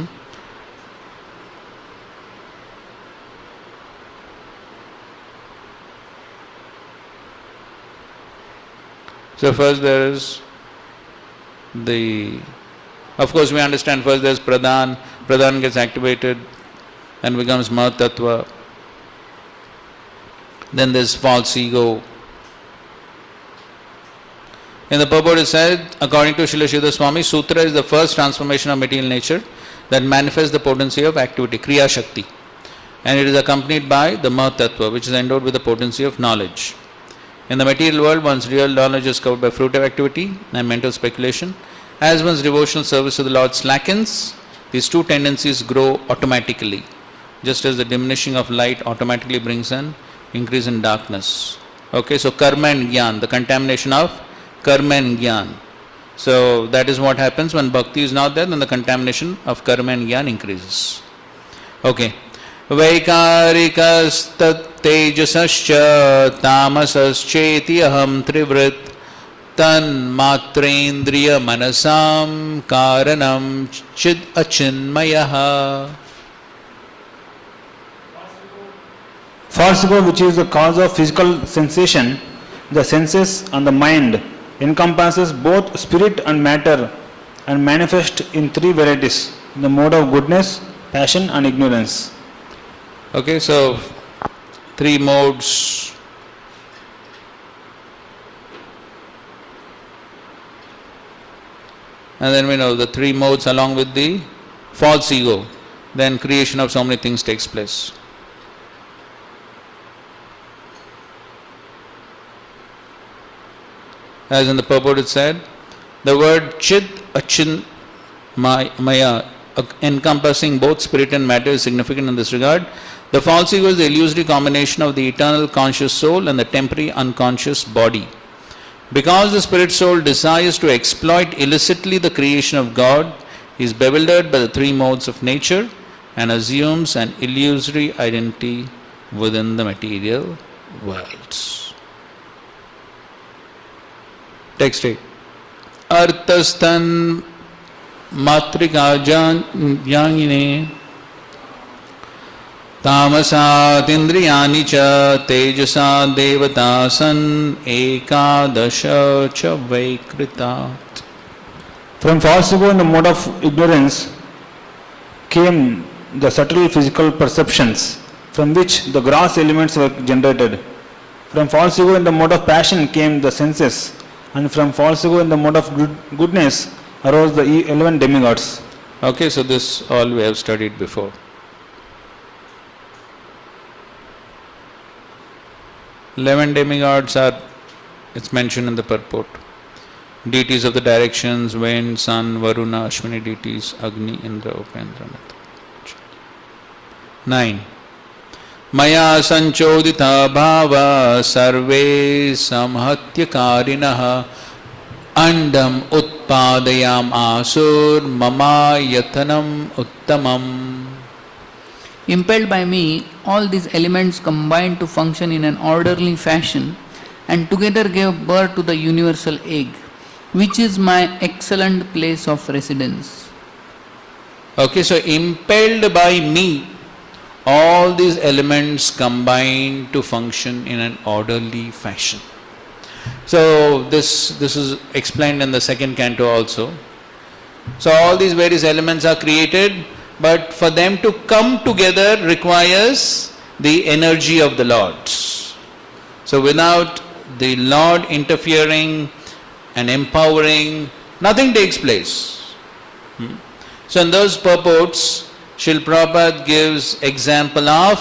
Speaker 1: So first there is of course we understand first there is Pradhan. Pradhan gets activated and becomes Mahatattva. Then there is false ego. In the purport it said, according to Srila Swami, Sutra is the first transformation of material nature that manifests the potency of activity, Kriya Shakti. And it is accompanied by the Mahatattva, which is endowed with the potency of knowledge. In the material world, one's real knowledge is covered by fruitive activity and mental speculation. As one's devotional service to the Lord slackens, these two tendencies grow automatically, just as the diminishing of light automatically brings an increase in darkness. Okay, so karma and jnana, the contamination of karma and jnana. So that is what happens when bhakti is not there, then the contamination of karma and jnana increases. Okay. Vaikarikas tejasascha tamasascheti aham trivrit tan matrendriya manasam karanam chid achinmayaha.
Speaker 8: False ego, which is the cause of physical sensation, the senses and the mind, encompasses both spirit and matter and manifest in three varieties: in the mode of goodness, passion and ignorance.
Speaker 1: Okay, so three modes. And then we know the three modes along with the false ego. Then creation of so many things takes place. As in the purport it said, the word chid achin maya, encompassing both spirit and matter, is significant in this regard. The false ego is the illusory combination of the eternal conscious soul and the temporary unconscious body. Because the spirit soul desires to exploit illicitly the creation of God, he is bewildered by the three modes of nature and assumes an illusory identity within the material worlds. Text 8. Arthasthan matrika jnanine tamasat indriyani cha tejasa devatasan ekadasha cha vaikritat.
Speaker 8: From false ego in the mode of ignorance came the subtle physical perceptions from which the gross elements were generated. From false ego in the mode of passion came the senses, and from false ego in the mode of goodness arose the 11 demigods.
Speaker 1: Okay, so this all we have studied before. 11 demigods are, it's mentioned in the purport. Deities of the directions, wind, sun, Varuna, Ashwini deities, Agni, Indra, Upendra, Mitra. 9. Maya sanchodita bhava sarve samhatyakarinaha andam utpadayam asur mama yatanam uttamam.
Speaker 14: Impelled by me, all these elements combined to function in an orderly fashion and together gave birth to the universal egg, which is my excellent place of residence.
Speaker 1: Okay, so impelled by me, all these elements combine to function in an orderly fashion. So this is explained in the second canto also. So all these various elements are created, but for them to come together requires the energy of the Lord. So without the Lord interfering and empowering, nothing takes place. So in those purports, Srila Prabhupada gives example of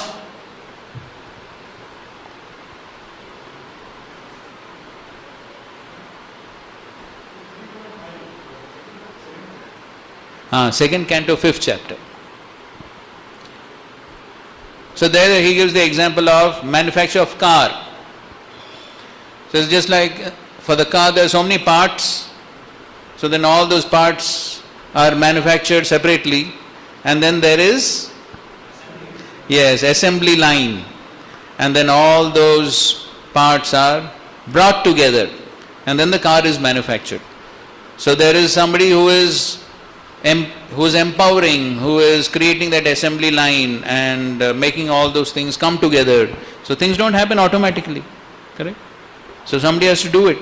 Speaker 1: second canto, 5th chapter. So there he gives the example of manufacture of car. So it's just like for the car there are so many parts, so then all those parts are manufactured separately, and then there is assembly line, and then all those parts are brought together, and then the car is manufactured. So there is somebody who is empowering, who is creating that assembly line and making all those things come together. So things don't happen automatically, correct? So somebody has to do it,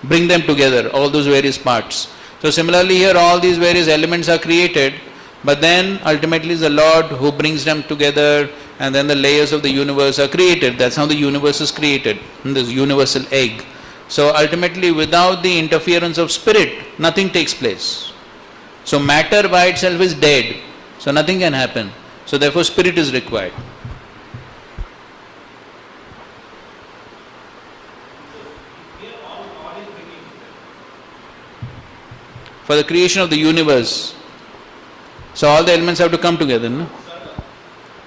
Speaker 1: bring them together, all those various parts. So similarly here all these various elements are created, but then ultimately it's the Lord who brings them together, and then the layers of the universe are created. That's how the universe is created, in this universal egg. So ultimately without the interference of spirit, nothing takes place. So matter by itself is dead, so nothing can happen. So therefore spirit is required. for the creation of the universe. So all the elements have to come together, no?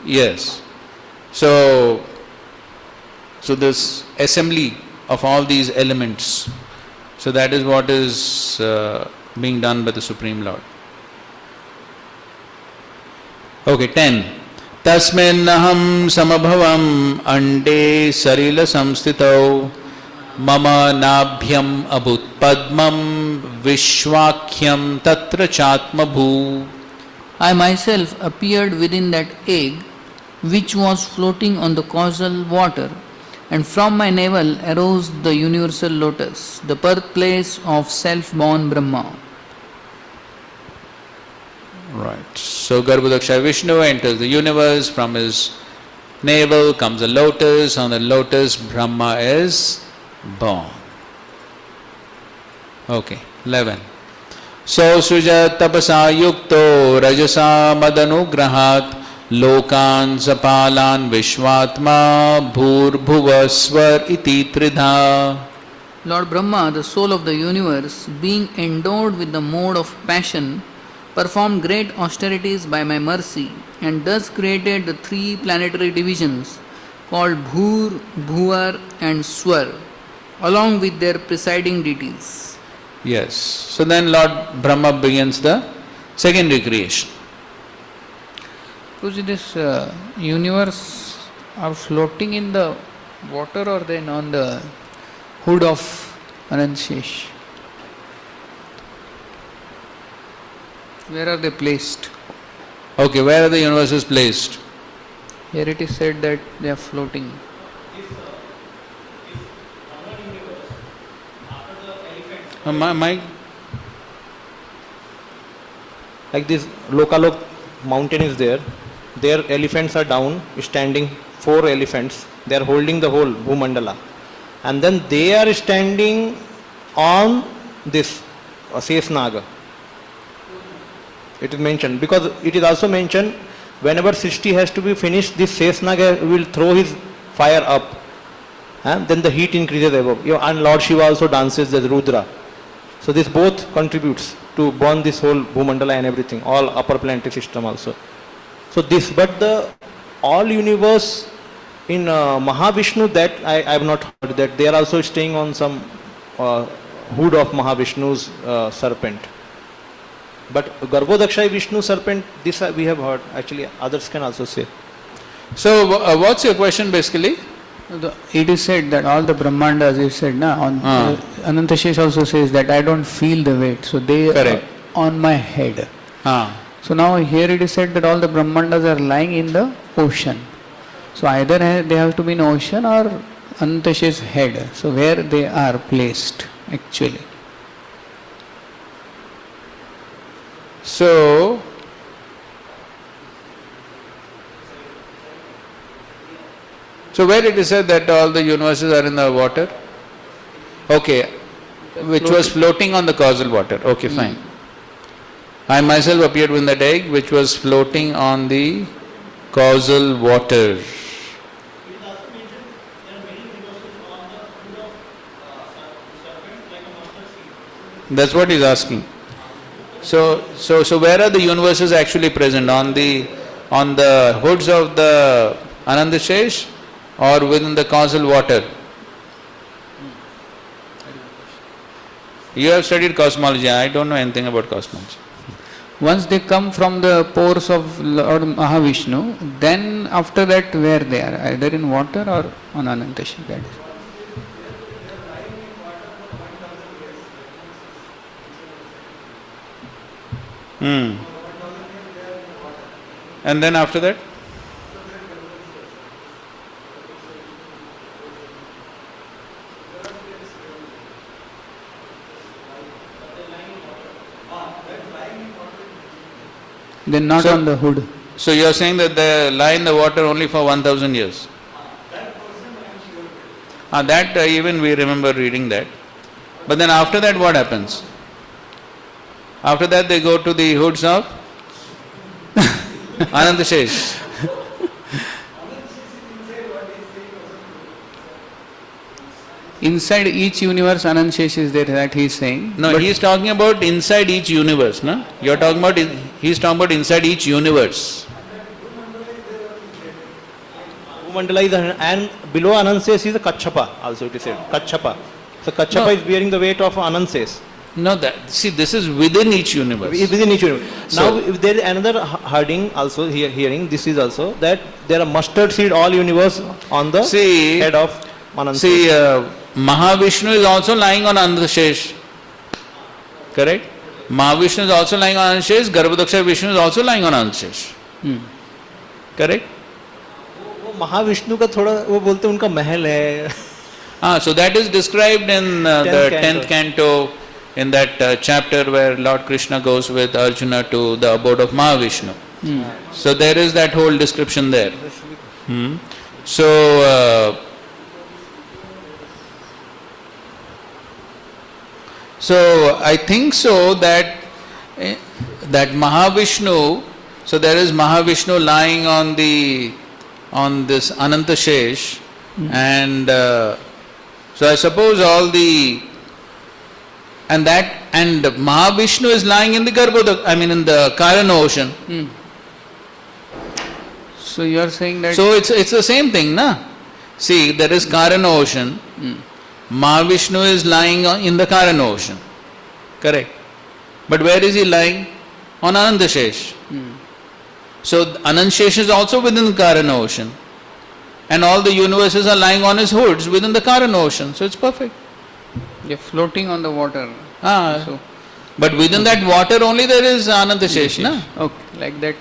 Speaker 1: Yes. So this assembly of all these elements, so that is what is being done by the Supreme Lord. Okay, 10. Tasminnaham samabhavam ande sarila samstitau mama nabhyam abhut padmam vishwakyam tatra chatma bhu.
Speaker 14: I myself appeared within that egg which was floating on the causal water, and from my navel arose the universal lotus, the birthplace of self-born Brahma.
Speaker 1: Right. So Garbhodaksha Vishnu enters the universe, from his navel comes a lotus, on the lotus Brahma is born. Okay, 11. So sujat tapasa yukto rajasa madanugrahat lokan sapalan vishwatma bhurbhuva swar iti tridha.
Speaker 14: Lord Brahma, the soul of the universe, being endowed with the mode of passion, performed great austerities by my mercy, and thus created the three planetary divisions called Bhur, Bhuvar and Swar, along with their presiding deities.
Speaker 1: Yes. So then Lord Brahma begins the secondary creation.
Speaker 14: Because this universe are floating in the water or then on the hood of Anantshesh? Where are they placed?
Speaker 1: Okay, where are the universes placed?
Speaker 14: Here it is said that they are floating.
Speaker 1: My
Speaker 3: Like this Lokalok mountain is there, their elephants are down, standing, 4 elephants, they are holding the whole Bhumandala. And then they are standing on this Sesnaga. It is mentioned, because it is also mentioned, whenever Srishti has to be finished, this Sesnaga will throw his fire up. And then the heat increases above. And Lord Shiva also dances as Rudra. So this both contributes to burn this whole Bhumandala and everything, all upper planetary system also. So this, but the all universe in Mahavishnu, that I have not heard, that they are also staying on some hood of Mahavishnu's serpent. But Garbhodaksha Vishnu serpent, this we have heard, actually others can also say.
Speaker 1: So what's your question basically?
Speaker 14: It is said that all the Brahmandas, it said, on Anantashesh also says that I don't feel the weight, so they are on my head. So now here it is said that all the Brahmandas are lying in the ocean. So either they have to be in ocean or Anantashesh's head. So where they are placed actually.
Speaker 1: So where it is said that all the universes are in the water? Okay, which was floating on the causal water. Okay, fine. I myself appeared with that egg which was floating on the causal water. That's what he's asking. So where are the universes actually present? On the hoods of the Anandashesh or within the causal water? You have studied cosmology. I don't know anything about cosmology.
Speaker 14: Once they come from the pores of Lord Mahavishnu, then after that where they are? Either in water or on Anantashesh. That is.
Speaker 1: And then after that?
Speaker 14: Then not on the hood.
Speaker 1: So you are saying that they lie in the water only for 1000 years? That even we remember reading that. But then after that what happens? After that they go to the hoods of Anandashesh.
Speaker 14: Inside each universe, Anantshesh is there, that he is saying.
Speaker 1: No, he is talking about inside each universe, no? You're talking about, he is talking about inside each universe.
Speaker 3: Bhumandala is, and below Anantshesh is a Kachapa also, it is said. Kachapa. So Kachapa is bearing the weight of Anantshesh.
Speaker 1: No, that, see, this is within each universe.
Speaker 3: Within each universe.
Speaker 1: So,
Speaker 3: now, if there is another heading also, hearing, this is also, that there are mustard seed all universe on the head of Anantshesh.
Speaker 1: See, Mahavishnu is also lying on Anantshesh. Correct? Mahavishnu is also lying on Anantshesh, Garbhodakshar Vishnu is also lying on Anantshesh. Correct?
Speaker 3: Mahavishnu का थोड़ा वो बोलते उनका महल है.
Speaker 1: So that is described in the 10th canto, in that chapter where Lord Krishna goes with Arjuna to the abode of Mahavishnu. So there is that whole description there. So I think so that Mahavishnu, so there is Mahavishnu lying on this Anantashesh, and so I suppose all the and Mahavishnu is lying in the in the Karana ocean.
Speaker 14: So you are saying that.
Speaker 1: So it's the same thing, na? See, there is Karana ocean. Mahavishnu is lying in the Karana ocean. Correct. But where is he lying? On Anantashesh. So Anantashesh is also within the Karana ocean. And all the universes are lying on his hoods within the Karana ocean. So it's perfect.
Speaker 14: You're floating on the water.
Speaker 1: So, but within that water only there is Anantashesh, na?
Speaker 14: Okay, like that.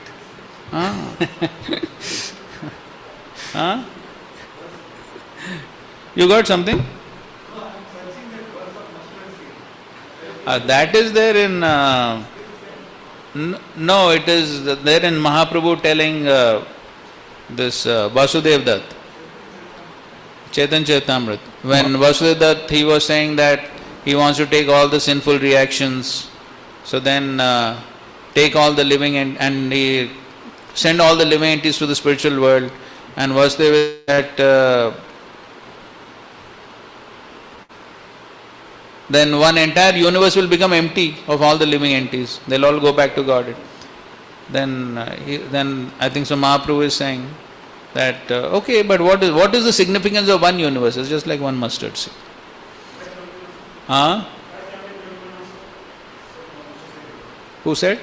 Speaker 1: You got something? That is there in no, it is there in Mahaprabhu telling this Vasudev Dutt, Chaitan Chaitamrit. When Vasudev Dutt, he was saying that he wants to take all the sinful reactions, so then take all the living and he send all the living entities to the spiritual world, and Vasudev that then one entire universe will become empty of all the living entities. They'll all go back to God. Then I think so Mahaprabhu is saying that, okay, but what is the significance of one universe? It's just like one mustard seed. Who said?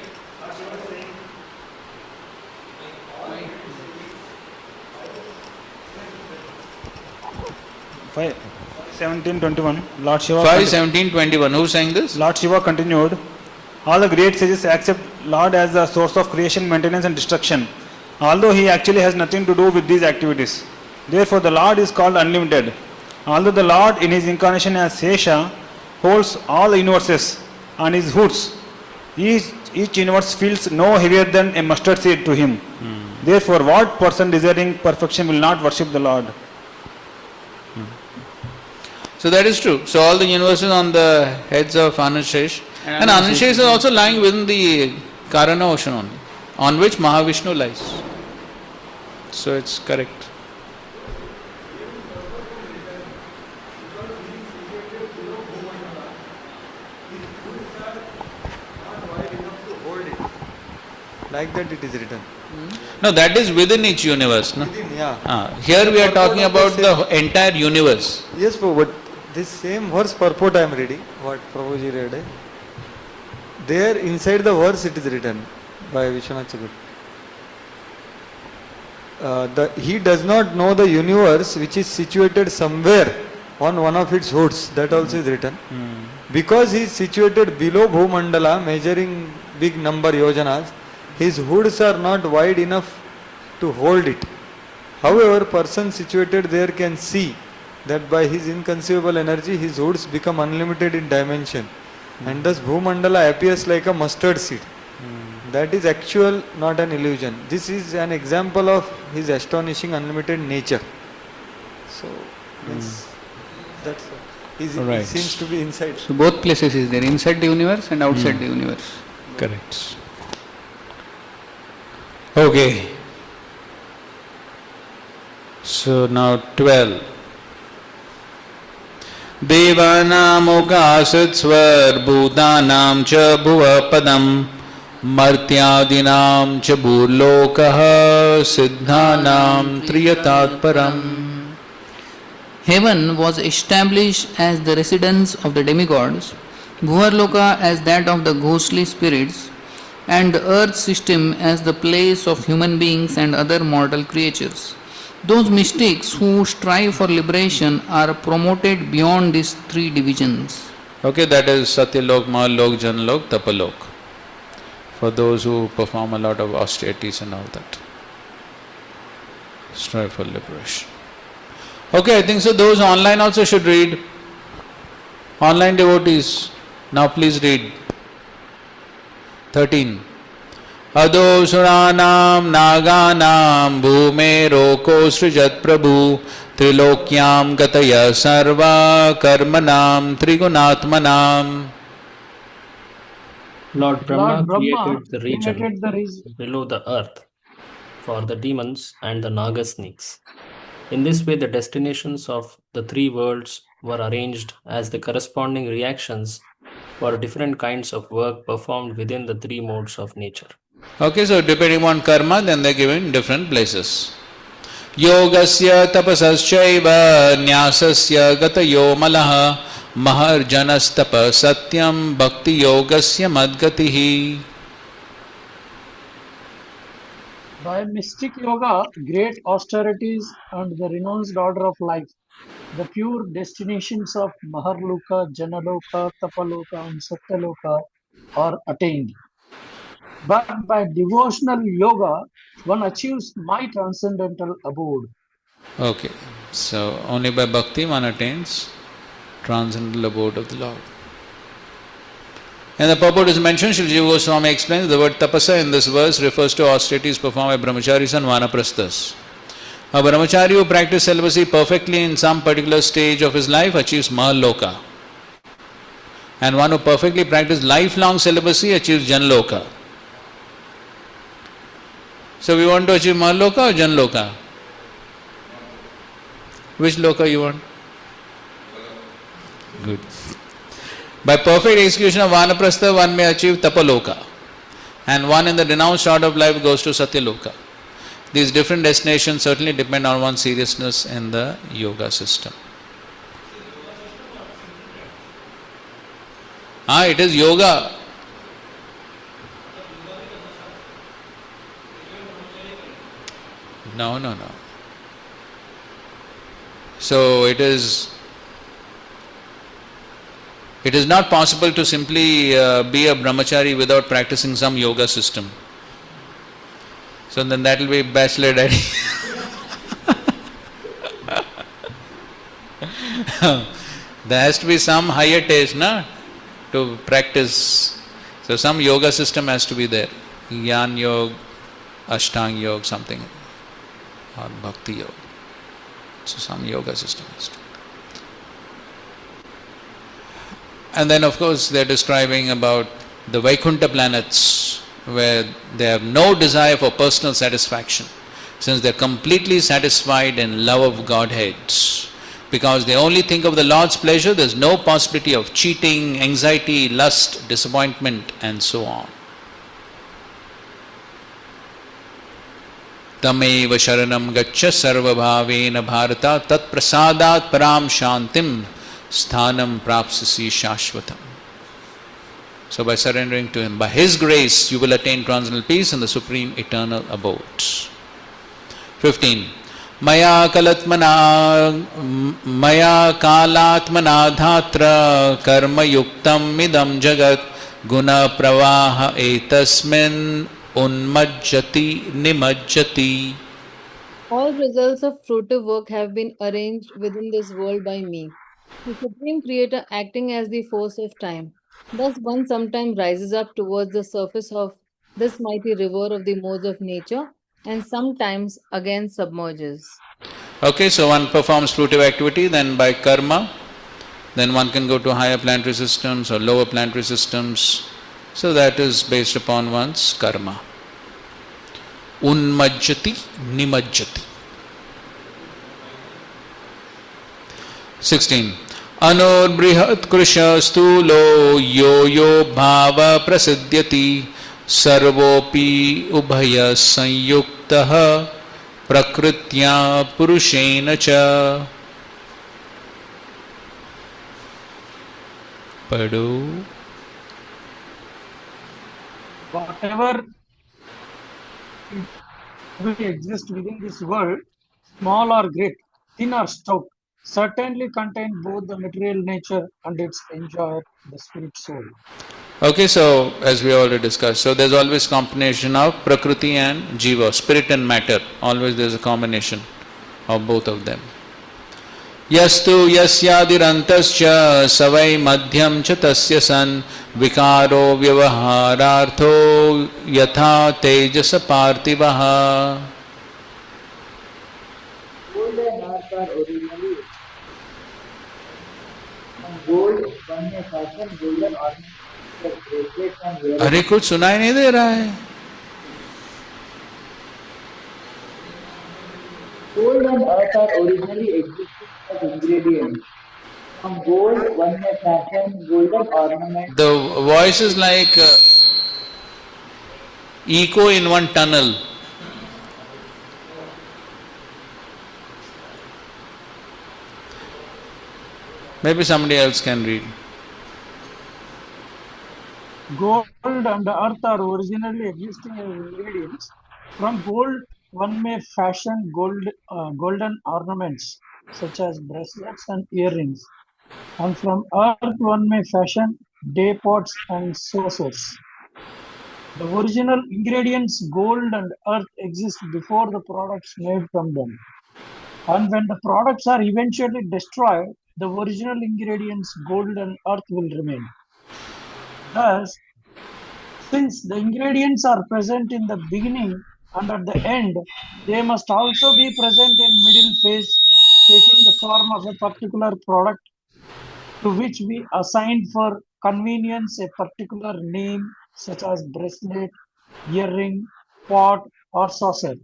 Speaker 8: Five. 1721, Lord Shiva.
Speaker 1: 5:17:21. Who sang this?
Speaker 8: Lord Shiva continued, all the great sages accept Lord as the source of creation, maintenance and destruction, although he actually has nothing to do with these activities. Therefore the Lord is called unlimited. Although the Lord in his incarnation as Sesha holds all the universes on his hoods, each universe feels no heavier than a mustard seed to him. Therefore what person desiring perfection will not worship the Lord?
Speaker 1: So that is true. So all the universes on the heads of Anantashesh, and Anantashesh is also lying within the Karana ocean only, on which Mahavishnu lies. So it's correct.
Speaker 9: Like that it is written.
Speaker 1: No, that is within each universe. No? Here we are talking about the entire universe.
Speaker 9: Yes, but this same verse purport I am reading, what Prabhuji read. There inside the verse it is written by Vishwanath Chakravarti. He does not know the universe which is situated somewhere on one of its hoods. That also is written. Because he is situated below Bhumandala, measuring big number yojanas, his hoods are not wide enough to hold it. However, person situated there can see that by his inconceivable energy his hoods become unlimited in dimension, and thus Bhumandala appears like a mustard seed. That is actual, not an illusion. This is an example of his astonishing unlimited nature. So, that's he seems to be inside.
Speaker 14: So both places is there, inside the universe and outside the universe.
Speaker 1: Correct. Okay. So now 12. Devanamokasat bhutanam cha bhuva padam martyadinam cha bhurlokaha siddhanam triyatatparam.
Speaker 14: Heaven was established as the residence of the demigods, Bhuvarloka as that of the ghostly spirits, and the earth system as the place of human beings and other mortal creatures. Those mystics who strive for liberation are promoted beyond these three divisions.
Speaker 1: Okay, that is Satyalok, Mahalok, Janlok, Tapalok. For those who perform a lot of austerities and all that. Strive for liberation. Okay, I think so. Those online also should read. Online devotees. Now please read. 13. Ado suranam naganam bhume roko srijat prabhu trilokyam gataya sarva karmanam trigunatmanam.
Speaker 15: Lord Brahma
Speaker 16: Lord Brahma
Speaker 15: created the region
Speaker 16: created the region
Speaker 15: below the earth for the demons and the Naga snakes. In this way, the destinations of the three worlds were arranged as the corresponding reactions for different kinds of work performed within the three modes of nature.
Speaker 1: Okay, so depending on karma, then they are given different places. Yogasya tapasaschaiva nyasasya gatayo malaha maharjanastapa satyam bhakti yogasya madgatihi.
Speaker 16: by mystic yoga, great austerities, and the renounced order of life. The pure destinations of Maharloka, Janaloka, Tapaloka, and Satyaloka are attained. But by devotional yoga, one achieves my transcendental abode.
Speaker 1: Okay, so only by bhakti one attains transcendental abode of the Lord. And the purport is mentioned, Srila Jiva Goswami explains the word tapasa in this verse refers to austerities performed by brahmacharis and vanaprasthas. A brahmachari who practices celibacy perfectly in some particular stage of his life achieves Mahaloka. And one who perfectly practices lifelong celibacy achieves Janloka. So we want to achieve Mahaloka or Janloka? Which loka you want? Good. By perfect execution of vanaprastha, one may achieve tapaloka. And one in the renounced order of life goes to satyaloka. These different destinations certainly depend on one's seriousness in the yoga system. It is yoga. No. So it is not possible to simply be a brahmachari without practicing some yoga system. So then that will be bachelor daddy. There has to be some higher taste, to practice. So some yoga system has to be there. Jnana yoga, Ashtanga yoga, something, or bhakti yoga. So some yoga system has to be. And then of course they are describing about the Vaikuntha planets where they have no desire for personal satisfaction, since they are completely satisfied in love of Godhead. Because they only think of the Lord's pleasure, there is no possibility of cheating, anxiety, lust, disappointment, and so on. Tameva sharanam gaccha sarva bhavena bharata tat prasadat param shantim sthanam prapsasi shashvatam. So by surrendering to Him, by His grace, you will attain transcendental peace and the supreme eternal abode. 15. Maya kalatmana dhatra karma yuktam midam jagat guna pravaha etasmin unmajjati nimajjati.
Speaker 10: All results of fruitive work have been arranged within this world by me, the Supreme Creator acting as the force of time. Thus one sometimes rises up towards the surface of this mighty river of the modes of nature and sometimes again submerges.
Speaker 1: Okay, so one performs fruitive activity, then by karma, then one can go to higher planetary systems or lower planetary systems. So that is based upon one's karma. Unmajjati nimajjati. 16. अनोर्बृहत् कृश स्थूलो यो यो भाव प्रसिद्ध्यति सर्वोपि उभय संयुक्तः प्रकृत्या पुरुषेण च। पढ़ो।
Speaker 16: Whatever exists within this world, small or great, thin or stout, certainly contain both the material nature and its enjoyer, the spirit soul.
Speaker 1: Okay, so as we already discussed, so there's always combination of Prakriti and Jiva, spirit and matter. Always there's a combination of both of them. यस्तु यस्यादिरन्तश्च सवै मध्यम च तस्य सन् विकारो व्यवहारार्थो यथा तेजस पार्थिवः।
Speaker 17: Gold and earth are originally from gold, one may fashion golden ornaments such as bracelets and earrings.
Speaker 1: अरे कुछ सुनाई नहीं दे रहा है।
Speaker 17: Gold and earth are originally existing as ingredients. From gold, one may fashion golden ornaments.
Speaker 1: The voice is like echo in one tunnel. Maybe somebody else can read.
Speaker 16: Gold and earth are originally existing as ingredients. From gold, one may fashion golden ornaments such as bracelets and earrings. And from earth, one may fashion day pots and saucers. The original ingredients, gold and earth, exist before the products made from them. And when the products are eventually destroyed, the original ingredients, gold and earth, will remain. Thus, since the ingredients are present in the beginning and at the end, they must also be present in middle phase, taking the form of a particular product to which we assign for convenience a particular name such as bracelet, earring, pot, or saucer.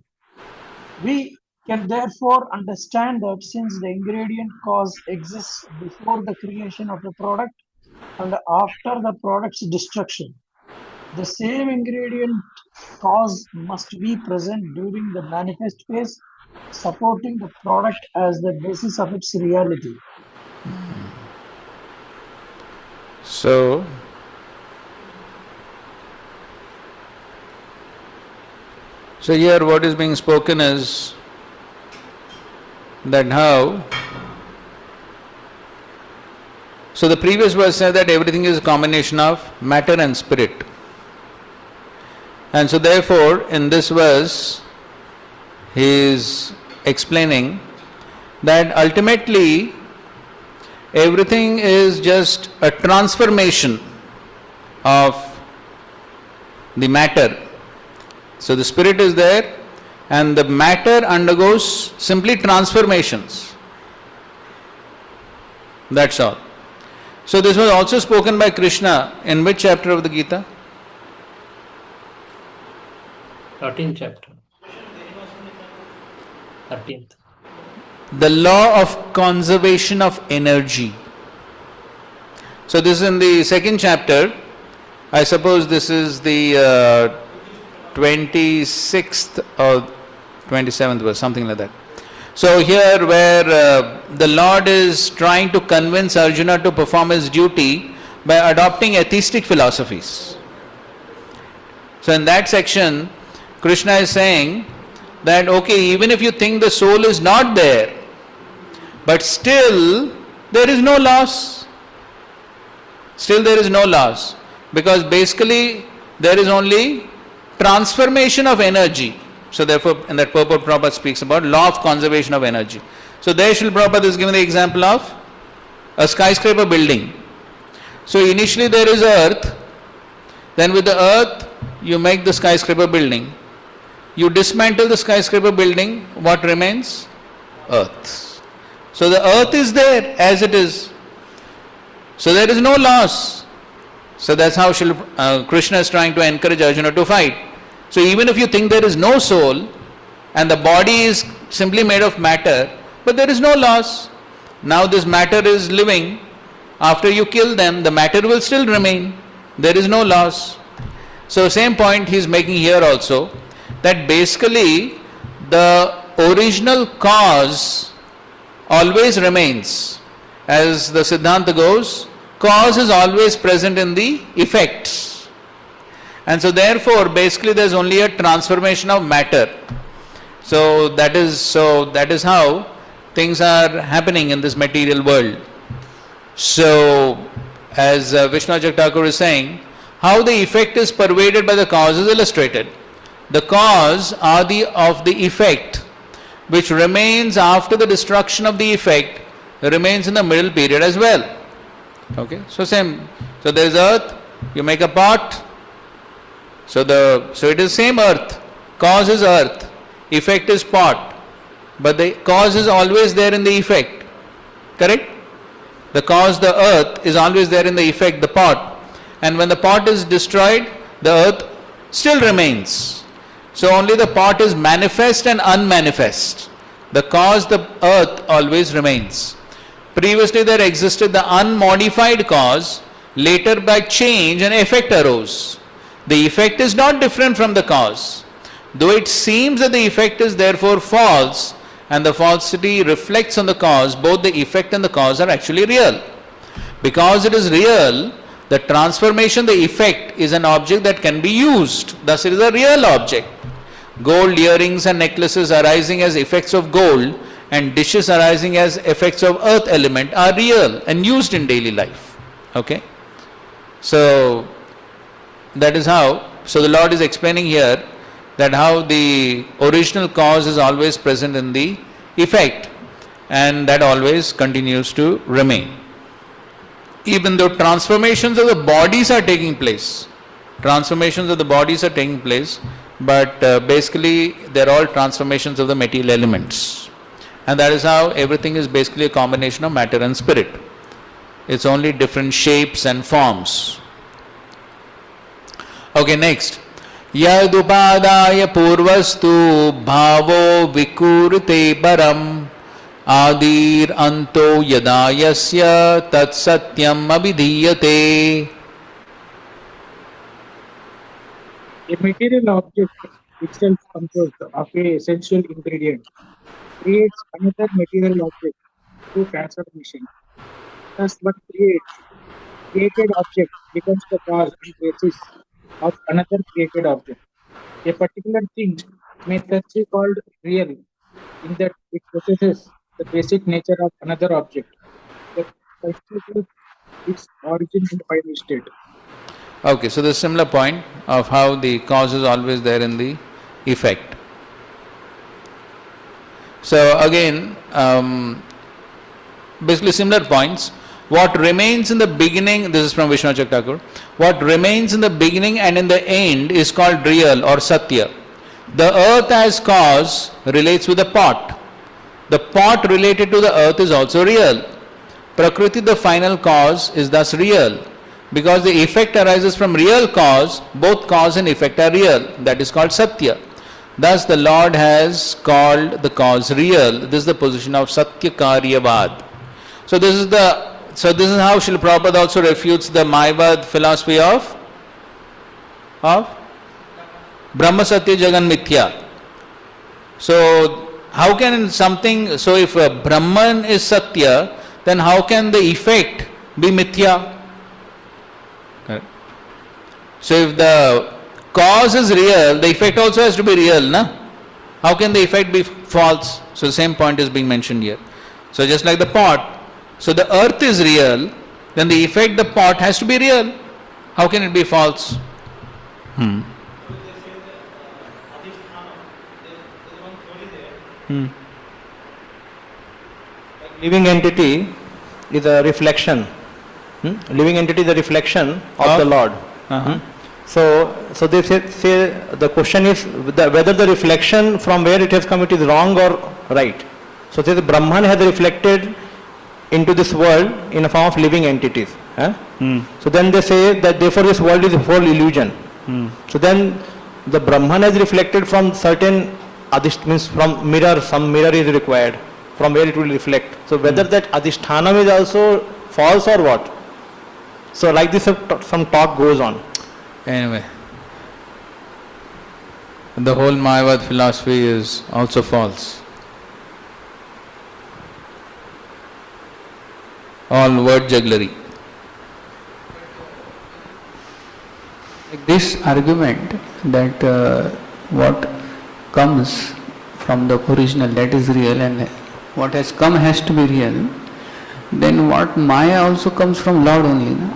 Speaker 16: We can therefore understand that since the ingredient cause exists before the creation of the product and after the product's destruction, the same ingredient cause must be present during the manifest phase, supporting the product as the basis of its reality.
Speaker 1: So, here what is being spoken is that how. So the previous verse said that everything is a combination of matter and spirit. And so therefore in this verse he is explaining that ultimately everything is just a transformation of the matter. So the spirit is there and the matter undergoes simply transformations. That's all. So this was also spoken by Krishna in which chapter of the Gita?
Speaker 15: 13th chapter. 13th.
Speaker 1: The law of conservation of energy. So this is in the second chapter. I suppose this is the 26th or 27th verse, something like that. So here where the Lord is trying to convince Arjuna to perform his duty by adopting atheistic philosophies. So in that section, Krishna is saying that okay, even if you think the soul is not there, but still there is no loss. Still there is no loss. Because basically there is only transformation of energy. So therefore in that purport Prabhupada speaks about law of conservation of energy. So there Srila Prabhupada is giving the example of a skyscraper building. So initially there is earth, then with the earth you make the skyscraper building. You dismantle the skyscraper building, what remains? Earth. So the earth is there as it is. So there is no loss. So that's how Krishna is trying to encourage Arjuna to fight. So even if you think there is no soul and the body is simply made of matter, but there is no loss. Now this matter is living after you kill them, the matter will still remain. There is no loss. So same point he is making here also, that basically the original cause always remains. As the Siddhanta goes, cause is always present in the effects. And so therefore basically there is only a transformation of matter. So that is how things are happening in this material world. So as Vishnu Thakur is saying, how the effect is pervaded by the cause is illustrated. The cause of the effect, which remains after the destruction of the effect, remains in the middle period as well. Okay, so same. So there is earth, you make a pot. So it is same earth. Cause is earth, effect is pot, but the cause is always there in the effect. Correct? The cause, the earth, is always there in the effect, the pot. And when the pot is destroyed, the earth still remains. So only the pot is manifest and unmanifest. The cause, the earth, always remains. Previously there existed the unmodified cause, later by change an effect arose. The effect is not different from the cause. Though it seems that the effect is therefore false, and the falsity reflects on the cause, both the effect and the cause are actually real. Because it is real, the transformation, the effect, is an object that can be used. Thus it is a real object. Gold earrings and necklaces arising as effects of gold and dishes arising as effects of earth element are real and used in daily life. Okay? So that is how, so the Lord is explaining here that how the original cause is always present in the effect, and that always continues to remain. Even though transformations of the bodies are taking place, but basically they are all transformations of the material elements. And that is how everything is basically a combination of matter and spirit. It's only different shapes and forms. Okay, next. Yadupadaya purvastu bhavo vikurte param adir anto yadayasya tat satyam abhidhiyate.
Speaker 7: A material object itself composed of a essential ingredient creates another material object through transformation. Thus, what created object becomes the cause and basis of another created object. A particular thing may thus be called real in that it possesses the basic nature of another object that constitutes its origin and final state.
Speaker 1: Okay, so the similar point of how the cause is always there in the effect. So again, basically similar points. What remains in the beginning, this is from Vishnu Thakur, what remains in the beginning and in the end is called real or satya. The earth as cause relates with the pot. The pot related to the earth is also real. Prakriti, the final cause, is thus real. Because the effect arises from real cause, both cause and effect are real. That is called satya. Thus the Lord has called the cause real. This is the position of Satya Karyavad. So this is how Srila Prabhupada also refutes the Mayavad philosophy of Brahma Satya Jagan Mithya. So how can something, so if Brahman is Satya, then how can the effect be Mithya? So if the cause is real, the effect also has to be real, na? How can the effect be false? So the same point is being mentioned here. So just like the pot, so the earth is real, then the effect, the pot, has to be real. How can it be false?
Speaker 3: Living entity is a reflection. Living entity is a reflection of the Lord. So they say the question is whether the reflection from where it has come, it is wrong or right. So the Brahman has reflected into this world in a form of living entities. So then they say that therefore this world is a whole illusion. So then the Brahman has reflected from certain means from mirror, some mirror is required from where it will reflect. So whether that adhishthanam is also false or what? So like this some talk goes on.
Speaker 1: Anyway, the whole Mayavad philosophy is also false. All word jugglery.
Speaker 14: This argument that what comes from the original, that is real, and what has come has to be real, then what Maya also comes from Lord only, no?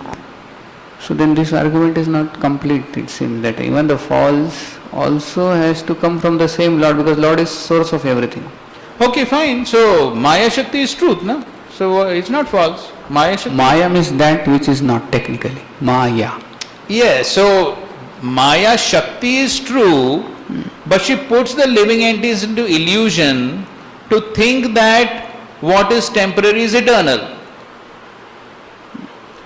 Speaker 14: So then this argument is not complete. It seems that even the false also has to come from the same Lord, because Lord is source of everything.
Speaker 1: Okay, fine. So Maya Shakti is truth, no? So it's not false. Maya Shakti.
Speaker 14: Maya means that which is not technically. Maya.
Speaker 1: Yes, so Maya Shakti is true, but she puts the living entities into illusion to think that what is temporary is eternal,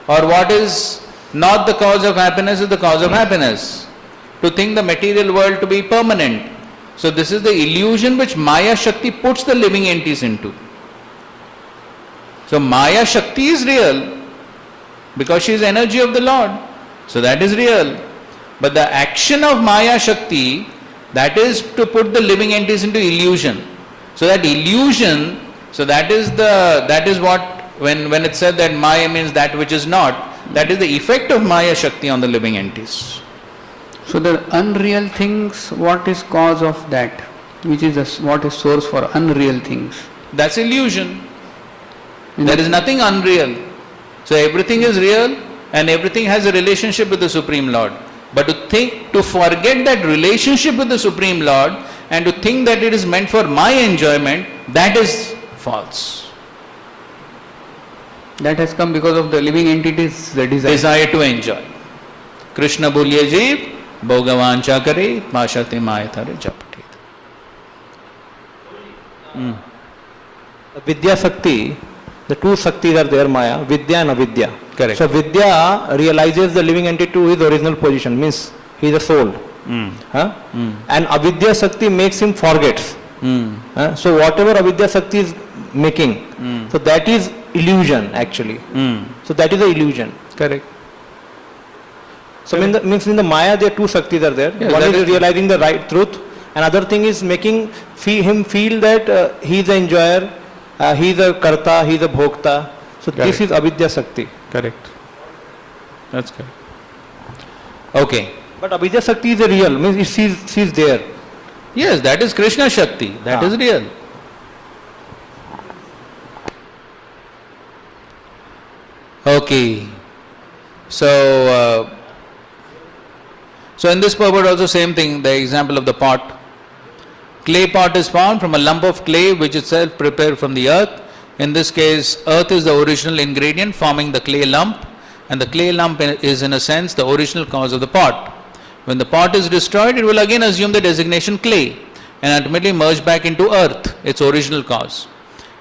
Speaker 1: or what is not the cause of happiness is the cause of happiness, to think the material world to be permanent. So this is the illusion which Maya Shakti puts the living entities into. So Maya Shakti is real because she is energy of the Lord. So that is real. But the action of Maya Shakti, that is to put the living entities into illusion. So that illusion, so that is what, when it said that Maya means that which is not, that is the effect of Maya Shakti on the living entities.
Speaker 14: So the unreal things, what is cause of that? Which is what is source for unreal things?
Speaker 1: That's illusion. There is nothing unreal. So everything is real and everything has a relationship with the Supreme Lord. But to forget that relationship with the Supreme Lord and to think that it is meant for my enjoyment, that is false.
Speaker 14: That has come because of the living entities'
Speaker 1: desire to enjoy. Krishna bolye jeev, bhogavancha kare, mashati mayatare japati.
Speaker 3: Vidya Sakti, the two Saktis are there, Maya, Vidya and Avidya.
Speaker 1: Correct.
Speaker 3: So Vidya realizes the living entity to his original position, means he is a soul. And Avidya Sakti makes him forgets. So whatever Avidya Sakti is making, so that is illusion actually. So that is the illusion.
Speaker 1: Correct.
Speaker 3: So means in the Maya there are two Saktis are there.
Speaker 1: Yes,
Speaker 3: one is realizing the right truth, another thing is making him feel that he is the enjoyer, he is a karta, he is a bhokta. So this is Avidya Sakti.
Speaker 1: Correct. That's correct. Okay.
Speaker 3: But Avidya Sakti is a real, means she is there.
Speaker 1: Yes, that is Krishna Shakti. That is real. Okay. So in this purport also same thing, the example of the pot. Clay pot is found from a lump of clay which itself prepared from the earth. In this case, earth is the original ingredient forming the clay lump, and the clay lump is in a sense the original cause of the pot. When the pot is destroyed, it will again assume the designation clay and ultimately merge back into earth, its original cause.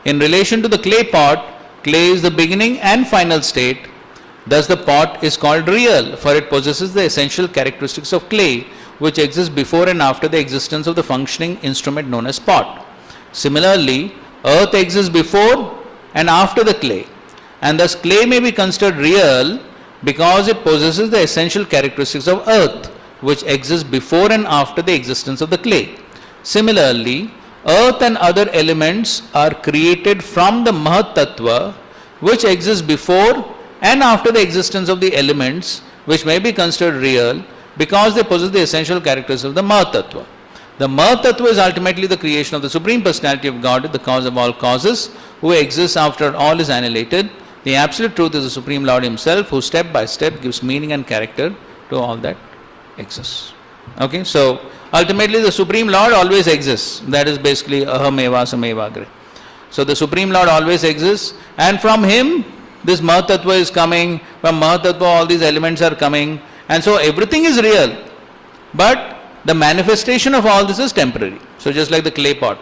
Speaker 1: In relation to the clay pot, clay is the beginning and final state. Thus the pot is called real, for it possesses the essential characteristics of clay, which exist before and after the existence of the functioning instrument known as pot. Similarly, earth exists before and after the clay, and thus clay may be considered real because it possesses the essential characteristics of earth, which exist before and after the existence of the clay. Similarly, earth and other elements are created from the Mahat Tattva, which exists before and after the existence of the elements, which may be considered real because they possess the essential characteristics of the Mahat Tattva. The Mahat Tattva is ultimately the creation of the Supreme Personality of God, the cause of all causes, who exists after all is annihilated. The Absolute Truth is the Supreme Lord Himself, who step by step gives meaning and character to all that exists. Okay, so ultimately the Supreme Lord always exists. That is basically Aham Eva Sameva Agre. So the Supreme Lord always exists, and from Him this Mahat Tattva is coming, from Mahat Tattva all these elements are coming, and so everything is real. But the manifestation of all this is temporary. So just like the clay pot.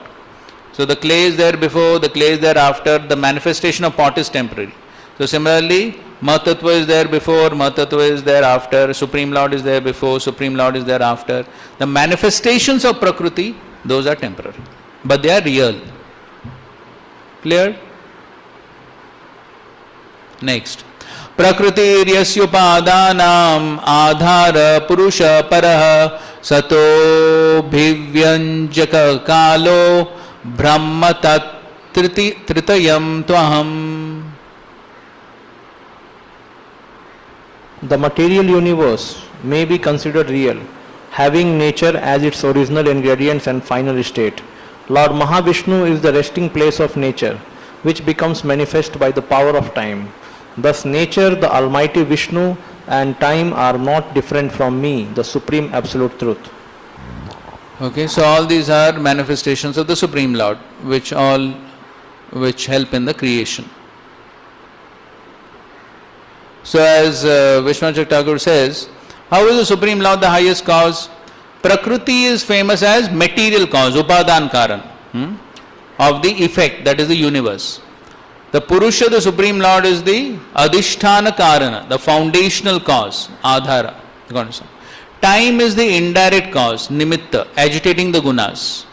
Speaker 1: So the clay is there before, the clay is there after, the manifestation of pot is temporary. So similarly, Mahat Tattva is there before, Mahat Tattva is there after, Supreme Lord is there before, Supreme Lord is there after. The manifestations of Prakriti, those are temporary. But they are real. Clear? Next. Prakritiryasyopadanam adhara purusha paraha sato bhivyanjaka kalo brahma tritayam tvaham.
Speaker 3: The material universe may be considered real, having nature as its original ingredients and final state. Lord Mahavishnu is the resting place of nature, which becomes manifest by the power of time. Thus nature, the Almighty Vishnu, and time are not different from me, the Supreme Absolute Truth.
Speaker 1: Okay, so all these are manifestations of the Supreme Lord, which help in the creation. So as Vishwanath Thakur says, how is the Supreme Lord the highest cause? Prakriti is famous as material cause, upadan karan, of the effect, that is the universe. The Purusha, the Supreme Lord, is the adhisthana karana, the foundational cause, adhara. Time is the indirect cause, nimitta, agitating the gunas.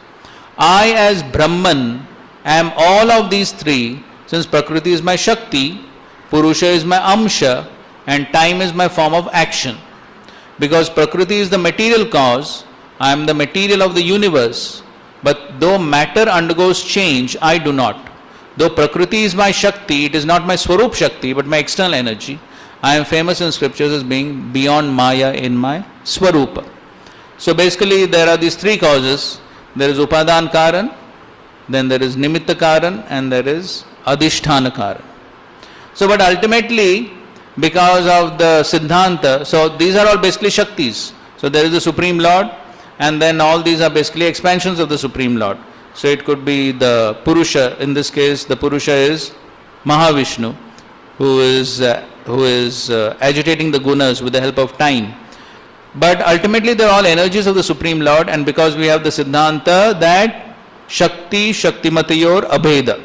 Speaker 1: I as Brahman am all of these three, since Prakriti is my Shakti, Purusha is my Amsha, and time is my form of action. Because Prakriti is the material cause, I am the material of the universe, but though matter undergoes change, I do not. Though Prakriti is my Shakti, it is not my Swarup Shakti, but my external energy. I am famous in scriptures as being beyond Maya in my Swarupa. So basically there are these three causes. There is Upadan Karan, then there is Nimitta Karan, and there is Adhisthana Karan. So but ultimately, because of the Siddhanta, so these are all basically Shaktis. So there is the Supreme Lord, and then all these are basically expansions of the Supreme Lord. So it could be the Purusha, in this case the Purusha is Mahavishnu, who is agitating the gunas with the help of time. But ultimately they are all energies of the Supreme Lord, and because we have the Siddhanta that Shakti, Shaktimatayor, Abheda.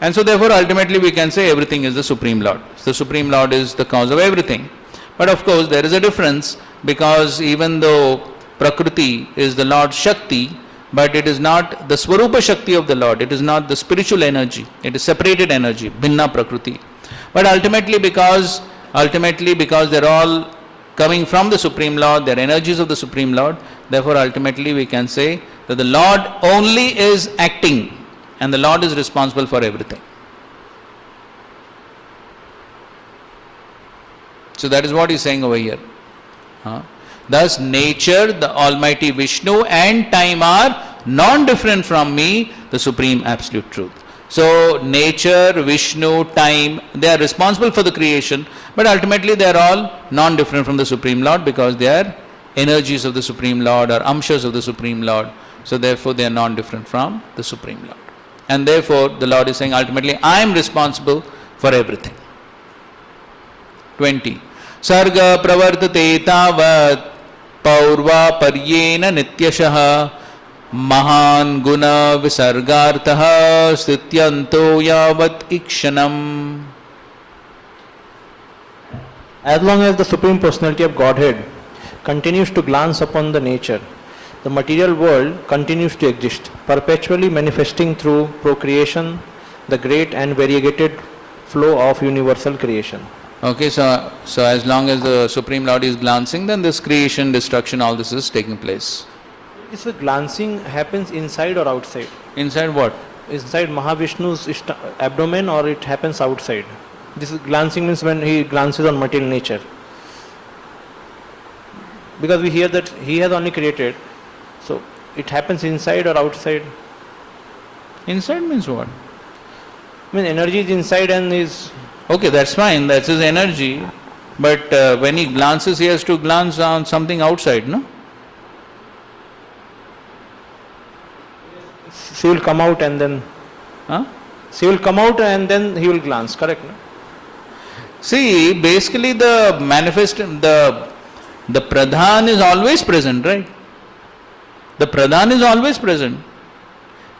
Speaker 1: And so therefore ultimately we can say everything is the Supreme Lord. The Supreme Lord is the cause of everything. But of course there is a difference, because even though Prakriti is the Lord Shakti, but it is not the Swarupa Shakti of the Lord, it is not the spiritual energy, it is separated energy, Bhinna Prakriti. But ultimately because they are all coming from the Supreme Lord, they are energies of the Supreme Lord, therefore ultimately we can say that the Lord only is acting, and the Lord is responsible for everything. So that is what he is saying over here. Thus nature, the Almighty Vishnu, and time are non-different from me, the Supreme Absolute Truth. So nature, Vishnu, time, they are responsible for the creation, but ultimately they are all non-different from the Supreme Lord, because they are energies of the Supreme Lord or amshas of the Supreme Lord. So therefore they are non-different from the Supreme Lord. And therefore the Lord is saying ultimately I am responsible for everything. 20. Sarga pravartate tavat paurva paryena nityashaha mahan guna visargartaha stityanto yavat ikshanam.
Speaker 3: As long as the Supreme Personality of Godhead continues to glance upon the nature, the material world continues to exist, perpetually manifesting through procreation, the great and variegated flow of universal creation.
Speaker 1: Okay, so as long as the Supreme Lord is glancing, then this creation, destruction, all this is taking place.
Speaker 3: This glancing happens inside or outside?
Speaker 1: Inside what?
Speaker 3: Inside Mahavishnu's abdomen, or it happens outside? This glancing means when he glances on material nature. Because we hear that he has only created, so it happens inside or outside?
Speaker 1: Inside means what?
Speaker 3: I mean energy is inside and is...
Speaker 1: Okay, that's fine, that's his energy. But when he glances, he has to glance on something outside, no?
Speaker 3: She will come out and then... She will come out and then he will glance, correct? No?
Speaker 1: See, basically the pradhan is always present, right? The pradhan is always present.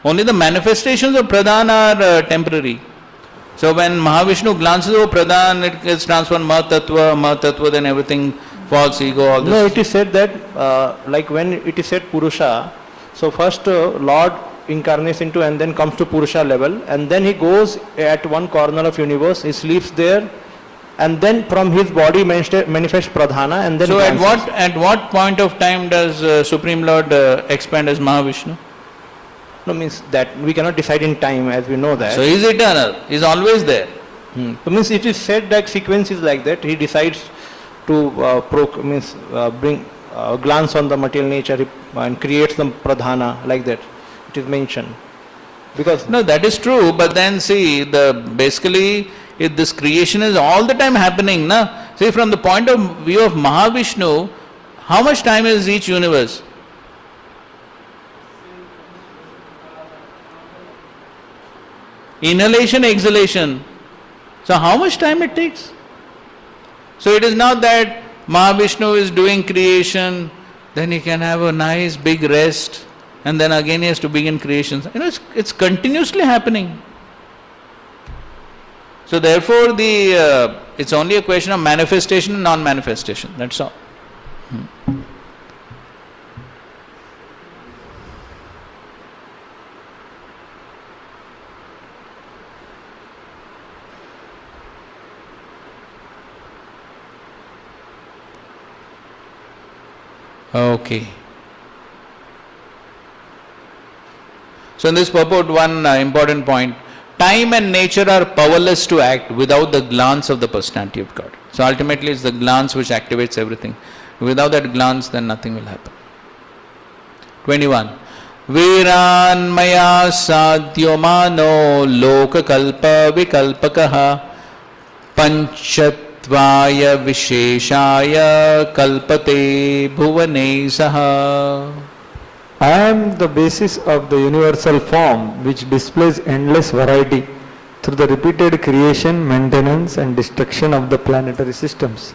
Speaker 1: Only the manifestations of pradhan are temporary. So when Mahavishnu glances over pradhan, it gets transformed Mahatattva, then everything false ego, all this.
Speaker 3: No, it is said that like when it is said Purusha, so first Lord incarnates into and then comes to Purusha level, and then he goes at one corner of universe, he sleeps there, and then from his body manifests pradhana, and then.
Speaker 1: So at what point of time does Supreme Lord expand as Mahavishnu?
Speaker 3: No, means that we cannot decide in time, as we know that.
Speaker 1: So he is eternal. He is always there.
Speaker 3: So means it is said that sequence is like that. He decides to bring glance on the material nature and creates the pradhana, like that. It is mentioned. Because
Speaker 1: no, that is true. But then see, basically if this creation is all the time happening, na? See, from the point of view of Mahavishnu, how much time is each universe? Inhalation, exhalation. So how much time it takes? So it is not that Mahavishnu is doing creation, then he can have a nice big rest, and then again he has to begin creation. It's continuously happening. So therefore it's only a question of manifestation and non-manifestation. That's all. Okay. So in this purport, one important point: time and nature are powerless to act without the glance of the personality of God. So ultimately it's the glance which activates everything. Without that glance, then nothing will happen. 21. Viran maya sadhyo mano loka kalpa vikalpakaha panchatvaya visheshaya kalpate bhuvane saha.
Speaker 9: I am the basis of the universal form which displays endless variety through the repeated creation, maintenance and destruction of the planetary systems,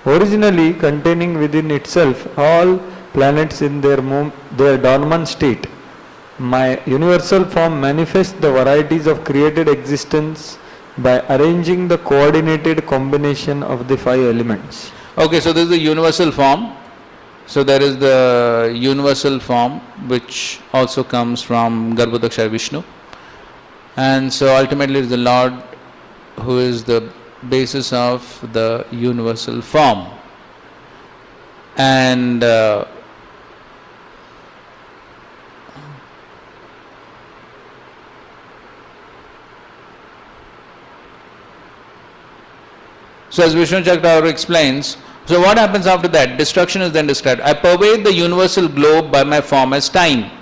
Speaker 9: originally containing within itself all planets in their dormant state. My universal form manifests the varieties of created existence by arranging the coordinated combination of the 5 elements.
Speaker 1: Okay, so this is the universal form. So there is the universal form which also comes from Garbhodakshaya Vishnu, and so ultimately it is the Lord who is the basis of the universal form. And so as Vishnu Chakravarti explains, so what happens after that? Destruction is then described. I pervade the universal globe by my form as time.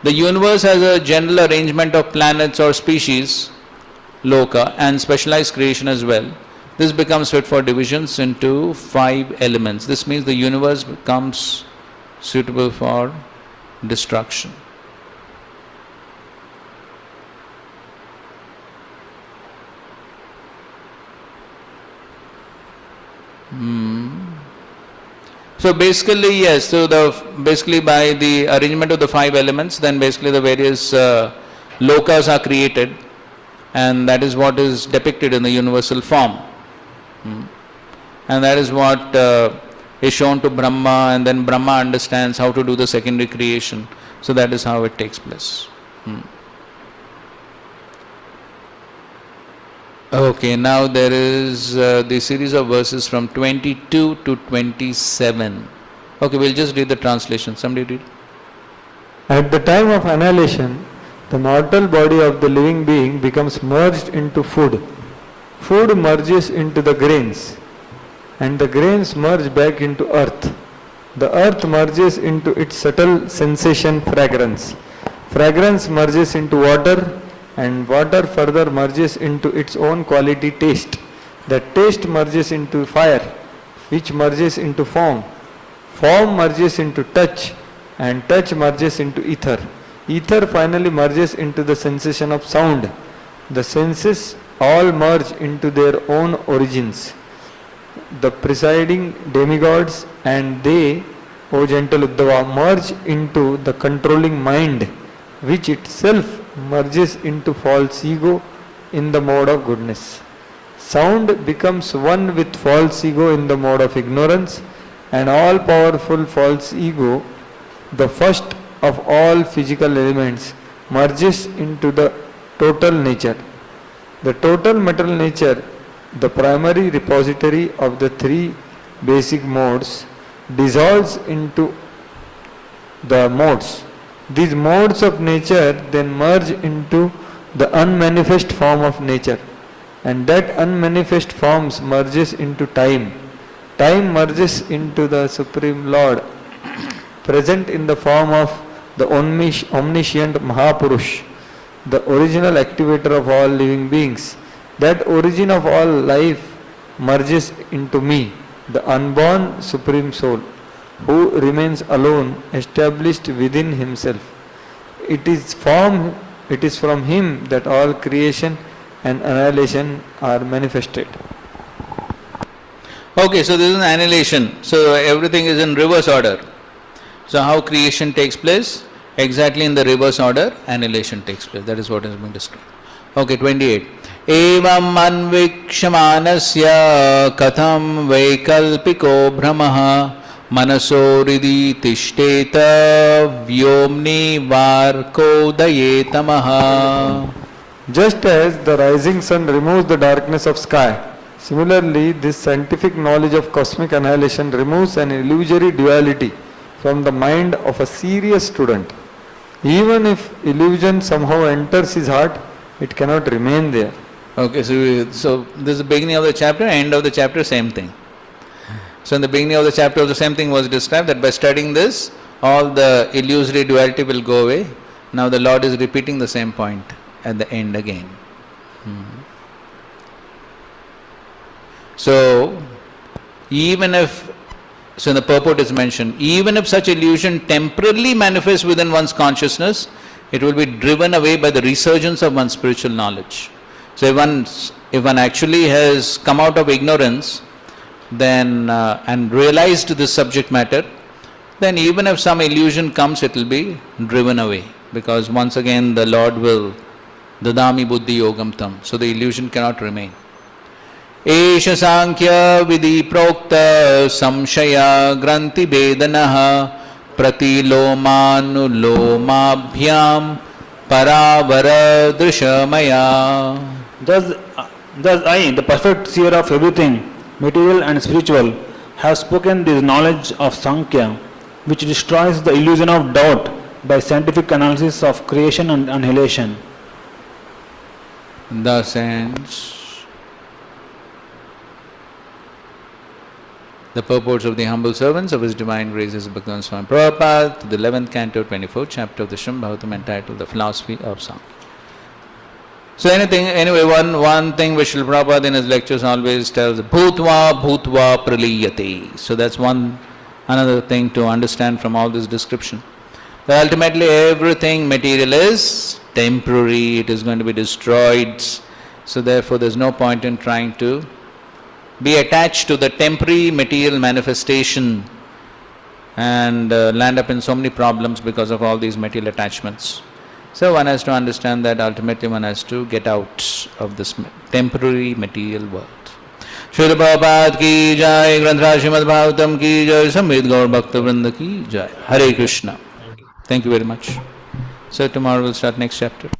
Speaker 1: The universe has a general arrangement of planets or species, loka, and specialized creation as well. This becomes fit for divisions into 5 elements. This means the universe becomes suitable for destruction. So basically, yes, so basically by the arrangement of the 5 elements, then basically the various lokas are created, and that is what is depicted in the universal form. And that is what is shown to Brahma, and then Brahma understands how to do the secondary creation. So that is how it takes place. Okay, now there is the series of verses from 22 to 27. Okay, we'll just read the translation. Somebody read.
Speaker 9: At the time of annihilation, the mortal body of the living being becomes merged into food. Food merges into the grains, and the grains merge back into earth. The earth merges into its subtle sensation fragrance. Fragrance merges into water, and water further merges into its own quality taste. The taste merges into fire, which merges into form. Form merges into touch, and touch merges into ether. Ether finally merges into the sensation of sound. The senses all merge into their own origins. The presiding demigods and they, O gentle Uddhava, merge into the controlling mind, which itself merges into false ego in the mode of goodness. Sound becomes one with false ego in the mode of ignorance, and all powerful false ego, the first of all physical elements, merges into the total nature. The total material nature the primary repository of the three basic modes, dissolves into the modes. These modes of nature then merge into the unmanifest form of nature, and that unmanifest forms merges into time. Time merges into the Supreme Lord, present in the form of the omniscient Mahapurush, the original activator of all living beings. That origin of all life merges into me, the unborn Supreme Soul, who remains alone, established within himself. It is from him that all creation and annihilation are manifested.
Speaker 1: Okay, so this is an annihilation. So everything is in reverse order. So how creation takes place? Exactly in the reverse order, annihilation takes place. That is what is being described. Okay, 28. Evam anvikshamanasya katham vaikalpiko brahmaha manaso ridhi tishteta vyomni varkodayetamaha.
Speaker 9: Just as the rising sun removes the darkness of sky, similarly this scientific knowledge of cosmic annihilation removes an illusory duality from the mind of a serious student. Even if illusion somehow enters his heart, it cannot remain there.
Speaker 1: Okay, so this is the beginning of the chapter, end of the chapter, same thing. So in the beginning of the chapter, the same thing was described, that by studying this, all the illusory duality will go away. Now the Lord is repeating the same point at the end again. So even if, so in the purport is mentioned, even if such illusion temporarily manifests within one's consciousness, it will be driven away by the resurgence of one's spiritual knowledge. So if one actually has come out of ignorance, then and realized this subject matter, then even if some illusion comes, it will be driven away, because once again the Lord will dadami buddhi yogam tam. So the illusion cannot remain. Esha sankhya vidhi prokta samshaya granti vedanaha pratilomanu lomabhyam paravara drishamaya.
Speaker 8: Thus I, the perfect seer of everything, material and spiritual, have spoken this knowledge of Sankhya, which destroys the illusion of doubt by scientific analysis of creation and annihilation.
Speaker 1: Thus ends the purports of the humble servants of His Divine Graces Bhaktivedanta Swami Prabhupada to the 11th canto, 24th chapter of the Srimad Bhagavatam, entitled The Philosophy of Sankhya. So anyway, one thing which Srila Prabhupada in his lectures always tells, bhutva bhutva praliyate. So that's another thing to understand from all this description. That ultimately everything material is temporary, it is going to be destroyed. So therefore there's no point in trying to be attached to the temporary material manifestation and land up in so many problems because of all these material attachments. So one has to understand that ultimately one has to get out of this temporary material world. Srila Prabhupada ki jai, Granthra Srimad Bhagavatam ki jai, Samved Gaur Bhaktivedanta ki jai. Hare Krishna. Thank you very much. So tomorrow we'll start next chapter.